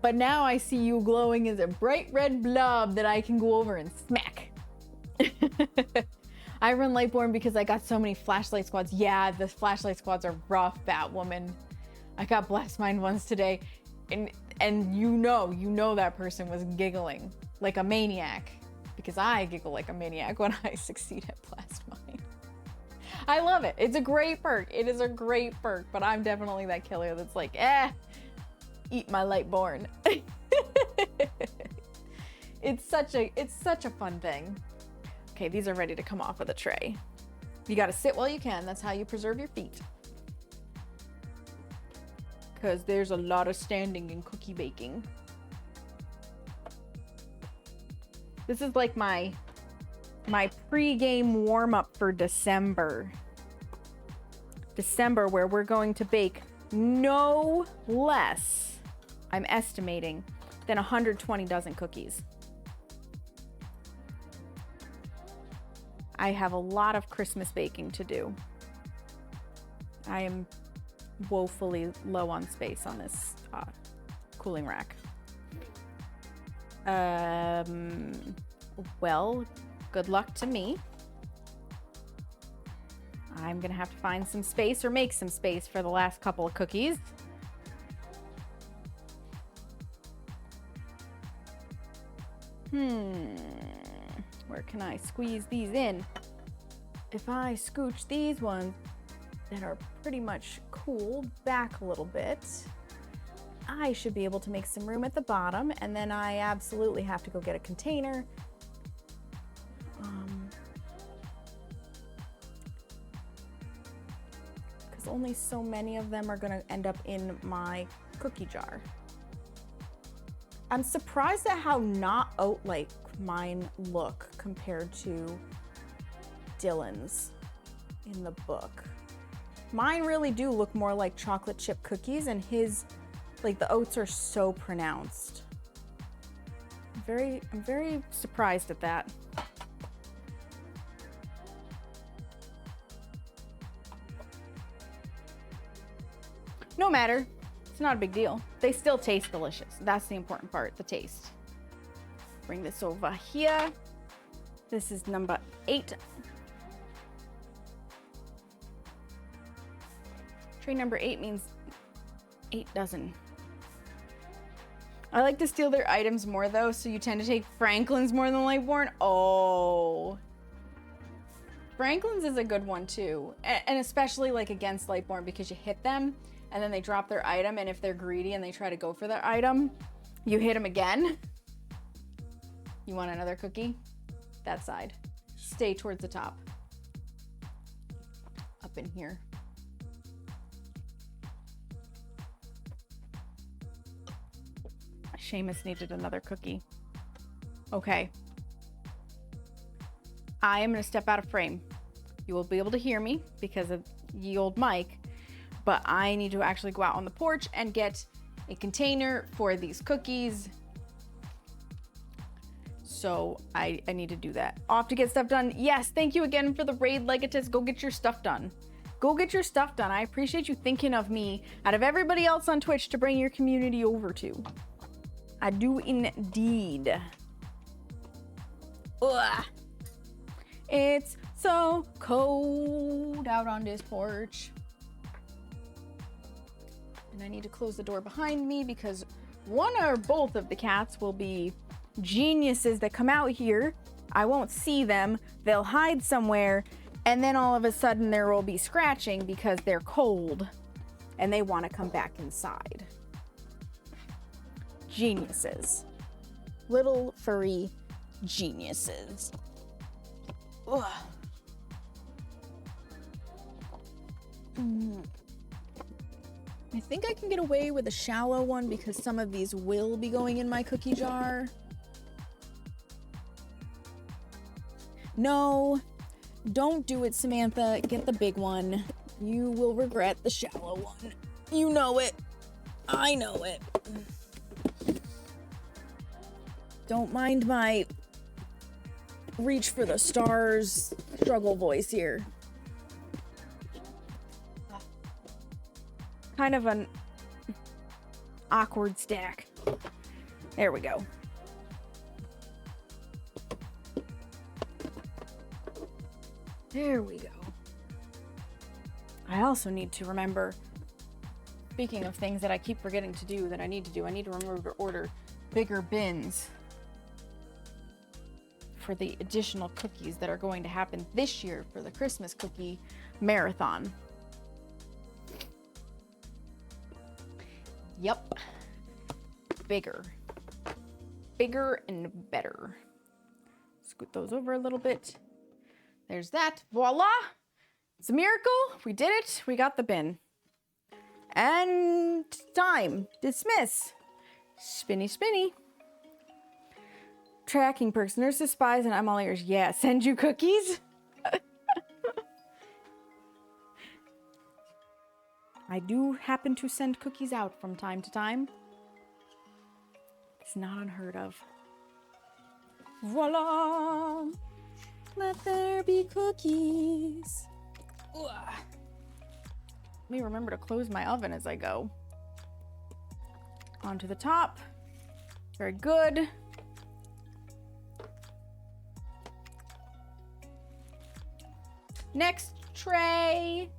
But now I see you glowing as a bright red blob that I can go over and smack. I run Lightborn because I got so many flashlight squads. Yeah, the flashlight squads are rough, Batwoman. I got Blast Mine once today, and you know that person was giggling like a maniac, because I giggle like a maniac when I succeed at Blast Mine. I love it. It's a great perk. It is a great perk, but I'm definitely that killer that's like, eat my Lightborn. It's such a fun thing. Okay, these are ready to come off of the tray. You gotta sit while you can. That's how you preserve your feet. Because there's a lot of standing in cookie baking. This is like my pre-game warm-up for December. December, where we're going to bake no less, I'm estimating, than 120 dozen cookies. I have a lot of Christmas baking to do. I am woefully low on space on this cooling rack. Well, good luck to me. I'm gonna have to find some space or make some space for the last couple of cookies. Where can I squeeze these in? If I scooch these ones that are pretty much cooled back a little bit, I should be able to make some room at the bottom, and then I absolutely have to go get a container. Because only so many of them are gonna end up in my cookie jar. I'm surprised at how not oat-like mine look compared to Dylan's in the book. Mine really do look more like chocolate chip cookies, and his, like, the oats are so pronounced. I'm very surprised at that. No matter. It's not a big deal. They still taste delicious. That's the important part, the taste. Bring this over here. This is number 8. Tray number 8 means 8 dozen. I like to steal their items more though, so you tend to take Franklin's more than Lightborn. Oh. Franklin's is a good one too. And especially like against Lightborn, because you hit them and then they drop their item, and if they're greedy and they try to go for their item, you hit them again. You want another cookie? That side. Stay towards the top. Up in here. Seamus needed another cookie. Okay. I am going to step out of frame. You will be able to hear me because of ye old mic, but I need to actually go out on the porch and get a container for these cookies. So I need to do that. Off to get stuff done. Yes, thank you again for the raid, Legatus. Go get your stuff done. Go get your stuff done. I appreciate you thinking of me out of everybody else on Twitch to bring your community over to. I do indeed. Ugh. It's so cold out on this porch. And I need to close the door behind me because one or both of the cats will be geniuses that come out here. I won't see them. They'll hide somewhere, and then all of a sudden there will be scratching because they're cold and they want to come back inside. Geniuses. Little furry geniuses. Ugh. I think I can get away with a shallow one because some of these will be going in my cookie jar. No, don't do it, Samantha. Get the big one. You will regret the shallow one. You know it. I know it. Don't mind my reach for the stars struggle voice here. Kind of an awkward stack. There we go. There we go. I also need to remember, speaking of things that I keep forgetting to do that I need to do, I need to remember to order bigger bins for the additional cookies that are going to happen this year for the Christmas cookie marathon. Yep. Bigger. Bigger and better. Scoot those over a little bit. There's that. Voila! It's a miracle. We did it. We got the bin. And time. Dismiss. Spinny, spinny. Tracking perks. Nurses, spies, and I'm all ears. Yeah, send you cookies? I do happen to send cookies out from time to time. It's not unheard of. Voila! Let there be cookies. Ugh. Let me remember to close my oven as I go. Onto the top. Very good. Next tray.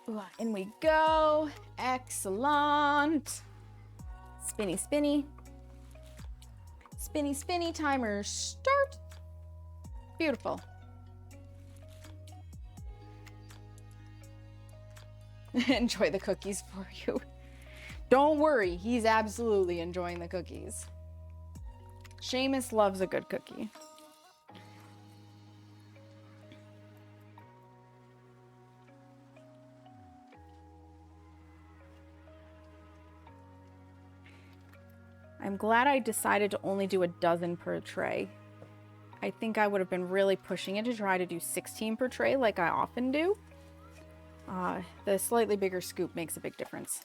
Ooh, in we go. Excellent. Spinny, spinny. Spinny, spinny. Timer start. Beautiful. Enjoy the cookies for you. Don't worry, he's absolutely enjoying the cookies. Seamus loves a good cookie. I'm glad I decided to only do a dozen per tray. I think I would have been really pushing it to try to do 16 per tray like I often do. The slightly bigger scoop makes a big difference.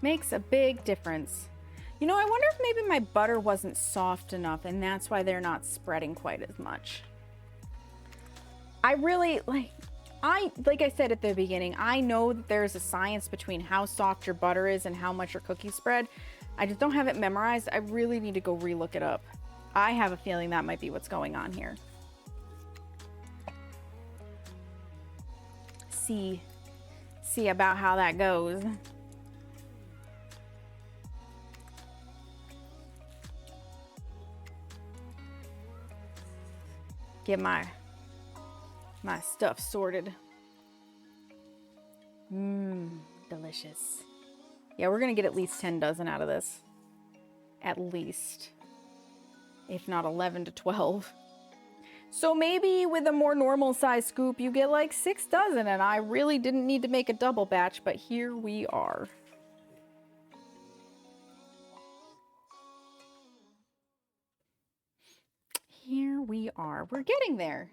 Makes a big difference. You know, I wonder if maybe my butter wasn't soft enough and that's why they're not spreading quite as much. I really, like I said at the beginning, I know that there's a science between how soft your butter is and how much your cookies spread. I just don't have it memorized. I really need to go relook it up. I have a feeling that might be what's going on here. See about how that goes. Get my stuff sorted. Delicious. Yeah, we're gonna get at least 10 dozen out of this. At least. If not 11 to 12. So maybe with a more normal size scoop, you get like 6 dozen, and I really didn't need to make a double batch, but here we are. Here we are. We're getting there.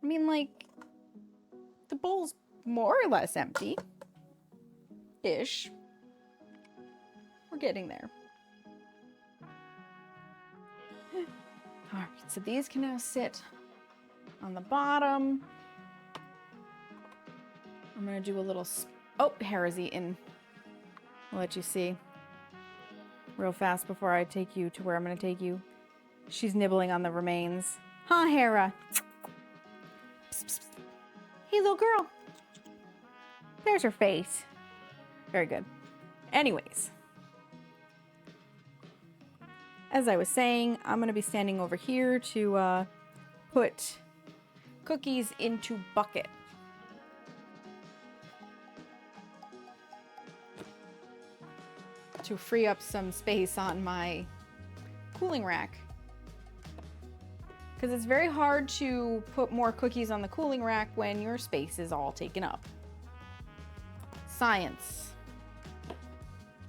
I mean, like, the bowl's more or less empty. Ish. We're getting there. All right, so these can now sit on the bottom. I'm gonna do a little, oh, Hera's eaten. I'll let you see real fast before I take you to where I'm gonna take you. She's nibbling on the remains. Huh, Hera? Psst, psst, psst. Hey, little girl. There's her face. Very good. Anyways. As I was saying, I'm going to be standing over here to put cookies into bucket. To free up some space on my cooling rack. because it's very hard to put more cookies on the cooling rack when your space is all taken up. Science.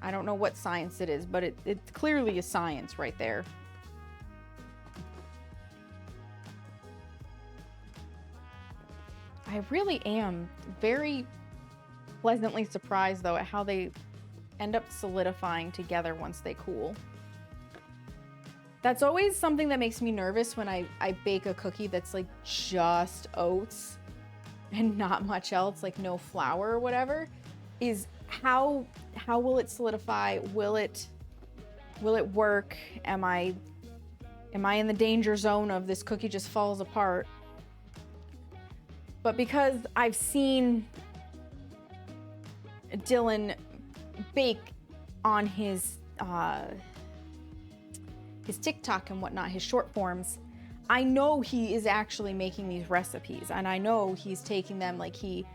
I don't know what science it is, but it clearly is science right there. I really am very pleasantly surprised though at how they end up solidifying together once they cool. That's always something that makes me nervous when I bake a cookie that's like just oats and not much else, like no flour or whatever, is how will it solidify? Will it work? Am I in the danger zone of this cookie just falls apart? But because I've seen Dylan bake on his TikTok and whatnot, his short forms, I know he is actually making these recipes, and I know he's taking them, like he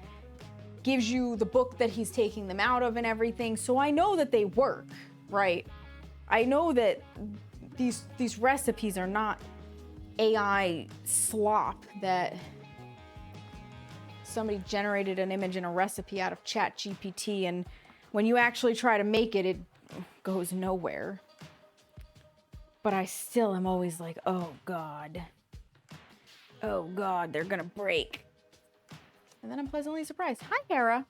gives you the book that he's taking them out of and everything. So I know that they work, right? I know that these recipes are not AI slop that somebody generated an image and a recipe out of ChatGPT, and when you actually try to make it, it goes nowhere. But I still am always like, oh God, they're gonna break. And then I'm pleasantly surprised. Hi, Hera.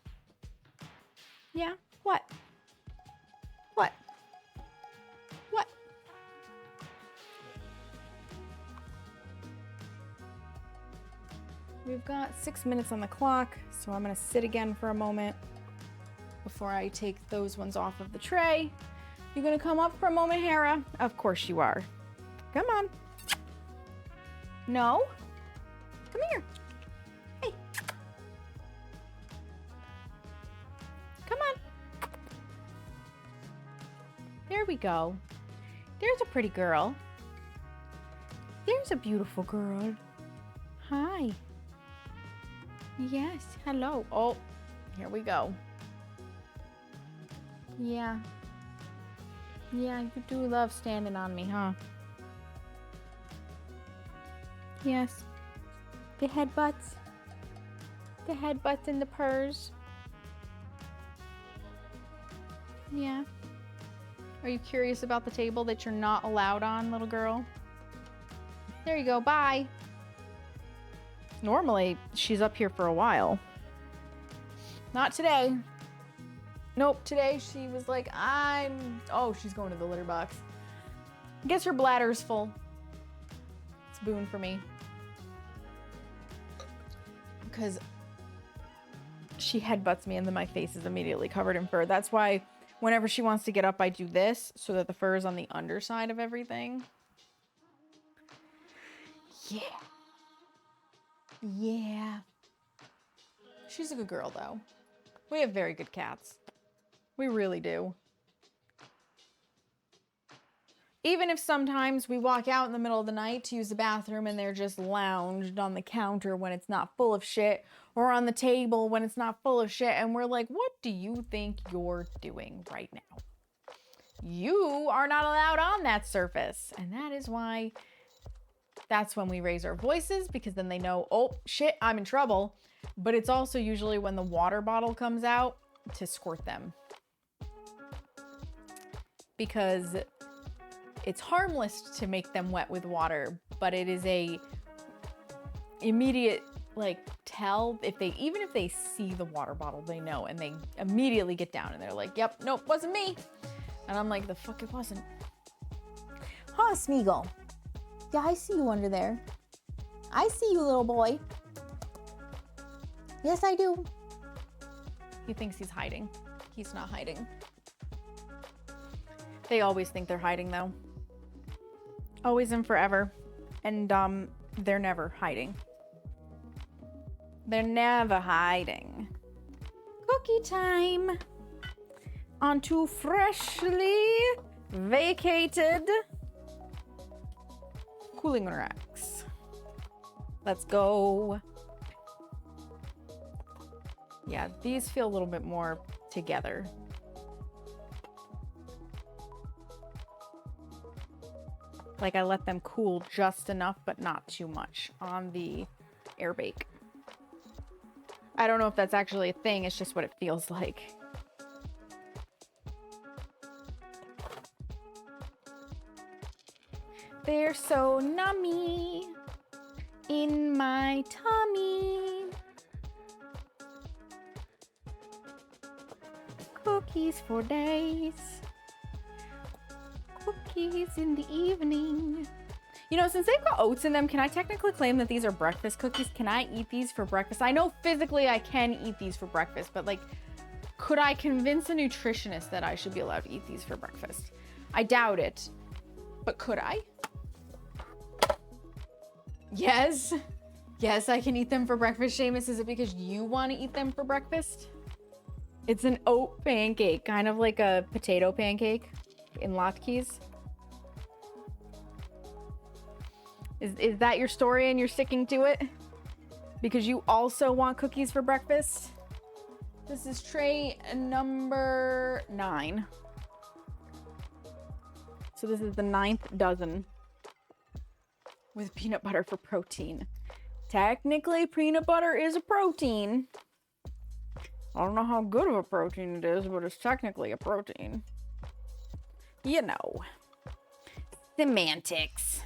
Yeah, what? What? What? We've got 6 minutes on the clock, so I'm gonna sit again for a moment before I take those ones off of the tray. You gonna come up for a moment, Hera? Of course you are. Come on. No? Come here. Hey. Come on. There we go. There's a pretty girl. There's a beautiful girl. Hi. Yes, hello. Oh, here we go. Yeah. Yeah, you do love standing on me, huh? Yes. The headbutts. The headbutts and the purrs. Yeah. Are you curious about the table that you're not allowed on, little girl? There you go, bye. Normally, she's up here for a while. Not today. Nope, today she was like, oh, she's going to the litter box. I guess her bladder's full. It's a boon for me. Because she headbutts me and then my face is immediately covered in fur. That's why whenever she wants to get up, I do this so that the fur is on the underside of everything. Yeah. Yeah. She's a good girl, though. We have very good cats. We really do. Even if sometimes we walk out in the middle of the night to use the bathroom and they're just lounged on the counter when it's not full of shit, or on the table when it's not full of shit, and we're like, what do you think you're doing right now? You are not allowed on that surface. And that is why that's when we raise our voices, because then they know, oh shit, I'm in trouble. But it's also usually when the water bottle comes out to squirt them. Because it's harmless to make them wet with water, but it is a immediate like tell. Even if they see the water bottle, they know, and they immediately get down and they're like, yep, nope, wasn't me. And I'm like, the fuck it wasn't. Huh, Smeagol? Yeah, I see you under there. I see you, little boy. Yes, I do. He thinks he's hiding. He's not hiding. They always think they're hiding, though. Always and forever. And, they're never hiding. They're never hiding. Cookie time. Onto freshly vacated cooling racks. Let's go. Yeah, these feel a little bit more together. Like I let them cool just enough, but not too much on the air bake. I don't know if that's actually a thing. It's just what it feels like. They're so nummy in my tummy. Cookies for days. Cookies in the evening. You know, since they've got oats in them, can I technically claim that these are breakfast cookies? Can I eat these for breakfast? I know physically I can eat these for breakfast, but like, could I convince a nutritionist that I should be allowed to eat these for breakfast? I doubt it, but could I? Yes. Yes, I can eat them for breakfast. Seamus, is it because you want to eat them for breakfast? It's an oat pancake, kind of like a potato pancake in latkes. Is that your story and you're sticking to it? Because you also want cookies for breakfast? This is tray number 9. So this is the 9th dozen with peanut butter for protein. Technically, peanut butter is a protein. I don't know how good of a protein it is, but it's technically a protein. You know. Semantics.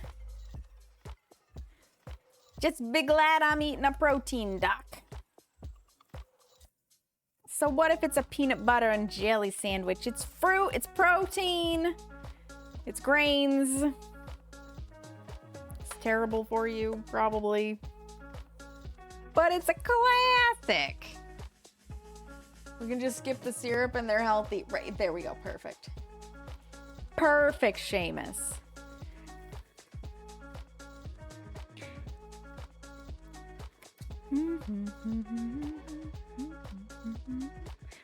Just be glad I'm eating a protein, doc. So what if it's a peanut butter and jelly sandwich? It's fruit, it's protein, it's grains. It's terrible for you, probably. But it's a classic. We can just skip the syrup and they're healthy. Right, there we go, perfect. Perfect, Seamus.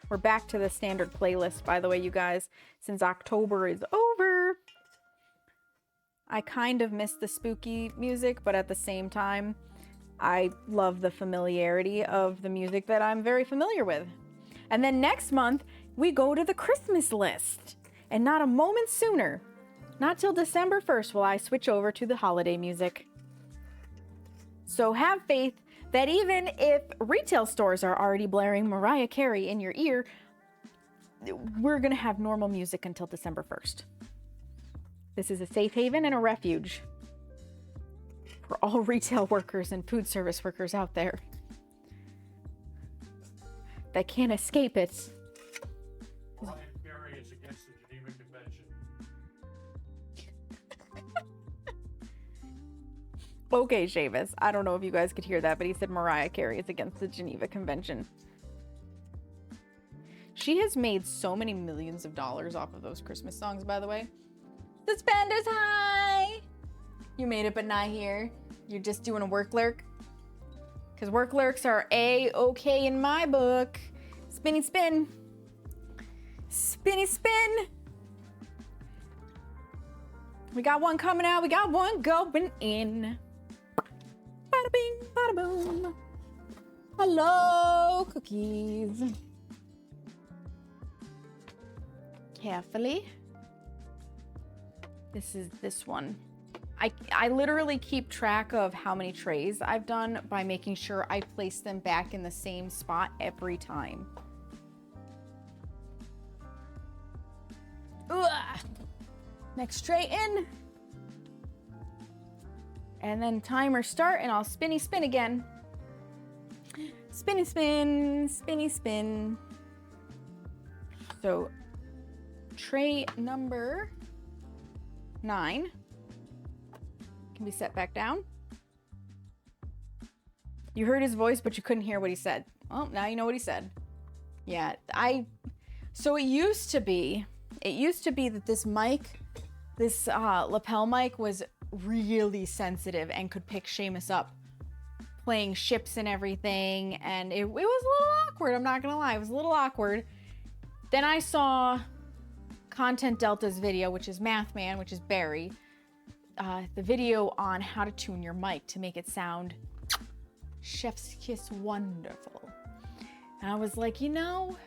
We're back to the standard playlist, by the way, you guys, since October is over. I kind of miss the spooky music, but at the same time, I love the familiarity of the music that I'm very familiar with. And then next month, we go to the Christmas list. And not a moment sooner, not till December 1st, will I switch over to the holiday music. So have faith that even if retail stores are already blaring Mariah Carey in your ear, we're gonna have normal music until December 1st. This is a safe haven and a refuge for all retail workers and food service workers out there that can't escape it. Mariah Carey is against the Geneva Convention. Okay, Seamus. I don't know if you guys could hear that, but he said Mariah Carey is against the Geneva Convention. She has made so many millions of dollars off of those Christmas songs, by the way. Suspenders high! You made it, but not here. You're just doing a work lurk? Because work lurks are A-okay in my book. Spinny spin. Spinny spin. We got one coming out. We got one going in. Bada bing, bada boom. Hello, cookies. Carefully. This is this one. I literally keep track of how many trays I've done by making sure I place them back in the same spot every time. Ugh. Next tray in. And then timer start and I'll spinny spin again. Spinny spin, spinny spin. So tray number 9 can be set back down. You heard his voice, but you couldn't hear what he said. Well, now you know what he said. Yeah, so it used to be that this mic, this lapel mic was really sensitive and could pick Seamus up playing ships and everything, and it was a little awkward, I'm not gonna lie, it was a little awkward. Then I saw Content Delta's video, which is Math Man, which is Barry, the video on how to tune your mic to make it sound chef's kiss wonderful. And I was like, you know,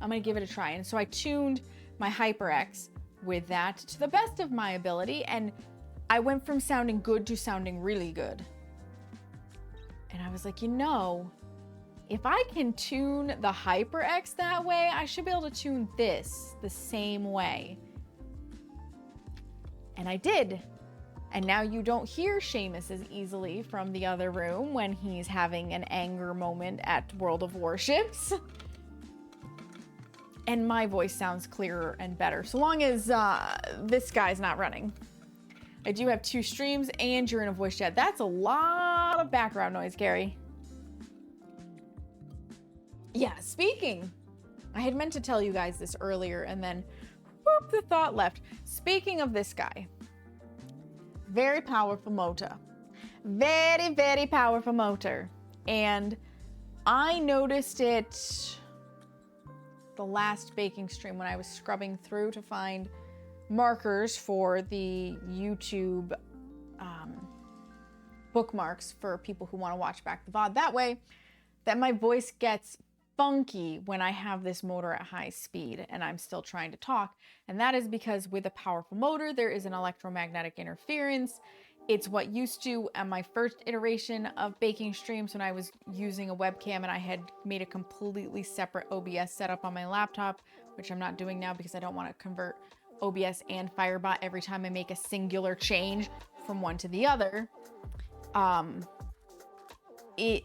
I'm gonna give it a try. And so I tuned my HyperX with that to the best of my ability, and I went from sounding good to sounding really good. And I was like, you know, if I can tune the HyperX that way, I should be able to tune this the same way. And I did. And now you don't hear Seamus as easily from the other room when he's having an anger moment at World of Warships. And my voice sounds clearer and better, so long as this guy's not running. I do have 2 streams and you're in a voice chat. That's a lot of background noise, Gary. Yeah, speaking. I had meant to tell you guys this earlier and then whoop, the thought left. Speaking of this guy. Very powerful motor. Very, very powerful motor. And I noticed it the last baking stream when I was scrubbing through to find markers for the YouTube bookmarks for people who want to watch back the VOD that way, that my voice gets funky when I have this motor at high speed and I'm still trying to talk. And that is because with a powerful motor, there is an electromagnetic interference. It's what used to, on my first iteration of baking streams when I was using a webcam and I had made a completely separate OBS setup on my laptop, which I'm not doing now because I don't want to convert OBS and Firebot every time I make a singular change from one to the other. It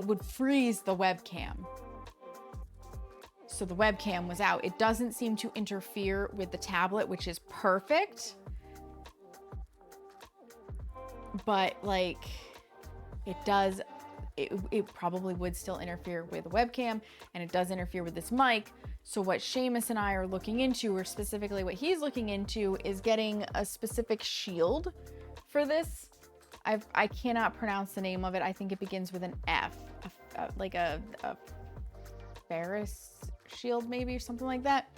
would freeze the webcam. So the webcam was out. It doesn't seem to interfere with the tablet, which is perfect. But like, it probably would still interfere with the webcam, and it does interfere with this mic. So what Seamus and I are looking into, or specifically what he's looking into, is getting a specific shield for this. I cannot pronounce the name of it. I think it begins with an F, like a Ferris shield maybe, or something like that,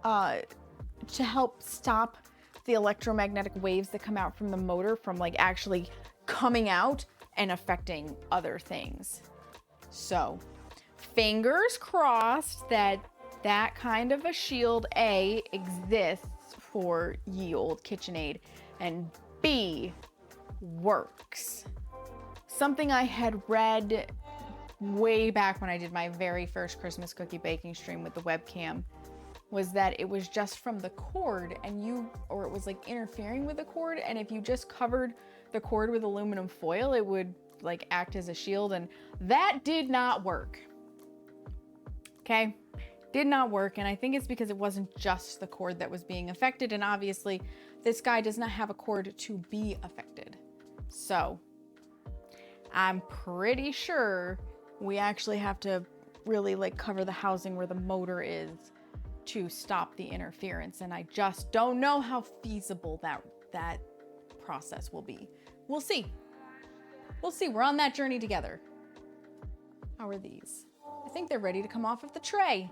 to help stop the electromagnetic waves that come out from the motor from like actually coming out and affecting other things. So fingers crossed that that kind of a shield, A, exists for ye old KitchenAid, and B, works. Something I had read way back when I did my very first Christmas cookie baking stream with the webcam was that it was just from the cord, and it was like interfering with the cord, and if you just covered the cord with aluminum foil, it would like act as a shield, and that did not work. Okay? Did not work, and I think it's because it wasn't just the cord that was being affected, and obviously this guy does not have a cord to be affected. So I'm pretty sure we actually have to really like cover the housing where the motor is to stop the interference, and I just don't know how feasible that process will be. We'll see. We'll see. We're on that journey together. How are these? I think they're ready to come off of the tray.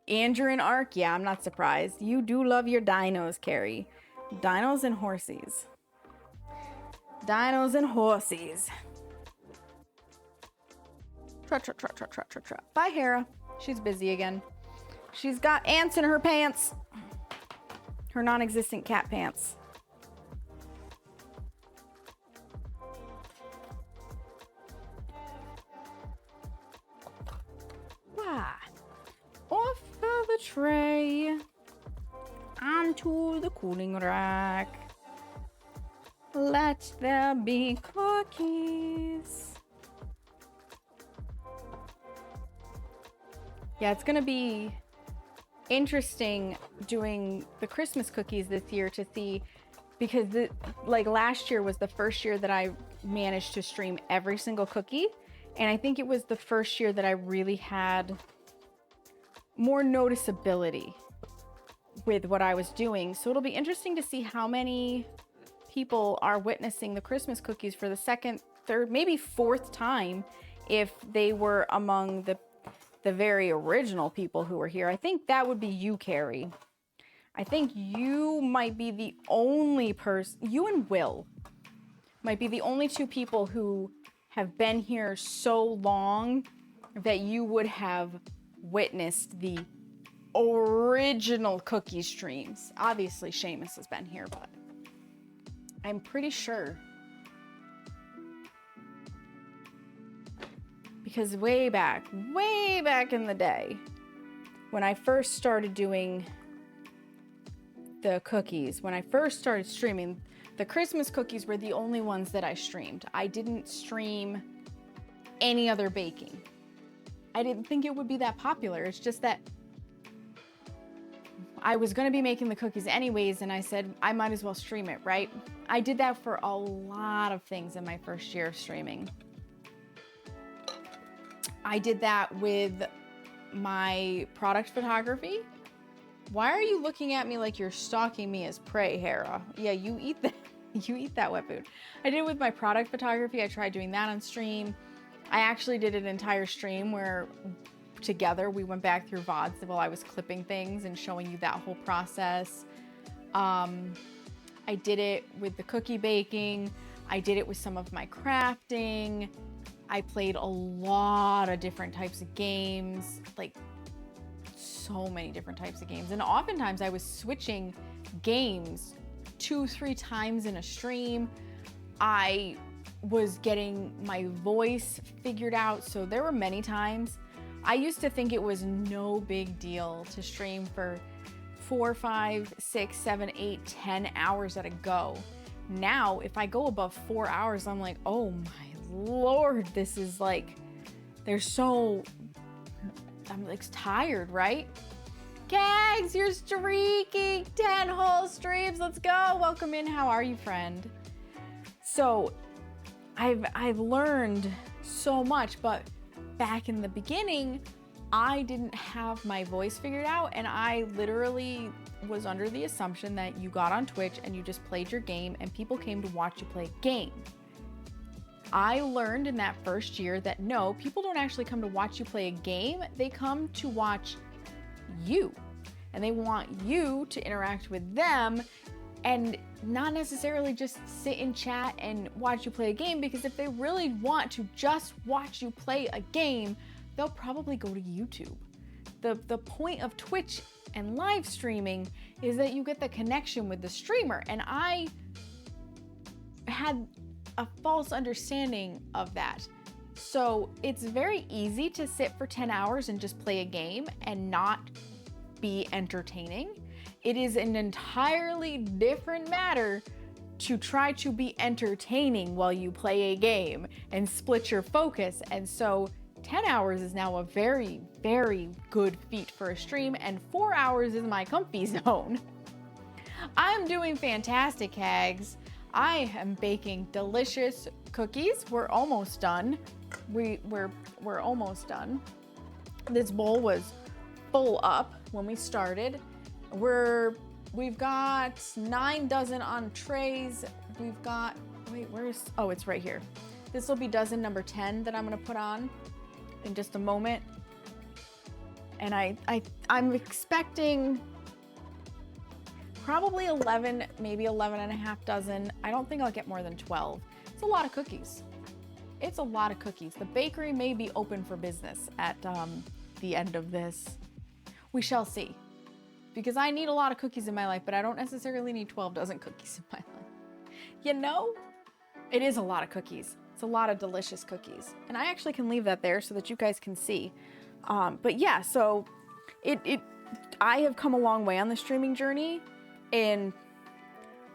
Andrew and Ark, yeah, I'm not surprised. You do love your dinos, Carrie. Dinos and horsies. Dinos and horsies. Tra. Bye, Hera. She's busy again. She's got ants in her pants. Her non-existent cat pants. Off of the tray. Onto the cooling rack. Let there be cookies. Yeah, it's gonna be interesting doing the Christmas cookies this year to see, because like last year was the first year that I managed to stream every single cookie, and I think it was the first year that I really had more noticeability with what I was doing. So it'll be interesting to see how many people are witnessing the Christmas cookies for the second, third, maybe fourth time, if they were among the very original people who were here. I think that would be you, Carrie. I think you might be the only person, you and Will might be the only two people who have been here so long that you would have witnessed the original cookie streams. Obviously, Seamus has been here, but I'm pretty sure. Because way back in the day, when I first started doing the cookies, when I first started streaming, the Christmas cookies were the only ones that I streamed. I didn't stream any other baking. I didn't think it would be that popular. It's just that I was gonna be making the cookies anyways, and I said, I might as well stream it, right? I did that for a lot of things in my first year of streaming. I did that with my product photography. Why are you looking at me like you're stalking me as prey, Hera? Yeah, you eat that. You eat that wet food. I did it with my product photography. I tried doing that on stream. I actually did an entire stream where together we went back through VODs while I was clipping things and showing you that whole process. I did it with the cookie baking. I did it with some of my crafting. I played a lot of different types of games, like so many different types of games. And oftentimes I was switching games 2-3 times in a stream. I was getting my voice figured out. So there were many times I used to think it was no big deal to stream for 4, 5, 6, 7, 8, 10 hours at a go. Now, if I go above 4 hours, I'm like, oh my Lord, this is like, I'm like tired, right? Kags, you're streaking 10 whole streams. Let's go. Welcome in. How are you, friend? So I've learned so much, but back in the beginning, I didn't have my voice figured out, and I literally was under the assumption that you got on Twitch and you just played your game and people came to watch you play a game. I learned in that first year that no, people don't actually come to watch you play a game. They come to watch you, and they want you to interact with them and not necessarily just sit in chat and watch you play a game, because if they really want to just watch you play a game, they'll probably go to YouTube. The point of Twitch and live streaming is that you get the connection with the streamer, and I had a false understanding of that. So it's very easy to sit for 10 hours and just play a game and not be entertaining. It is an entirely different matter to try to be entertaining while you play a game and split your focus. And so 10 hours is now a very, very good feat for a stream, and 4 hours is my comfy zone. I'm doing fantastic, Hags. I am baking delicious cookies. We're almost done. We're almost done. This bowl was full up when we started. We've got 9 dozen on trays. We've got, oh, it's right here. This will be dozen number 10 that I'm gonna put on in just a moment. And I'm expecting probably 11, maybe 11 and a half dozen. I don't think I'll get more than 12. It's a lot of cookies. It's a lot of cookies. The bakery may be open for business at the end of this. We shall see. Because I need a lot of cookies in my life, but I don't necessarily need 12 dozen cookies in my life. You know, it is a lot of cookies. It's a lot of delicious cookies. And I actually can leave that there so that you guys can see. But yeah, so I have come a long way on the streaming journey. And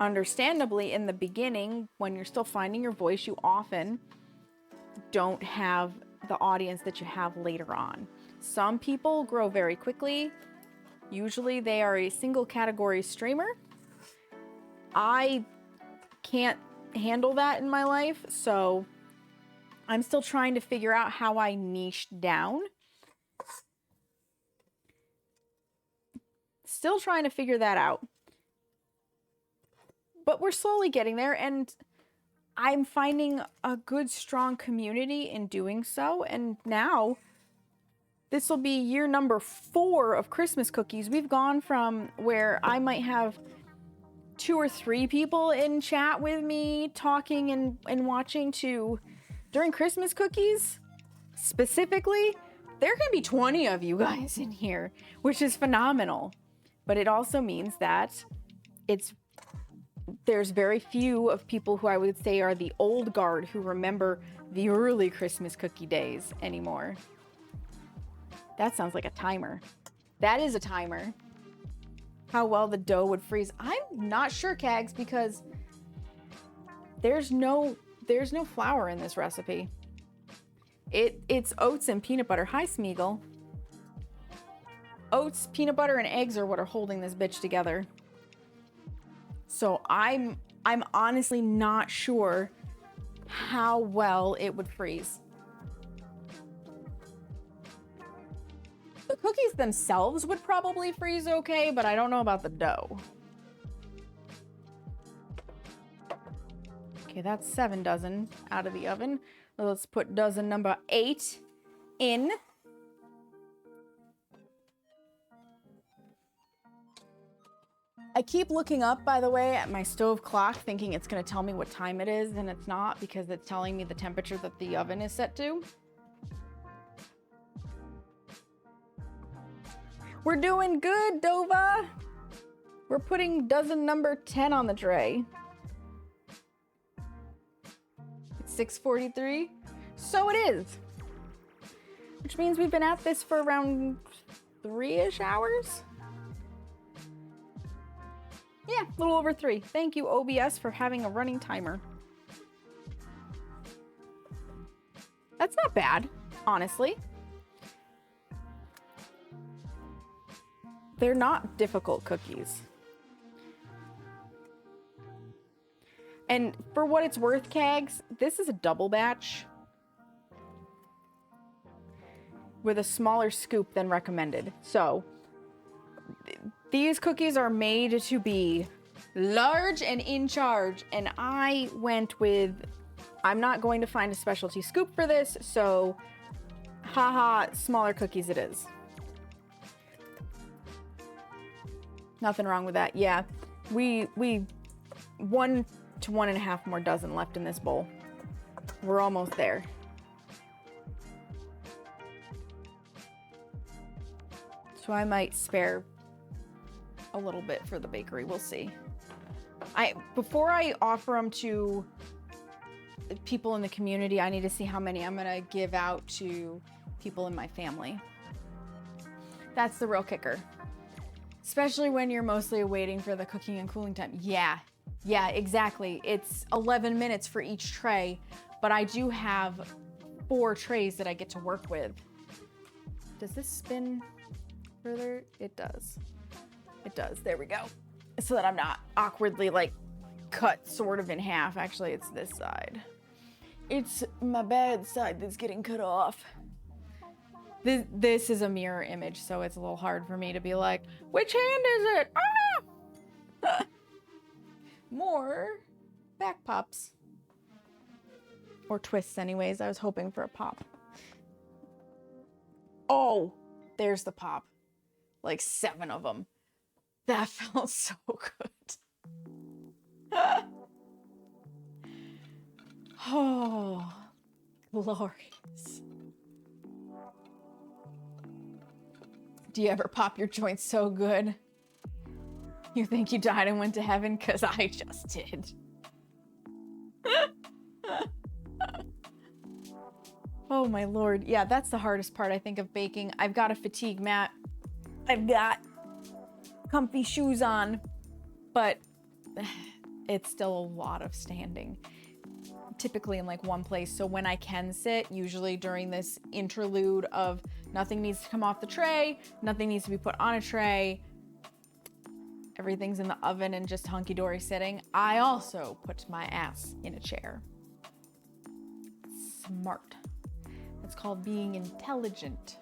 understandably, in the beginning, when you're still finding your voice, you often don't have the audience that you have later on. Some people grow very quickly. Usually they are a single category streamer. I can't handle that in my life, so I'm still trying to figure out how I niche down. Still trying to figure that out. But we're slowly getting there, and I'm finding a good, strong community in doing so. And now, this will be year number 4 of Christmas cookies. We've gone from where I might have 2 or 3 people in chat with me talking and watching to, during Christmas cookies, specifically, there can be 20 of you guys in here, which is phenomenal. But it also means that it's there's very few of people who I would say are the old guard who remember the early Christmas cookie days anymore. That sounds like a timer. That is a timer. How well the dough would freeze. I'm not sure, Kags, because there's no flour in this recipe. It's oats and peanut butter. Hi, Smeagol. Oats, peanut butter, and eggs are what are holding this bitch together. So I'm honestly not sure how well it would freeze. The cookies themselves would probably freeze okay, but I don't know about the dough. Okay, that's 7 dozen out of the oven. Let's put dozen number 8 in. I keep looking up, by the way, at my stove clock, thinking it's gonna tell me what time it is, and it's not, because it's telling me the temperature that the oven is set to. We're doing good, Dova. We're putting dozen number 10 on the tray. It's 6:43. So it is. Which means we've been at this for around 3-ish hours. Yeah, a little over 3. Thank you, OBS, for having a running timer. That's not bad, honestly. They're not difficult cookies. And for what it's worth, Kags, this is a double batch with a smaller scoop than recommended. So these cookies are made to be large and in charge, and I went with, I'm not going to find a specialty scoop for this, so haha, smaller cookies it is. Nothing wrong with that. Yeah, we 1 to 1.5 more dozen left in this bowl. We're almost there. So I might spare a little bit for the bakery. We'll see. Before I offer them to people in the community, I need to see how many I'm gonna give out to people in my family. That's the real kicker. Especially when you're mostly waiting for the cooking and cooling time. Yeah, exactly. It's 11 minutes for each tray, but I do have 4 trays that I get to work with. Does this spin further? It does. It does. There we go. So that I'm not awkwardly like cut sort of in half. Actually, it's this side. It's my bad side that's getting cut off. This is a mirror image, so it's a little hard for me to be like, which hand is it? Ah! More back pops. Or twists anyways. I was hoping for a pop. Oh, there's the pop. Like 7 of them. That felt so good. Oh, glorious. Do you ever pop your joints so good? You think you died and went to heaven? 'Cause I just did. Oh my Lord. Yeah, that's the hardest part, I think, of baking. I've got a fatigue mat. I've got comfy shoes on, but it's still a lot of standing. Typically in like one place. So when I can sit, usually during this interlude of nothing needs to come off the tray, nothing needs to be put on a tray, everything's in the oven and just hunky-dory sitting, I also put my ass in a chair. Smart. It's called being intelligent.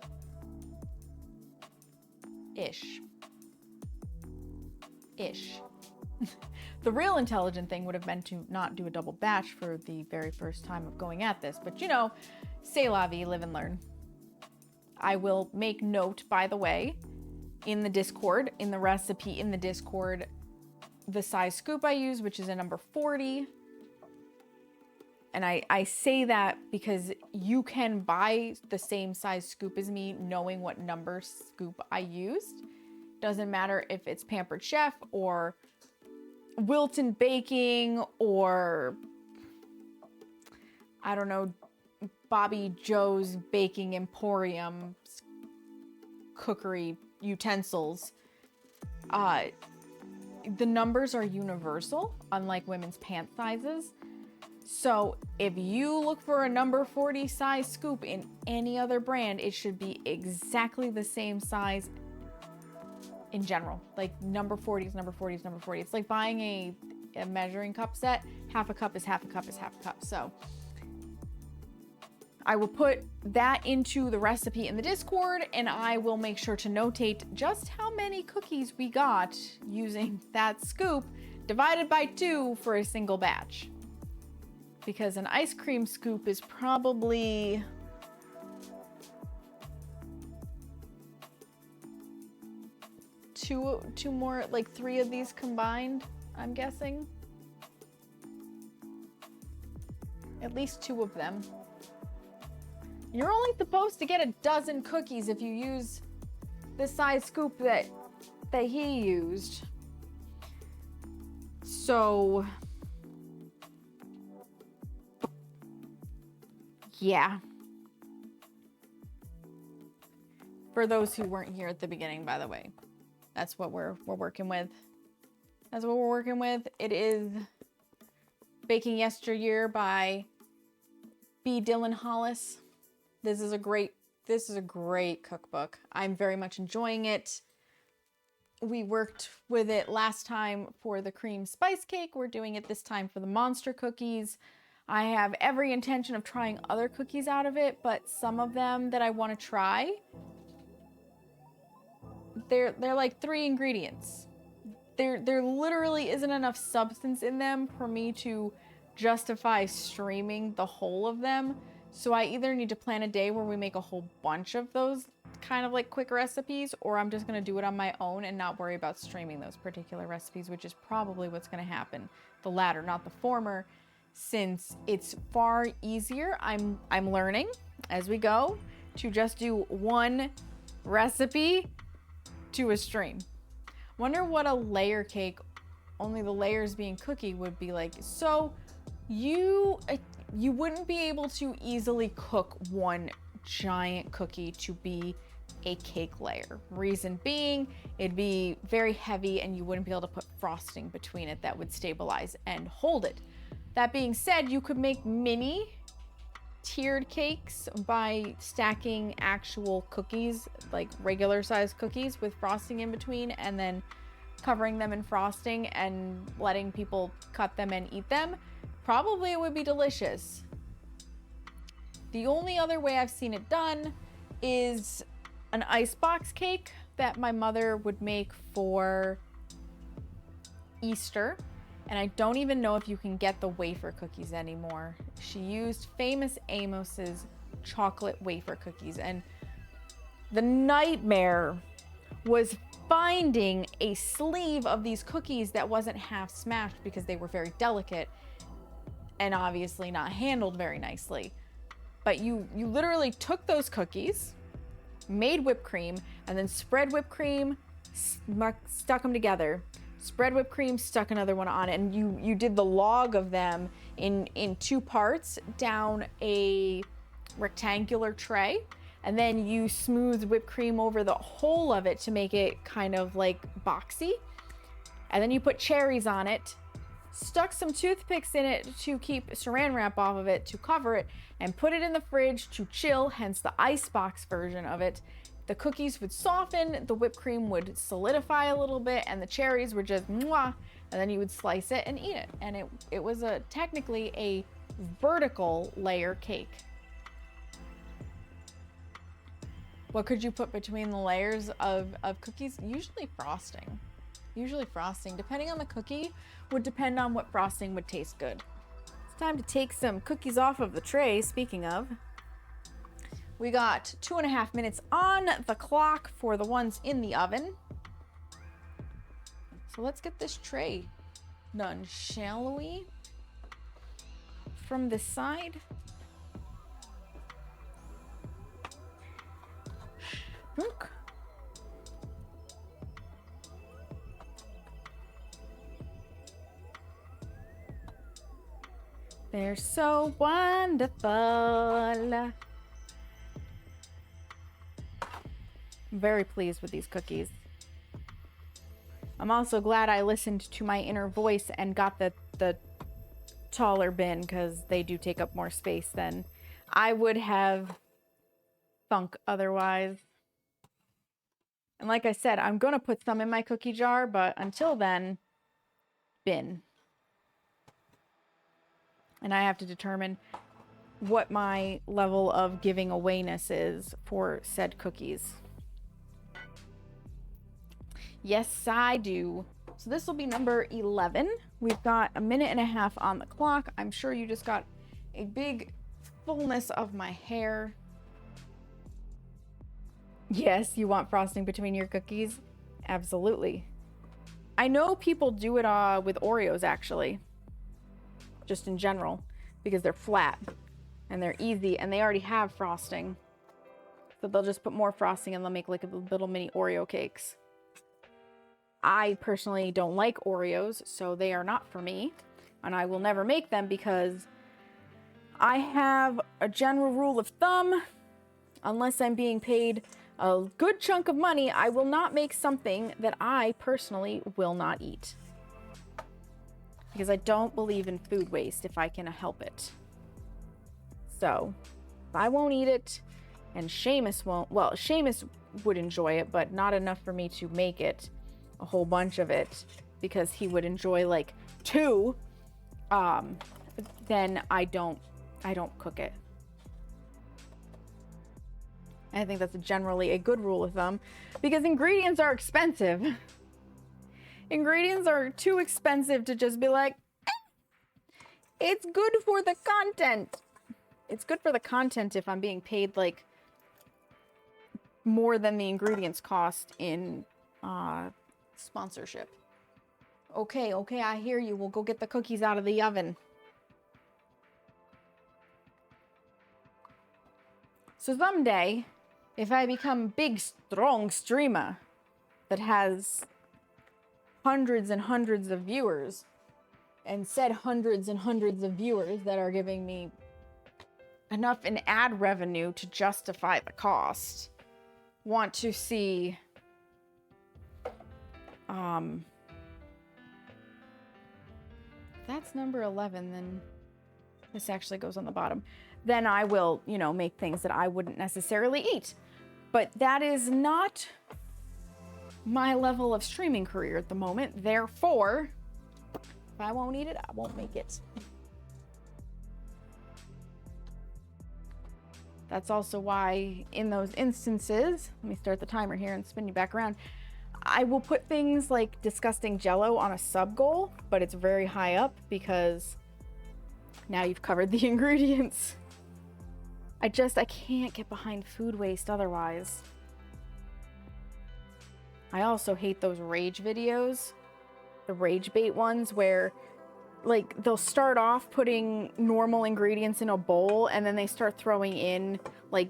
Ish. The real intelligent thing would have been to not do a double batch for the very first time of going at this, but you know, c'est la vie, live and learn. I will make note, by the way, in the Discord, in the recipe in the Discord, the size scoop I use, which is a number 40. And I say that because you can buy the same size scoop as me knowing what number scoop I used. Doesn't matter if it's Pampered Chef or Wilton Baking or, I don't know, Bobby Joe's Baking Emporium cookery utensils, the numbers are universal, unlike women's pant sizes. So if you look for a number 40 size scoop in any other brand, it should be exactly the same size in general. Like number 40 is number 40 is number 40. It's like buying a measuring cup set. Half a cup is half a cup is half a cup. So I will put that into the recipe in the Discord, and I will make sure to notate just how many cookies we got using that scoop divided by 2 for a single batch. Because an ice cream scoop is probably two more, like 3 of these combined, I'm guessing. At least 2 of them. You're only supposed to get a dozen cookies if you use the size scoop that he used. So, yeah. For those who weren't here at the beginning, by the way, that's what we're working with. That's what we're working with. It is Baking Yesteryear by B. Dylan Hollis. This is a great cookbook. I'm very much enjoying it. We worked with it last time for the cream spice cake. We're doing it this time for the monster cookies. I have every intention of trying other cookies out of it, but some of them that I want to try, they're like 3 ingredients. There literally isn't enough substance in them for me to justify streaming the whole of them. So I either need to plan a day where we make a whole bunch of those kind of like quick recipes, or I'm just going to do it on my own and not worry about streaming those particular recipes, which is probably what's going to happen. The latter, not the former, since it's far easier. I'm learning as we go to just do one recipe to a stream. Wonder what a layer cake, only the layers being cookie, would be like. So you wouldn't be able to easily cook one giant cookie to be a cake layer. Reason being, it'd be very heavy and you wouldn't be able to put frosting between it that would stabilize and hold it. That being said, you could make mini tiered cakes by stacking actual cookies, like regular size cookies with frosting in between, and then covering them in frosting and letting people cut them and eat them. Probably it would be delicious. The only other way I've seen it done is an icebox cake that my mother would make for Easter. And I don't even know if you can get the wafer cookies anymore. She used Famous Amos's chocolate wafer cookies. And the nightmare was finding a sleeve of these cookies that wasn't half smashed because they were very delicate and obviously not handled very nicely. But you literally took those cookies, made whipped cream, and then spread whipped cream, stuck them together, spread whipped cream, stuck another one on it, and you did the log of them in 2 parts down a rectangular tray, and then you smoothed whipped cream over the whole of it to make it kind of like boxy, and then you put cherries on it, stuck some toothpicks in it to keep saran wrap off of it to cover it, and put it in the fridge to chill, hence the icebox version of it. The cookies would soften, the whipped cream would solidify a little bit, and the cherries were just mwah, and then you would slice it and eat it. And it was technically a vertical layer cake. What could you put between the layers of cookies? Usually frosting. Depending on the cookie, would depend on what frosting would taste good. It's time to take some cookies off of the tray, speaking of. We got 2.5 minutes on the clock for the ones in the oven. So let's get this tray done, shall we? From this side. Look. They're so wonderful. I'm very pleased with these cookies. I'm also glad I listened to my inner voice and got the taller bin, because they do take up more space than I would have thunk otherwise. And like I said, I'm going to put some in my cookie jar, but until then, bin. And I have to determine what my level of giving awayness is for said cookies. Yes, I do. So this will be number 11. We've got a minute and a half on the clock. I'm sure you just got a big fullness of my hair. Yes, you want frosting between your cookies? Absolutely. I know people do it with Oreos, actually. Just in general, because they're flat and they're easy and they already have frosting. So they'll just put more frosting and they'll make like a little mini Oreo cakes. I personally don't like Oreos, so they are not for me. And I will never make them because I have a general rule of thumb. Unless I'm being paid a good chunk of money, I will not make something that I personally will not eat. Because I don't believe in food waste if I can help it. So, I won't eat it, and Seamus won't. Well, Seamus would enjoy it, but not enough for me to make it. A whole bunch of it, because he would enjoy like 2. Then I don't cook it. I think that's generally a good rule of thumb, because ingredients are expensive. Ingredients are too expensive to just be like, it's good for the content. It's good for the content if I'm being paid like more than the ingredients cost in sponsorship. Okay, I hear you. We'll go get the cookies out of the oven. So someday, if I become a big, strong streamer that has hundreds and hundreds of viewers, and said hundreds and hundreds of viewers that are giving me enough in ad revenue to justify the cost, want to see that's number 11, then this actually goes on the bottom. Then I will, make things that I wouldn't necessarily eat. But that is not my level of streaming career at the moment. Therefore, if I won't eat it, I won't make it. That's also why in those instances, let me start the timer here and spin you back around. I will put things like disgusting Jello on a sub goal, but it's very high up because now you've covered the ingredients. I can't get behind food waste otherwise. I also hate those rage videos, the rage bait ones where like they'll start off putting normal ingredients in a bowl and then they start throwing in like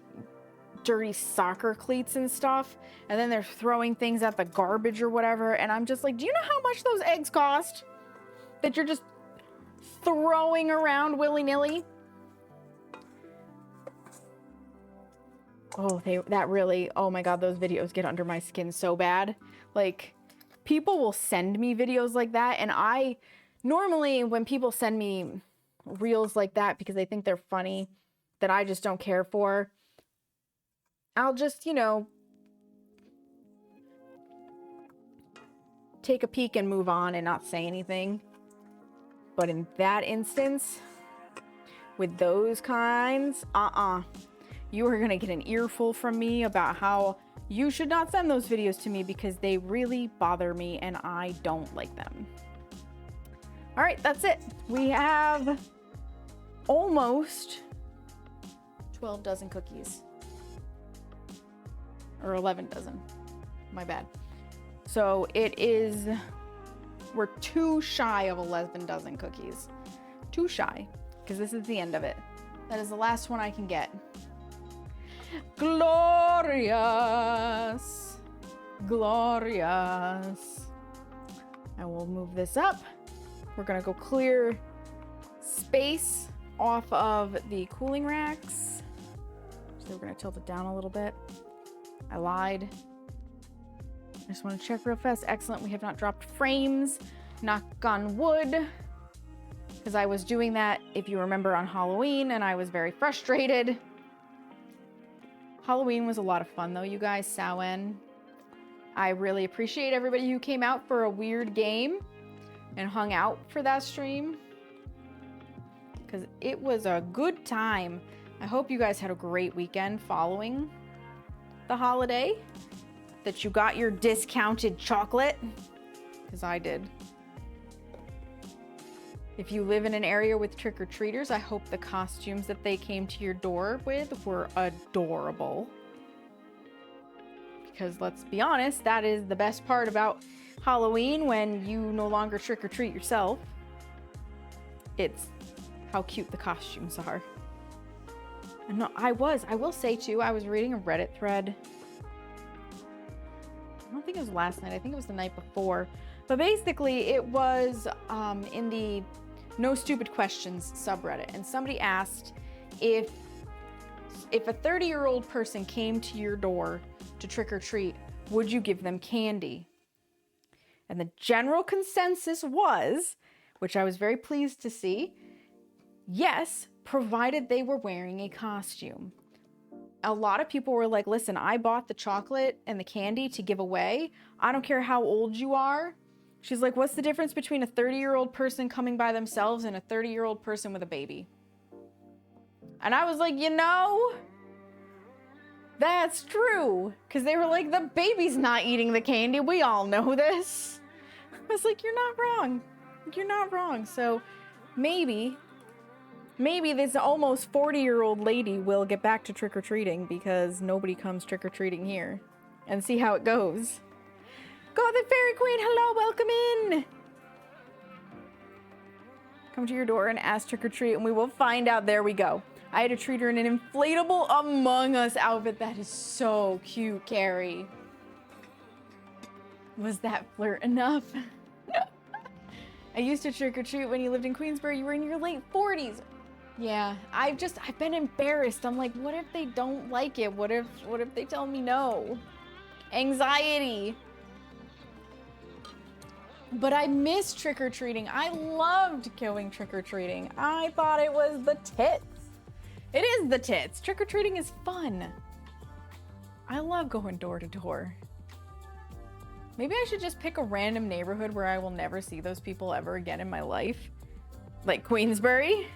dirty soccer cleats and stuff, and then they're throwing things at the garbage or whatever, and I'm just like, do you know how much those eggs cost that you're just throwing around willy-nilly? Oh, oh my god, those videos get under my skin so bad. Like, people will send me videos like that, and I normally, when people send me reels like that because they think they're funny, that I just don't care for, I'll just, take a peek and move on and not say anything. But in that instance, with those kinds, you are gonna get an earful from me about how you should not send those videos to me because they really bother me and I don't like them. All right, that's it. We have almost 12 dozen cookies. Or 11 dozen. My bad. So we're too shy of 11 dozen cookies. Too shy, because this is the end of it. That is the last one I can get. Glorious. Glorious. I will move this up. We're gonna go clear space off of the cooling racks. So we're gonna tilt it down a little bit. I lied. I just want to check real fast. Excellent. We have not dropped frames. Knock on wood. Because I was doing that, if you remember, on Halloween, and I was very frustrated. Halloween was a lot of fun, though, you guys. Samhain. I really appreciate everybody who came out for a weird game and hung out for that stream. Because it was a good time. I hope you guys had a great weekend following the holiday. That you got your discounted chocolate. Because I did. If you live in an area with trick-or-treaters, I hope the costumes that they came to your door with were adorable. Because let's be honest, that is the best part about Halloween when you no longer trick-or-treat yourself. It's how cute the costumes are. No, I will say too, I was reading a Reddit thread. I don't think it was last night, I think it was the night before. But basically it was in the No Stupid Questions subreddit, and somebody asked if a 30-year-old person came to your door to trick or treat, would you give them candy? And the general consensus was, which I was very pleased to see, yes, provided they were wearing a costume. A lot of people were like, listen, I bought the chocolate and the candy to give away. I don't care how old you are. She's like, what's the difference between a 30-year-old person coming by themselves and a 30-year-old person with a baby? And I was like, you know, that's true. Because they were like, the baby's not eating the candy. We all know this. I was like, you're not wrong. You're not wrong. So maybe this almost 40-year-old lady will get back to trick-or-treating because nobody comes trick-or-treating here. And see how it goes. Gothic Fairy Queen, hello, welcome in. Come to your door and ask trick-or-treat and we will find out. There we go. I had to treat her in an inflatable Among Us outfit. That is so cute, Carrie. Was that flirt enough? I used to trick-or-treat when you lived in Queensbury. You were in your late 40s. Yeah, I've been embarrassed. I'm like, what if they don't like it? What if they tell me no? Anxiety. But I miss trick-or-treating. I loved going trick-or-treating. I thought it was the tits. It is the tits. Trick-or-treating is fun. I love going door to door. Maybe I should just pick a random neighborhood where I will never see those people ever again in my life. Like Queensbury.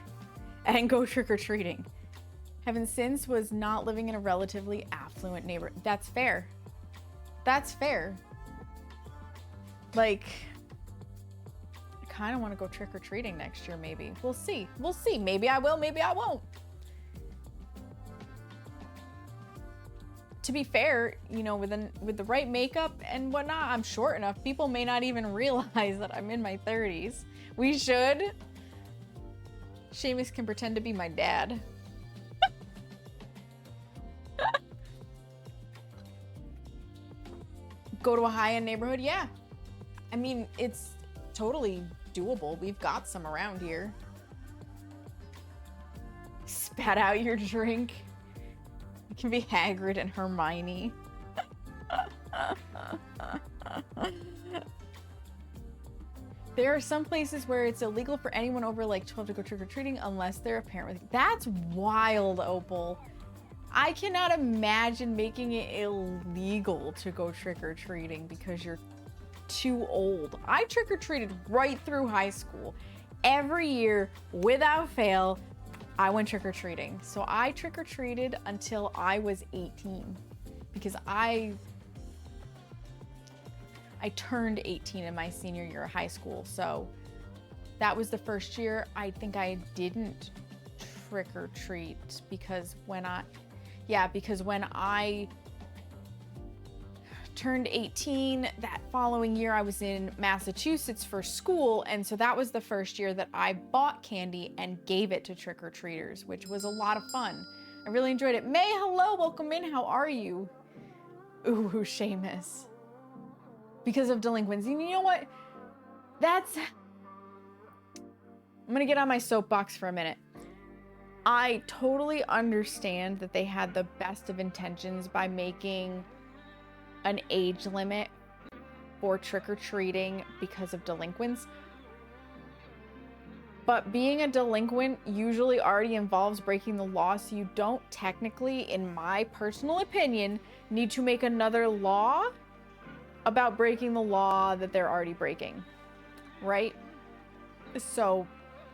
And go trick-or-treating. Heaven since was not living in a relatively affluent neighborhood. That's fair. That's fair. Like, I kind of want to go trick-or-treating next year, maybe. We'll see. We'll see. Maybe I will, maybe I won't. To be fair, you know, with the right makeup and whatnot, I'm short enough. People may not even realize that I'm in my 30s. We should. Seamus can pretend to be my dad. Go to a high-end neighborhood? Yeah. I mean, it's totally doable. We've got some around here. Spat out your drink. It can be Hagrid and Hermione. There are some places where it's illegal for anyone over like 12 to go trick-or-treating unless they're a parent with... That's wild, Opal. I cannot imagine making it illegal to go trick-or-treating because you're too old. I trick-or-treated right through high school. Every year, without fail, I went trick-or-treating. So I trick-or-treated until I was 18 because I turned 18 in my senior year of high school. So that was the first year I think I didn't trick-or-treat because when I turned 18, that following year I was in Massachusetts for school, and so that was the first year that I bought candy and gave it to trick-or-treaters, which was a lot of fun. I really enjoyed it. May, hello, welcome in, how are you? Ooh, Seamus. Because of delinquency. You know what? That's... I'm gonna get on my soapbox for a minute. I totally understand that they had the best of intentions by making an age limit for trick-or-treating because of delinquents. But being a delinquent usually already involves breaking the law, so you don't technically, in my personal opinion, need to make another law about breaking the law that they're already breaking, right? So,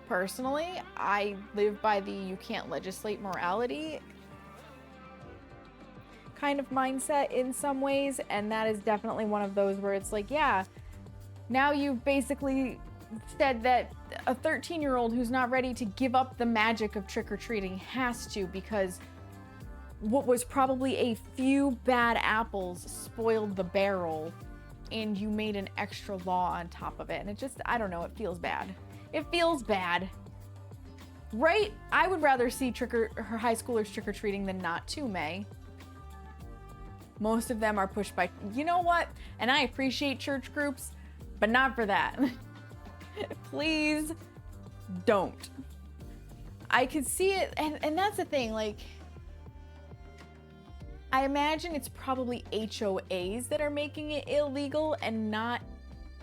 personally, I live by the you can't legislate morality kind of mindset in some ways, and that is definitely one of those where it's like, yeah, now you've basically said that a 13-year-old who's not ready to give up the magic of trick-or-treating has to, because what was probably a few bad apples spoiled the barrel, and you made an extra law on top of it. And it just, I don't know, it feels bad. It feels bad. Right? I would rather see high schoolers trick-or-treating than not too, May. Most of them are pushed by, you know what? And I appreciate church groups, but not for that. Please don't. I could see it, and that's the thing, like, I imagine it's probably HOAs that are making it illegal and not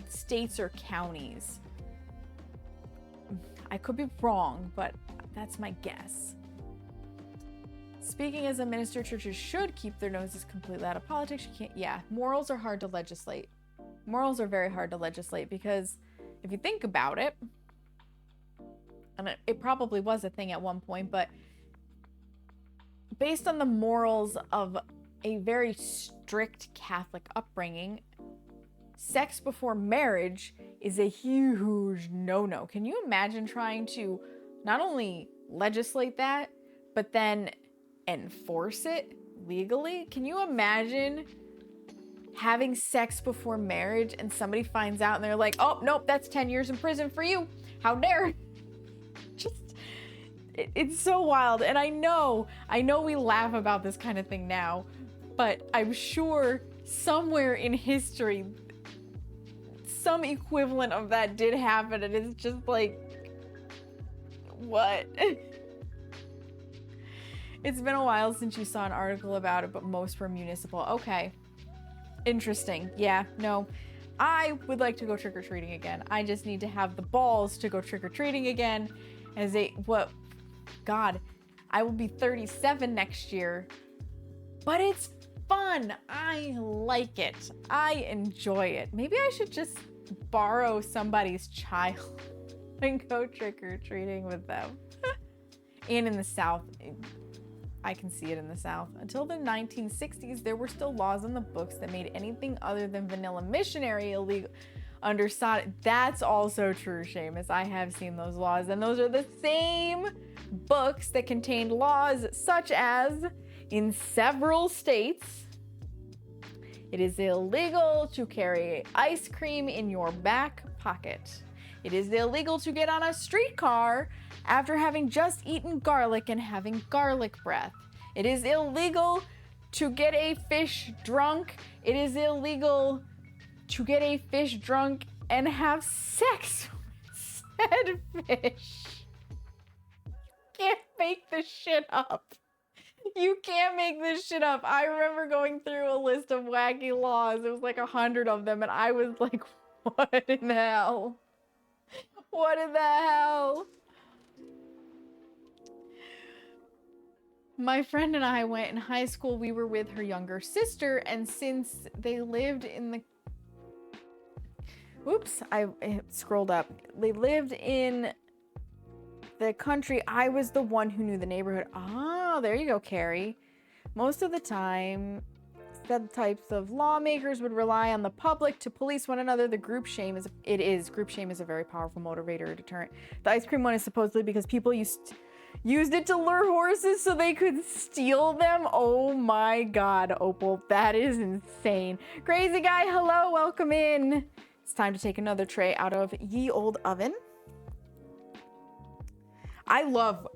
states or counties. I could be wrong, but that's my guess. Speaking as a minister, churches should keep their noses completely out of politics. You can't, yeah, morals are hard to legislate. Morals are very hard to legislate because if you think about it, and it probably was a thing at one point, but based on the morals of a very strict Catholic upbringing, sex before marriage is a huge no-no. Can you imagine trying to not only legislate that, but then enforce it legally? Can you imagine having sex before marriage and somebody finds out and they're like, oh, nope, that's 10 years in prison for you. How dare? Just, it's so wild. And I know we laugh about this kind of thing now, but I'm sure somewhere in history, some equivalent of that did happen. And it's just like, what? It's been a while since you saw an article about it, but most were municipal. Okay. Interesting. Yeah, no. I would like to go trick-or-treating again. I just need to have the balls to go trick-or-treating again. God, I will be 37 next year. But it's fun. I like it. I enjoy it. Maybe I should just borrow somebody's child and go trick-or-treating with them. And in the South, I can see it in the South. Until the 1960s, there were still laws in the books that made anything other than vanilla missionary illegal under Sodom. That's also true, Seamus. I have seen those laws, and those are the same books that contained laws such as, in several states, it is illegal to carry ice cream in your back pocket. It is illegal to get on a streetcar after having just eaten garlic and having garlic breath. It is illegal to get a fish drunk. It is illegal to get a fish drunk and have sex with said fish. You can't make this shit up. You can't make this shit up. I remember going through a list of wacky laws. It was like 100 of them, and I was like, what in the hell? What in the hell? My friend and I went in high school. We were with her younger sister, and since they lived in the... Whoops, I scrolled up. They lived in the country. I was the one who knew the neighborhood. Ah, there you go, Carrie. Most of the time, said types of lawmakers would rely on the public to police one another. The group shame is a very powerful motivator or deterrent. The ice cream one is supposedly because people used it to lure horses so they could steal them. Oh my God, Opal, that is insane. Crazy guy, hello, welcome in. It's time to take another tray out of ye old oven. I love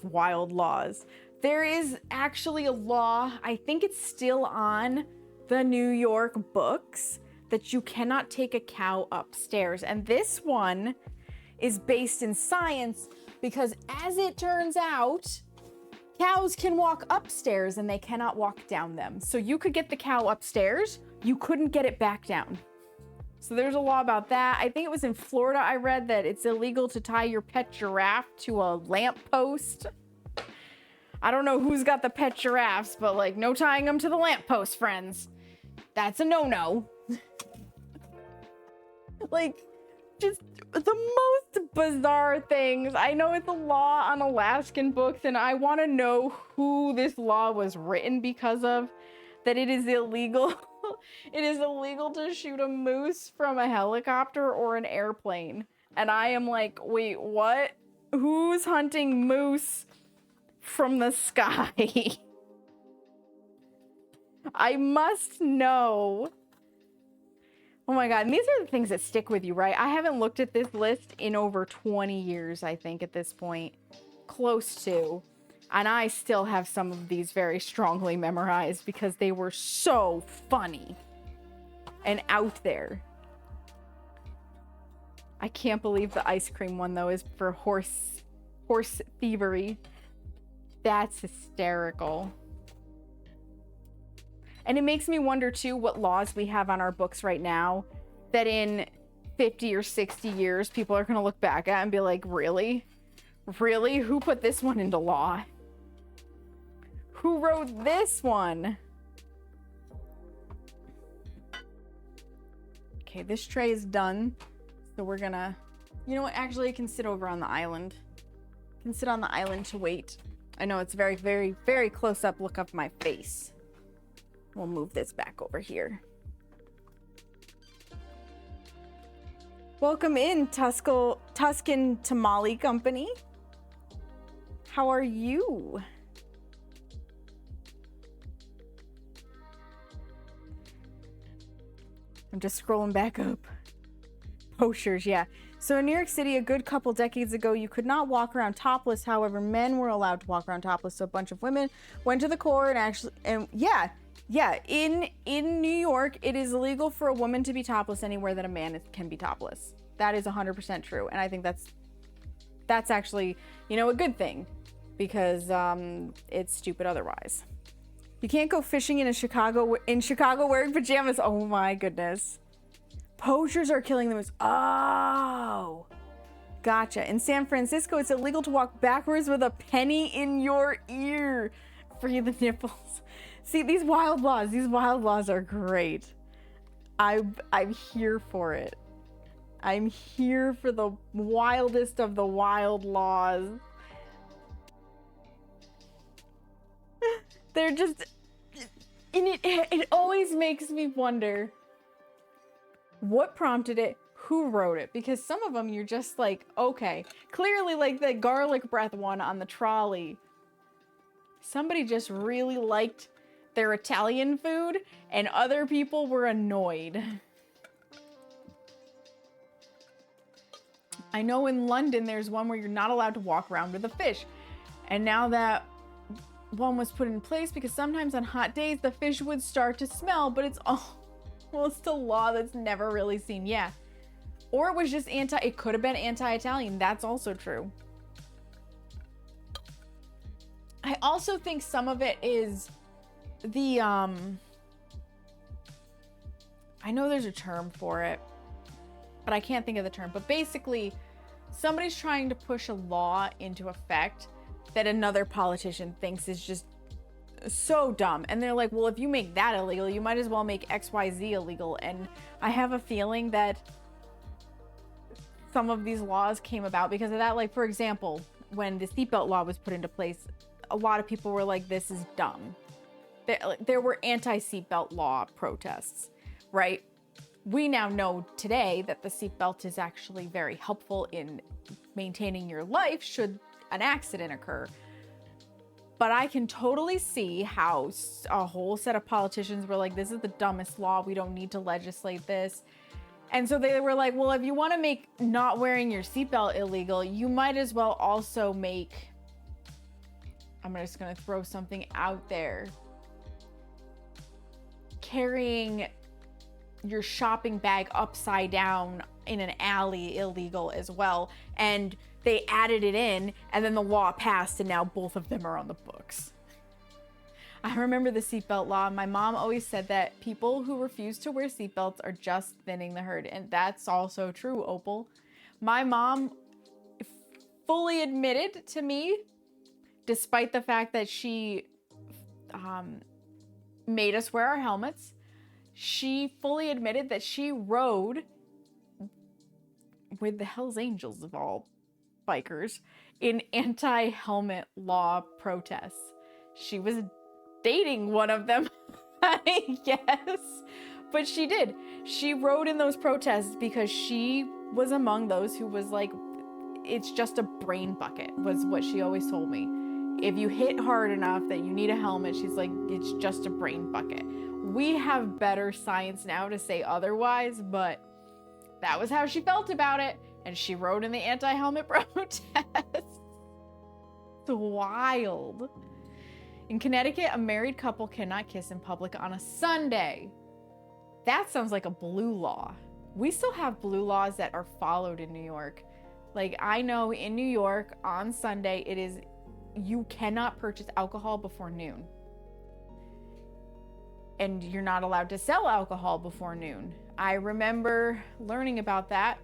wild laws. There is actually a law, I think it's still on the New York books, that you cannot take a cow upstairs. And this one is based in science because, as it turns out, cows can walk upstairs and they cannot walk down them. So you could get the cow upstairs, you couldn't get it back down. So there's a law about that. I think it was in Florida I read that it's illegal to tie your pet giraffe to a lamppost. I don't know who's got the pet giraffes, but like, no tying them to the lamppost, friends. That's a no-no. Like, just the most bizarre things. I know it's a law on Alaskan books, and I want to know who this law was written because of, that it is illegal. It is illegal to shoot a moose from a helicopter or an airplane. And I am like, wait, what? Who's hunting moose from the sky? I must know. Oh my God, and these are the things that stick with you, right? I haven't looked at this list in over 20 years, I think, at this point. Close to. And I still have some of these very strongly memorized because they were so funny and out there. I can't believe the ice cream one, though, is for horse thievery. That's hysterical. And it makes me wonder, too, what laws we have on our books right now that in 50 or 60 years, people are going to look back at and be like, really? Really? Who put this one into law? Who wrote this one? Okay, this tray is done. So we're gonna... You know what? Actually, I can sit over on the island. I can sit on the island to wait. I know it's very, very, very close-up look of my face. We'll move this back over here. Welcome in, Tuscan Tamale Company. How are you? I'm just scrolling back up. Posters, yeah. So in New York City, a good couple decades ago, you could not walk around topless. However, men were allowed to walk around topless. So a bunch of women went to the court and in New York, it is illegal for a woman to be topless anywhere that a man can be topless. That is 100% true. And I think that's actually, you know, a good thing because it's stupid otherwise. You can't go fishing in Chicago wearing pajamas. Oh my goodness. Poachers are killing them. Oh, gotcha. In San Francisco, it's illegal to walk backwards with a penny in your ear. Free the nipples. See, these wild laws are great. I'm here for it. I'm here for the wildest of the wild laws. They're just, and it always makes me wonder what prompted it, who wrote it, because some of them you're just like, okay, clearly like the garlic breath one on the trolley. Somebody just really liked their Italian food and other people were annoyed. I know in London there's one where you're not allowed to walk around with a fish. And now that one was put in place because sometimes on hot days the fish would start to smell, but it's a law that's never really seen. Yeah. Or it was just it could have been anti-Italian. That's also true. I also think some of it is the, I know there's a term for it, but I can't think of the term. But basically, somebody's trying to push a law into effect that another politician thinks is just so dumb. And they're like, well, if you make that illegal, you might as well make XYZ illegal. And I have a feeling that some of these laws came about because of that. Like, for example, when the seatbelt law was put into place, a lot of people were like, this is dumb. There were anti-seatbelt law protests, right? We now know today that the seatbelt is actually very helpful in maintaining your life should an accident occur. But I can totally see how a whole set of politicians were like, this is the dumbest law. We don't need to legislate this. And so they were like, well, if you want to make not wearing your seatbelt illegal, you might as well also make, I'm just going to throw something out there, carrying your shopping bag upside down in an alley illegal as well. And they added it in, and then the law passed, and now both of them are on the books. I remember the seatbelt law. My mom always said that people who refuse to wear seatbelts are just thinning the herd. And that's also true, Opal. My mom fully admitted to me, despite the fact that she made us wear our helmets, she fully admitted that she rode with the Hells Angels of all bikers in anti-helmet law protests. She was dating one of them, I guess. But she did. She rode in those protests because she was among those who was like, it's just a brain bucket, was what she always told me. If you hit hard enough that you need a helmet, she's like, it's just a brain bucket. We have better science now to say otherwise, but that was how she felt about it. And she rode in the anti-helmet protest. It's wild. In Connecticut, a married couple cannot kiss in public on a Sunday. That sounds like a blue law. We still have blue laws that are followed in New York. Like, I know in New York on Sunday, it is, you cannot purchase alcohol before noon. And you're not allowed to sell alcohol before noon. I remember learning about that,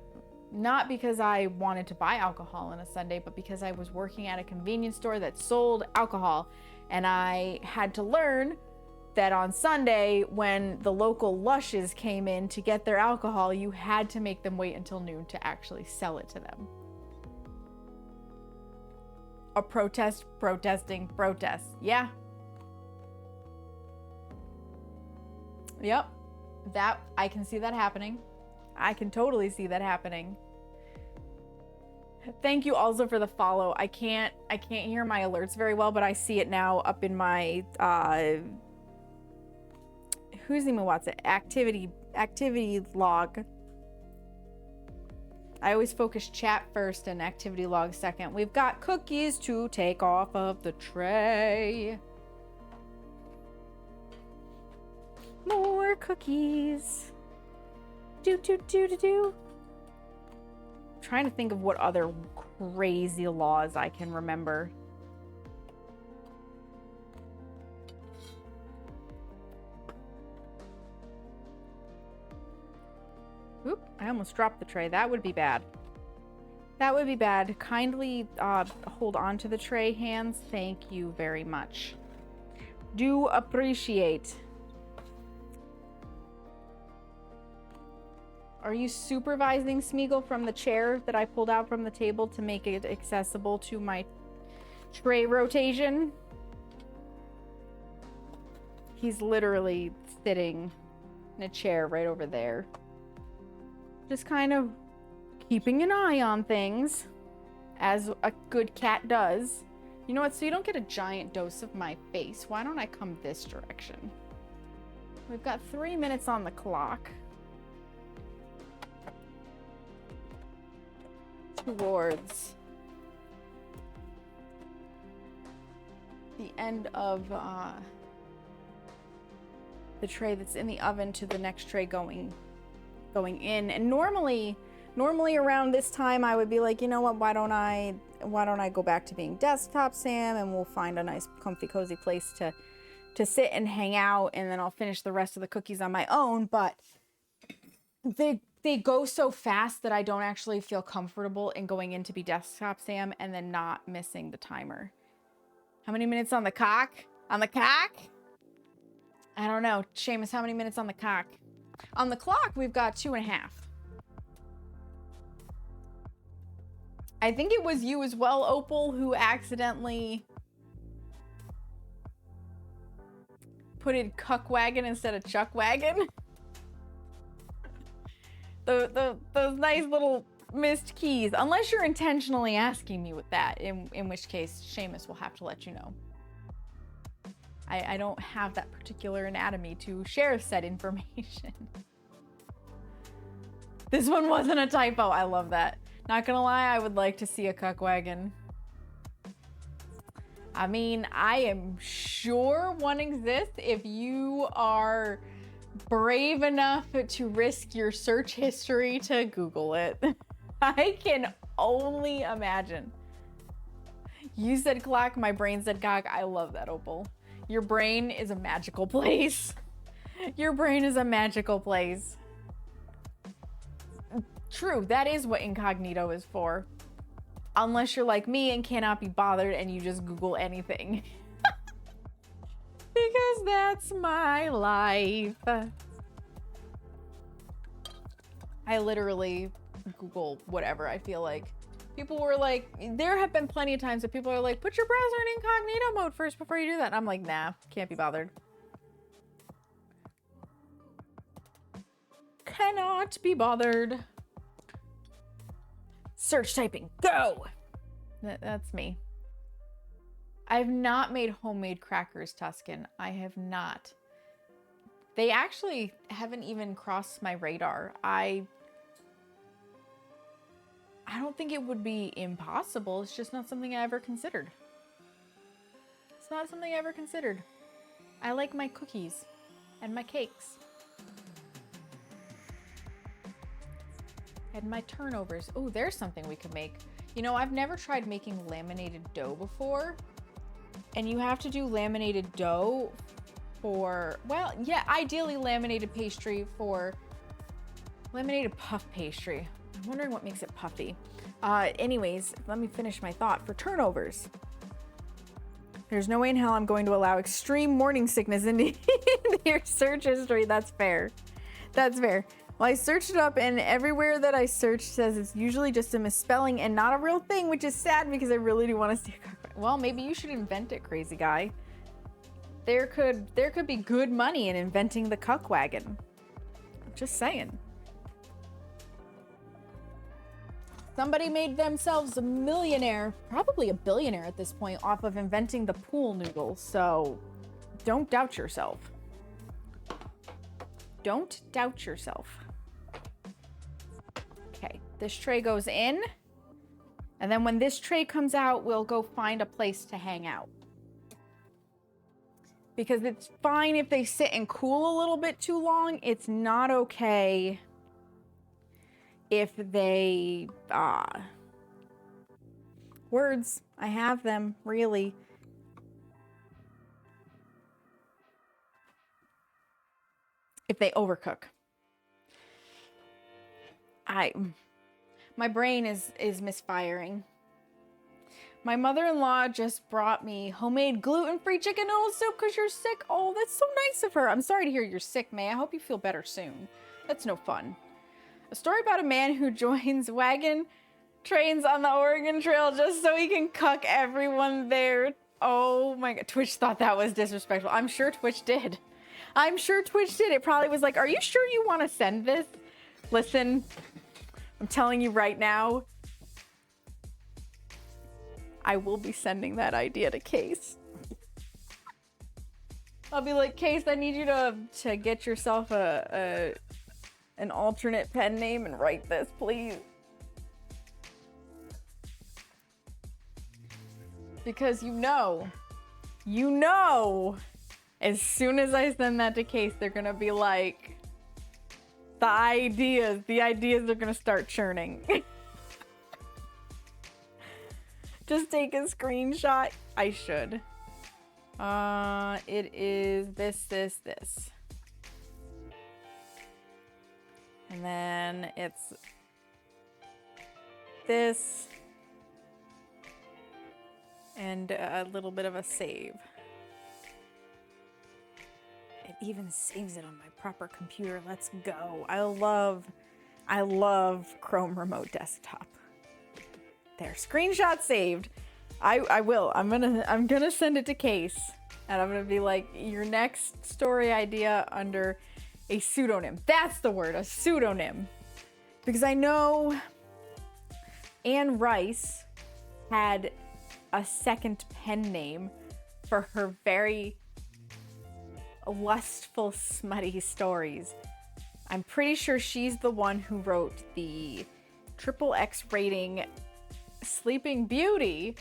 not because I wanted to buy alcohol on a Sunday, but because I was working at a convenience store that sold alcohol. And I had to learn that on Sunday, when the local lushes came in to get their alcohol, you had to make them wait until noon to actually sell it to them. A protest, protesting, protest. Yeah. Yep. That, I can see that happening. I can totally see that happening. Thank you also for the follow. I can't hear my alerts very well, but I see it now up in my who's even what's it? Activity log. I always focus chat first and activity log second. We've got cookies to take off of the tray. More cookies. Do. Trying to think of what other crazy laws I can remember. Oop, I almost dropped the tray. That would be bad. That would be bad. Kindly hold on to the tray, hands. Thank you very much. Do appreciate. Are you supervising Smeagol from the chair that I pulled out from the table to make it accessible to my tray rotation? He's literally sitting in a chair right over there. Just kind of keeping an eye on things, as a good cat does. You know what? So you don't get a giant dose of my face. Why don't I come this direction? We've got 3 minutes on the clock. Towards the end of the tray that's in the oven to the next tray going in. And normally around this time I would be like, you know what, why don't I go back to being desktop Sam, and we'll find a nice comfy cozy place to sit and hang out, and then I'll finish the rest of the cookies on my own. But they go so fast that I don't actually feel comfortable in going in to be desktop Sam and then not missing the timer. How many minutes on the cock? On the cock? I don't know. Seamus, how many minutes on the cock? On the clock, we've got 2.5. I think it was you as well, Opal, who accidentally put in cuck wagon instead of chuck wagon. Those nice little missed keys. Unless you're intentionally asking me with that, in which case Seamus will have to let you know. I don't have that particular anatomy to share said information. This one wasn't a typo. I love that. Not gonna lie, I would like to see a cuck wagon. I mean, I am sure one exists if you are brave enough to risk your search history to Google it. I can only imagine. You said clock, my brain said cock. I love that, Opal. Your brain is a magical place. Your brain is a magical place. True, that is what incognito is for. Unless you're like me and cannot be bothered and you just Google anything. Because that's my life. I literally Google whatever I feel like. People were like, there have been plenty of times that people are like, put your browser in incognito mode first before you do that. And I'm like, nah, can't be bothered. Cannot be bothered. Search typing, go! That's me. I've not made homemade crackers, Tuscan. I have not. They actually haven't even crossed my radar. I don't think it would be impossible. It's just not something I ever considered. It's not something I ever considered. I like my cookies and my cakes. And my turnovers. Oh, there's something we could make. You know, I've never tried making laminated dough before. And you have to do laminated dough for, well, yeah, ideally laminated pastry for, laminated puff pastry. I'm wondering what makes it puffy. Anyways, let me finish my thought. For turnovers, there's no way in hell I'm going to allow extreme morning sickness into your search history. That's fair. That's fair. Well, I searched it up and everywhere that I searched says it's usually just a misspelling and not a real thing, which is sad because I really do want to see a, well, maybe you should invent it, crazy guy. There could be good money in inventing the cuck wagon. Just saying. Somebody made themselves a millionaire, probably a billionaire at this point, off of inventing the pool noodle. So don't doubt yourself. Don't doubt yourself. Okay, this tray goes in. And then when this tray comes out, we'll go find a place to hang out. Because it's fine if they sit and cool a little bit too long. It's not okay if they, words, I have them, really. If they overcook. My brain is misfiring. My mother-in-law just brought me homemade gluten-free chicken noodle soup because you're sick. Oh, that's so nice of her. I'm sorry to hear you're sick, May. I hope you feel better soon. That's no fun. A story about a man who joins wagon trains on the Oregon Trail just so he can cuck everyone there. Oh my God. Twitch thought that was disrespectful. I'm sure Twitch did. I'm sure Twitch did. It probably was like, are you sure you want to send this? Listen, I'm telling you right now, I will be sending that idea to Case. I'll be like, Case, I need you to get yourself an alternate pen name and write this, please. Because you know, as soon as I send that to Case, they're gonna be like, the ideas are gonna start churning. Just take a screenshot. I should. It is this. And then it's this. And a little bit of a save. It even saves it on my proper computer. Let's go. I love Chrome Remote Desktop. There, screenshot saved. I will. I'm gonna send it to Case, and I'm gonna be like, your next story idea under a pseudonym. That's the word, a pseudonym, because I know Anne Rice had a second pen name for her very lustful, smutty stories. I'm pretty sure she's the one who wrote the XXX rating Sleeping Beauty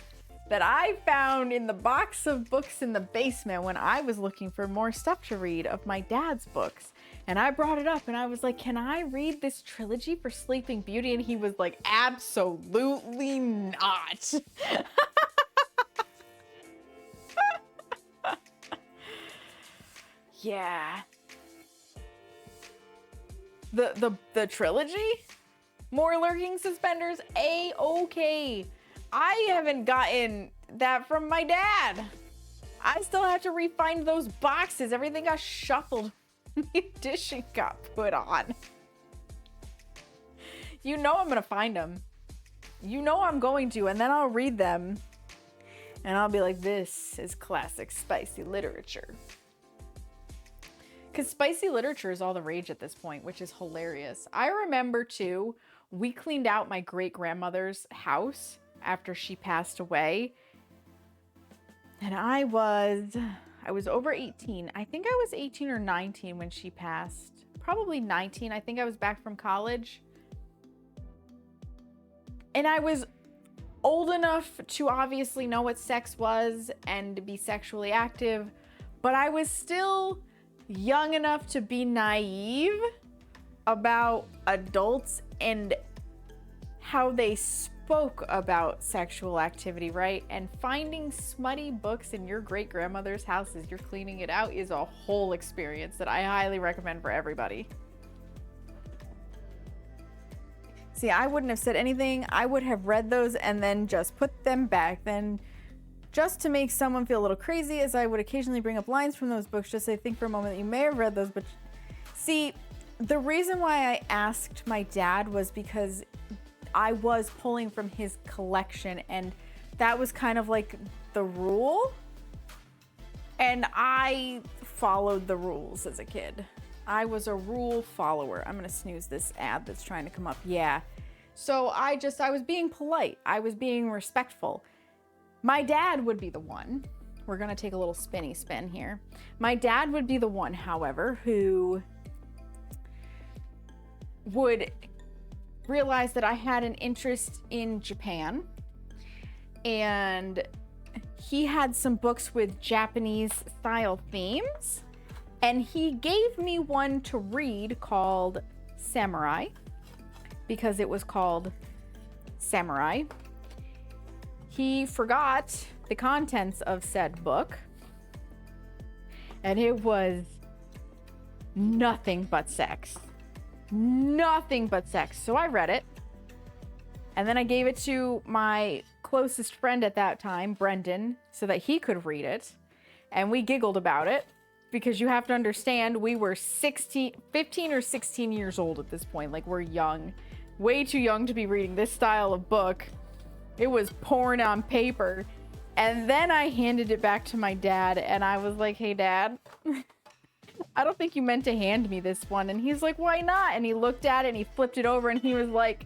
that I found in the box of books in the basement when I was looking for more stuff to read of my dad's books. And I brought it up and I was like, can I read this trilogy for Sleeping Beauty? And he was like, absolutely not. Yeah. The trilogy? More Lurking Suspenders? A-okay. I haven't gotten that from my dad. I still have to re-find those boxes. Everything got shuffled. The edition got put on. You know I'm gonna find them. You know I'm going to, and then I'll read them. And I'll be like, this is classic spicy literature. Because spicy literature is all the rage at this point, which is hilarious. I remember too, we cleaned out my great-grandmother's house after she passed away. And I was over 18. I think I was 18 or 19 when she passed. Probably 19. I think I was back from college. And I was old enough to obviously know what sex was and to be sexually active, but I was still young enough to be naive about adults and how they spoke about sexual activity, right? And finding smutty books in your great-grandmother's house as you're cleaning it out is a whole experience that I highly recommend for everybody. See, I wouldn't have said anything. I would have read those and then just put them back. Then, just to make someone feel a little crazy, as I would occasionally bring up lines from those books, just to think for a moment that you may have read those. But see, the reason why I asked my dad was because I was pulling from his collection, and that was kind of like the rule. And I followed the rules as a kid. I was a rule follower. I'm gonna snooze this ad that's trying to come up. Yeah. So I was being polite. I was being respectful. My dad would be the one. We're gonna take a little spinny spin here. My dad would be the one, however, who would realize that I had an interest in Japan. And he had some books with Japanese style themes. And he gave me one to read called Samurai, because it was called Samurai. He forgot the contents of said book, and it was nothing but sex. Nothing but sex. So I read it, and then I gave it to my closest friend at that time, Brendan, so that he could read it, and we giggled about it. Because you have to understand, we were 15 or 16 years old at this point. Like, we're young. Way too young to be reading this style of book. It was porn on paper. And then I handed it back to my dad, and I was like, hey, Dad, I don't think you meant to hand me this one. And he's like, why not? And he looked at it, and he flipped it over, and he was like,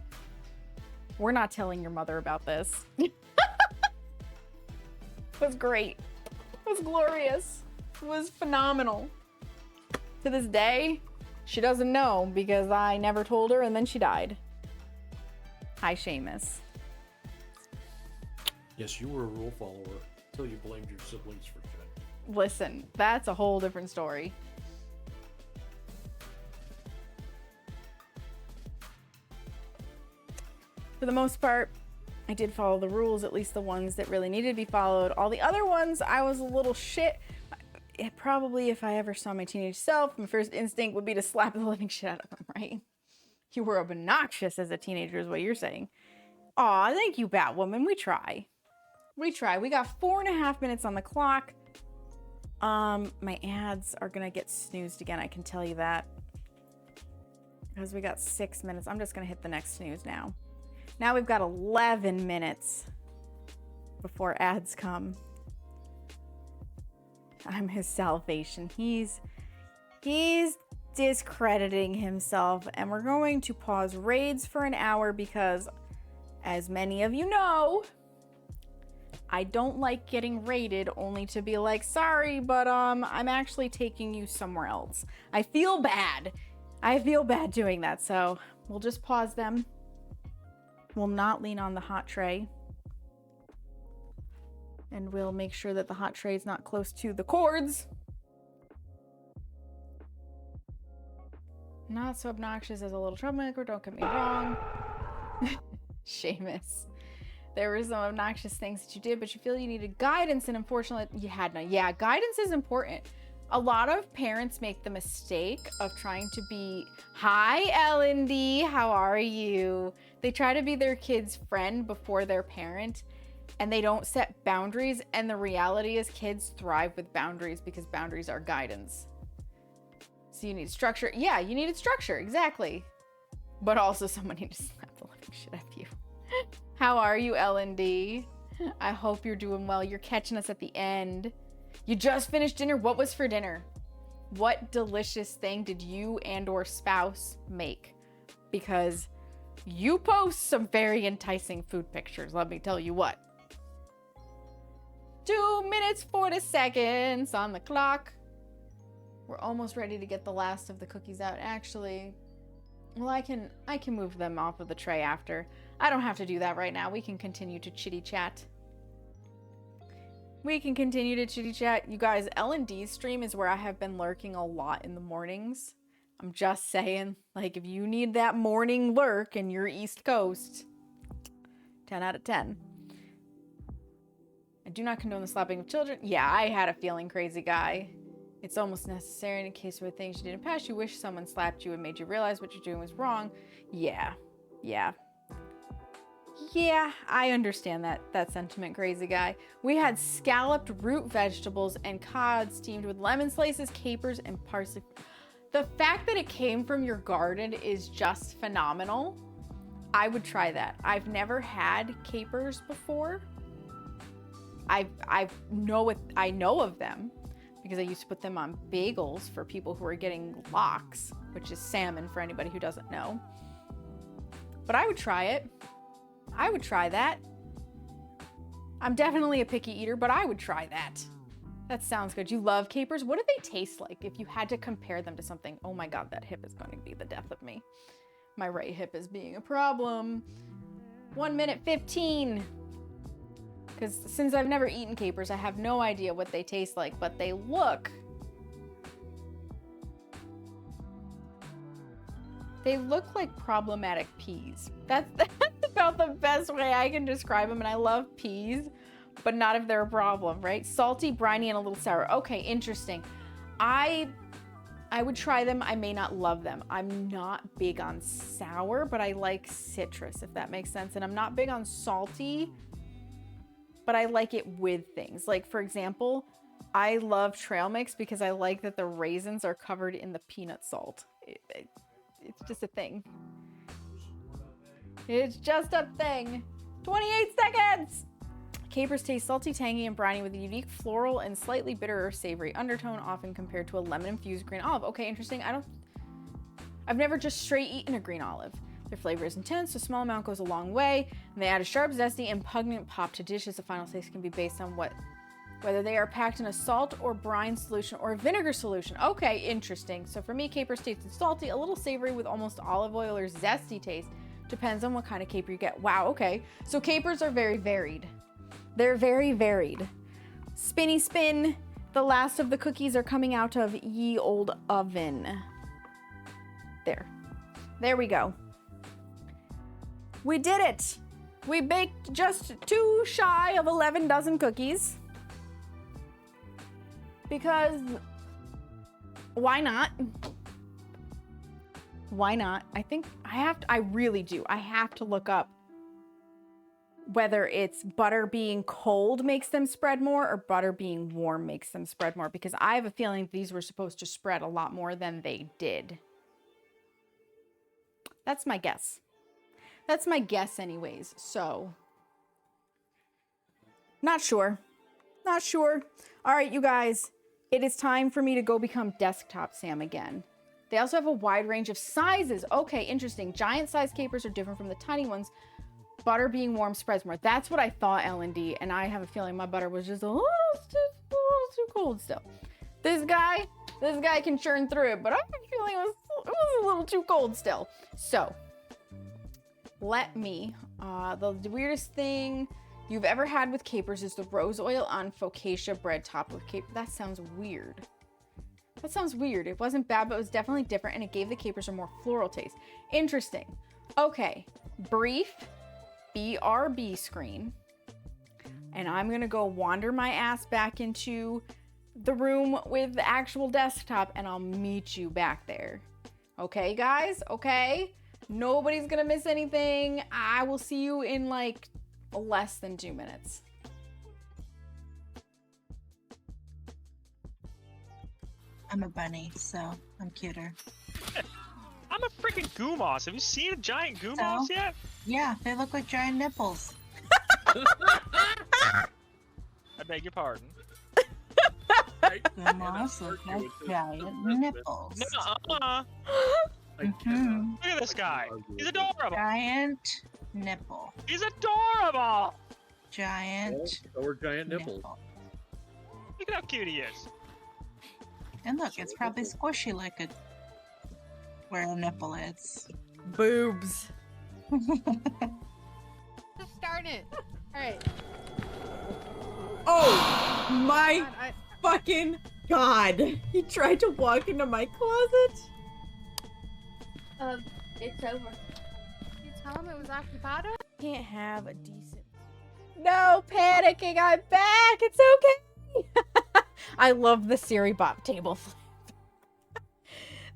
we're not telling your mother about this. It was great. It was glorious. Was phenomenal. To this day, she doesn't know because I never told her and then she died. Hi, Seamus. Yes, you were a rule follower until you blamed your siblings for shit. Listen, that's a whole different story. For the most part, I did follow the rules, at least the ones that really needed to be followed. All the other ones, I was a little shit. Probably if I ever saw my teenage self, my first instinct would be to slap the living shit out of them, right? You were obnoxious as a teenager is what you're saying. Aw, thank you, Batwoman. We try. We try. We got 4.5 minutes on the clock. My ads are gonna get snoozed again, I can tell you that. Because we got 6 minutes. I'm just gonna hit the next snooze now. Now we've got 11 minutes before ads come. I'm his salvation. He's discrediting himself, and we're going to pause raids for an hour because, as many of you know, I don't like getting raided only to be like, sorry, but I'm actually taking you somewhere else. I feel bad. I feel bad doing that, so we'll just pause them. We'll not lean on the hot tray. And we'll make sure that the hot tray is not close to the cords. Not so obnoxious as a little troublemaker, don't get me wrong. Seamus. There were some obnoxious things that you did, but you feel you needed guidance, and unfortunately, you had none. Yeah, guidance is important. A lot of parents make the mistake of trying to be, hi, L&D, how are you? They try to be their kid's friend before their parent, and they don't set boundaries, and the reality is kids thrive with boundaries because boundaries are guidance. So you need structure. Yeah, you needed structure, exactly. But also someone needed to slap the living shit out of you. How are you, L&D? I hope you're doing well. You're catching us at the end. You just finished dinner. What was for dinner? What delicious thing did you and or spouse make? Because you post some very enticing food pictures, let me tell you what. 2 minutes, 40 seconds on the clock. We're almost ready to get the last of the cookies out. Actually, well, I can move them off of the tray after. I don't have to do that right now. We can continue to chitty chat. We can continue to chitty chat. You guys, L&D's stream is where I have been lurking a lot in the mornings. I'm just saying, like, if you need that morning lurk and you're East Coast, 10 out of 10. I do not condone the slapping of children. Yeah, I had a feeling, crazy guy. It's almost necessary in case of things you did in the past. You wish someone slapped you and made you realize what you're doing was wrong. Yeah, I understand that sentiment, crazy guy. We had scalloped root vegetables and cod steamed with lemon slices, capers, and parsley. The fact that it came from your garden is just phenomenal. I would try that. I've never had capers before. I know of them because I used to put them on bagels for people who are getting lox, which is salmon for anybody who doesn't know. But I would try it. I would try that. I'm definitely a picky eater, but I would try that. That sounds good. You love capers? What do they taste like if you had to compare them to something? Oh my God, that hip is going to be the death of me. My right hip is being a problem. 1 minute 15. Because since I've never eaten capers, I have no idea what they taste like, but they look. They look like problematic peas. That's about the best way I can describe them, and I love peas, but not if they're a problem, right? Salty, briny, and a little sour. Okay, interesting. I would try them. I may not love them. I'm not big on sour, but I like citrus, if that makes sense. And I'm not big on salty, but I like it with things. Like, for example, I love trail mix because I like that the raisins are covered in the peanut salt. It's just a thing. It's just a thing. 28 seconds! Capers taste salty, tangy, and briny with a unique floral and slightly bitter or savory undertone, often compared to a lemon-infused green olive. Okay, interesting. I've never just straight eaten a green olive. Their flavor is intense, so a small amount goes a long way, and they add a sharp, zesty, and pungent pop to dishes. The final taste can be based on whether they are packed in a salt or brine solution or a vinegar solution. Okay, interesting. So for me, capers taste salty, a little savory with almost olive oil or zesty taste. Depends on what kind of caper you get. Wow, okay. So capers are very varied. They're very varied. Spinny spin. The last of the cookies are coming out of ye old oven. There we go. We did it. We baked just too shy of 11 dozen cookies. Because why not? Why not? I really do. I have to look up whether it's butter being cold makes them spread more or butter being warm makes them spread more, because I have a feeling these were supposed to spread a lot more than they did. That's my guess. That's my guess anyways. So, not sure. Not sure. All right, you guys. It is time for me to go become Desktop Sam again. They also have a wide range of sizes. Okay, interesting. Giant size capers are different from the tiny ones. Butter being warm spreads more. That's what I thought, L&D, and I have a feeling my butter was just a little too cold still. This guy can churn through it, but I have a feeling it was a little too cold still. So, let me, the weirdest thing you've ever had with capers is the rose oil on focaccia bread topped with caper. That sounds weird. That sounds weird. It wasn't bad, but it was definitely different, and it gave the capers a more floral taste. Interesting. Okay, brief BRB screen. And I'm gonna go wander my ass back into the room with the actual desktop, and I'll meet you back there. Okay, guys? Okay? Nobody's gonna miss anything. I will see you in like less than 2 minutes. I'm a bunny, so I'm cuter. I'm a freaking Goomoss. Have you seen a giant Goomoss So? yet? Yeah, they look like giant nipples. I beg your pardon. Goomoss look like giant nipples. Nuh-uh. Mhm. Look at this guy. He's adorable. Giant nipple. He's adorable. Giant Or giant nipples. nipple. Look at how cute he is. And look, it's probably squishy like a where a nipple is. Boobs. Just start it. Alright. Oh my fucking god. He tried to walk into my closet. It's over. You tell him it was occupado? Can't have a decent. No panicking. I'm back. It's okay. I love the Siri Bop table flip.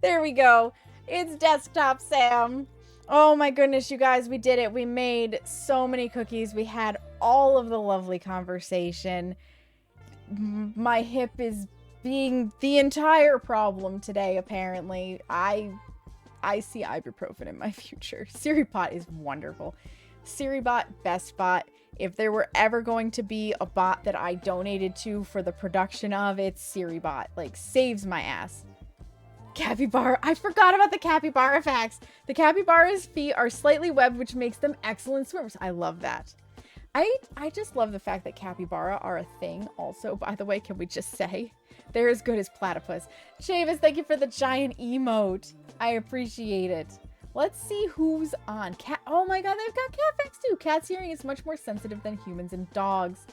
There we go. It's Desktop Sam. Oh my goodness, you guys, we did it. We made so many cookies. We had all of the lovely conversation. My hip is being the entire problem today, apparently. I see ibuprofen in my future. SiriBot is wonderful. SiriBot, best bot. If there were ever going to be a bot that I donated to for the production of, it's SiriBot. Like, saves my ass. Capybara. I forgot about the capybara facts. The capybara's feet are slightly webbed, which makes them excellent swimmers. I love that. I just love the fact that capybara are a thing also, by the way. Can we just say? They're as good as platypus. Chavis, thank you for the giant emote. I appreciate it. Let's see who's on. Cat. Oh my god, they've got cat facts too. Cat's hearing is much more sensitive than humans and dogs.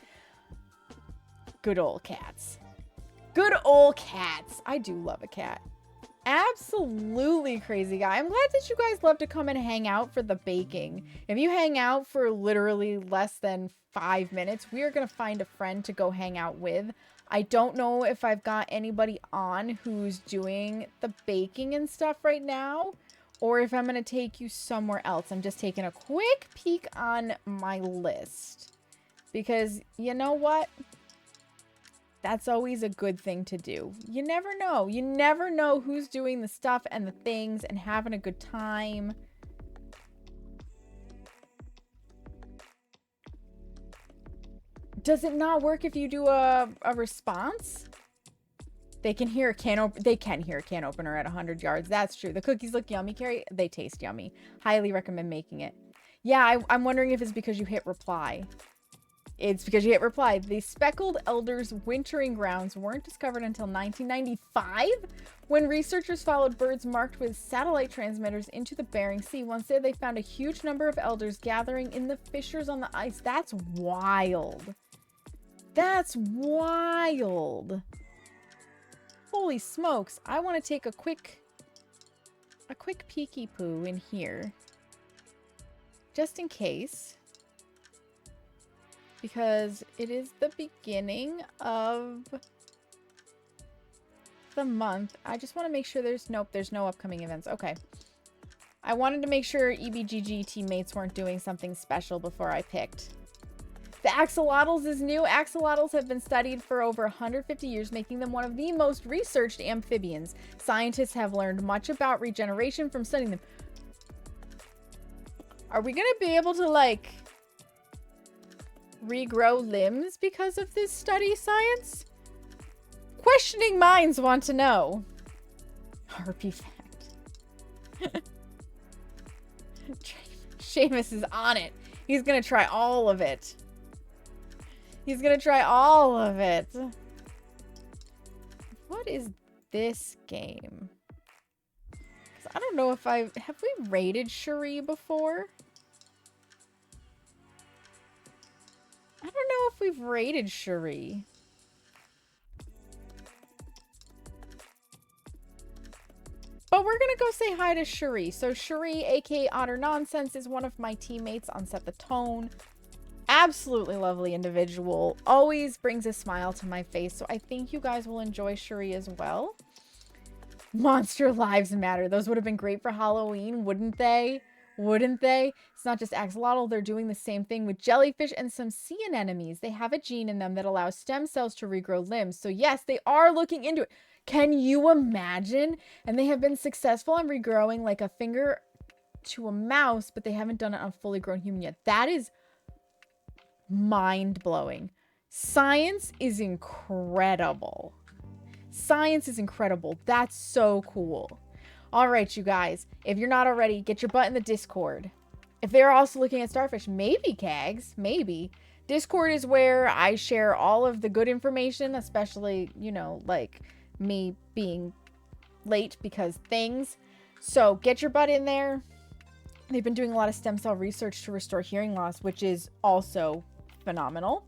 Good old cats. Good old cats. I do love a cat. Absolutely crazy guy. I'm glad that you guys love to come and hang out for the baking. If you hang out for literally less than 5 minutes, we are going to find a friend to go hang out with. I don't know if I've got anybody on who's doing the baking and stuff right now, or if I'm going to take you somewhere else. I'm just taking a quick peek on my list. Because you know what? That's always a good thing to do. You never know. You never know who's doing the stuff and the things and having a good time. Does it not work if you do a response? They can hear a can opener at 100 yards. That's true. The cookies look yummy, Carrie. They taste yummy. Highly recommend making it. Yeah, I'm wondering if it's because you hit reply. It's because you hit reply. The speckled elder's wintering grounds weren't discovered until 1995, when researchers followed birds marked with satellite transmitters into the Bering Sea. Once there, they found a huge number of elders gathering in the fissures on the ice. That's wild. That's wild. Holy smokes. I want to take a quick peeky poo in here. Just in case. Because it is the beginning of the month. I just want to make sure there's no upcoming events. Okay. I wanted to make sure EBGG teammates weren't doing something special before I picked. The axolotls is new. Axolotls have been studied for over 150 years, making them one of the most researched amphibians. Scientists have learned much about regeneration from studying them. Are we going to be able to, like, regrow limbs because of this study science? Questioning minds want to know. Harpy fact. Seamus is on it. He's going to try all of it. He's going to try all of it. What is this game? 'Cause I don't know if have we raided Cherie before? I don't know if we've raided Cherie. But we're gonna go say hi to Shuri. So Shuri, aka Otter Nonsense, is one of my teammates on Set the Tone. Absolutely lovely individual. Always brings a smile to my face. So I think you guys will enjoy Shuri as well. Monster Lives Matter. Those would have been great for Halloween, wouldn't they? Wouldn't they? It's not just axolotl. They're doing the same thing with jellyfish and some sea anemones. They have a gene in them that allows stem cells to regrow limbs. So yes, they are looking into it. Can you imagine? And they have been successful in regrowing like a finger to a mouse, but they haven't done it on a fully grown human yet. That is mind-blowing. Science is incredible. Science is incredible. That's so cool. All right, you guys. If you're not already, get your butt in the Discord. If they're also looking at starfish, maybe, Kags. Maybe. Discord is where I share all of the good information, especially, you know, like me being late because things. So get your butt in there. They've been doing a lot of stem cell research to restore hearing loss, which is also phenomenal.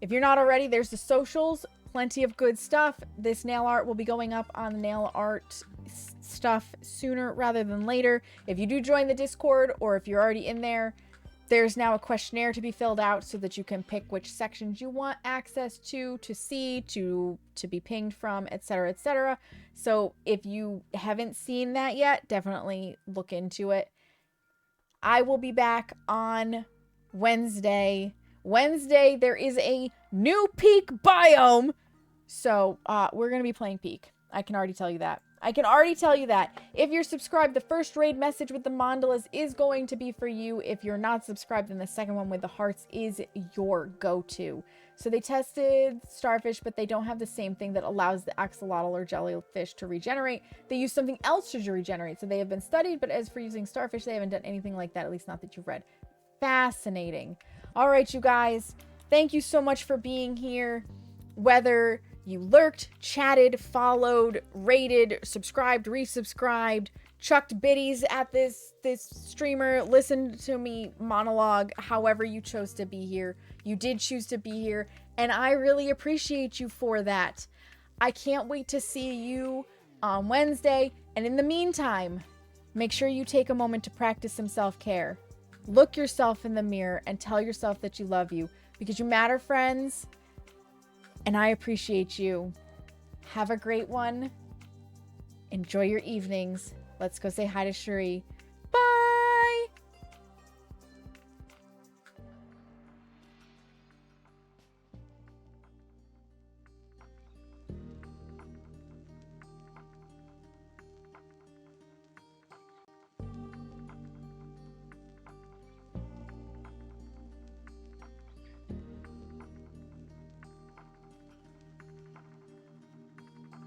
If you're not already, there's the socials. Plenty of good stuff. This nail art will be going up on the nail art stuff sooner rather than later. If you do join the Discord, or if you're already in there, there's now a questionnaire to be filled out so that you can pick which sections you want access to see, to be pinged from, etc., etc. So if you haven't seen that yet, definitely look into it. I will be back on Wednesday. Wednesday, there is a new Peak biome. So, we're going to be playing Peak. I can already tell you that. I can already tell you that. If you're subscribed, the first raid message with the mandalas is going to be for you. If you're not subscribed, then the second one with the hearts is your go-to. So they tested starfish, but they don't have the same thing that allows the axolotl or jellyfish to regenerate. They use something else to regenerate. So they have been studied, but as for using starfish, they haven't done anything like that, at least not that you've read. Fascinating. All right, you guys. Thank you so much for being here. Whether you lurked, chatted, followed, rated, subscribed, resubscribed, chucked biddies at this streamer, listened to me monologue, however you chose to be here. You did choose to be here, and I really appreciate you for that. I can't wait to see you on Wednesday, and in the meantime, make sure you take a moment to practice some self-care. Look yourself in the mirror and tell yourself that you love you, because you matter, friends. And I appreciate you. Have a great one. Enjoy your evenings. Let's go say hi to Shuri.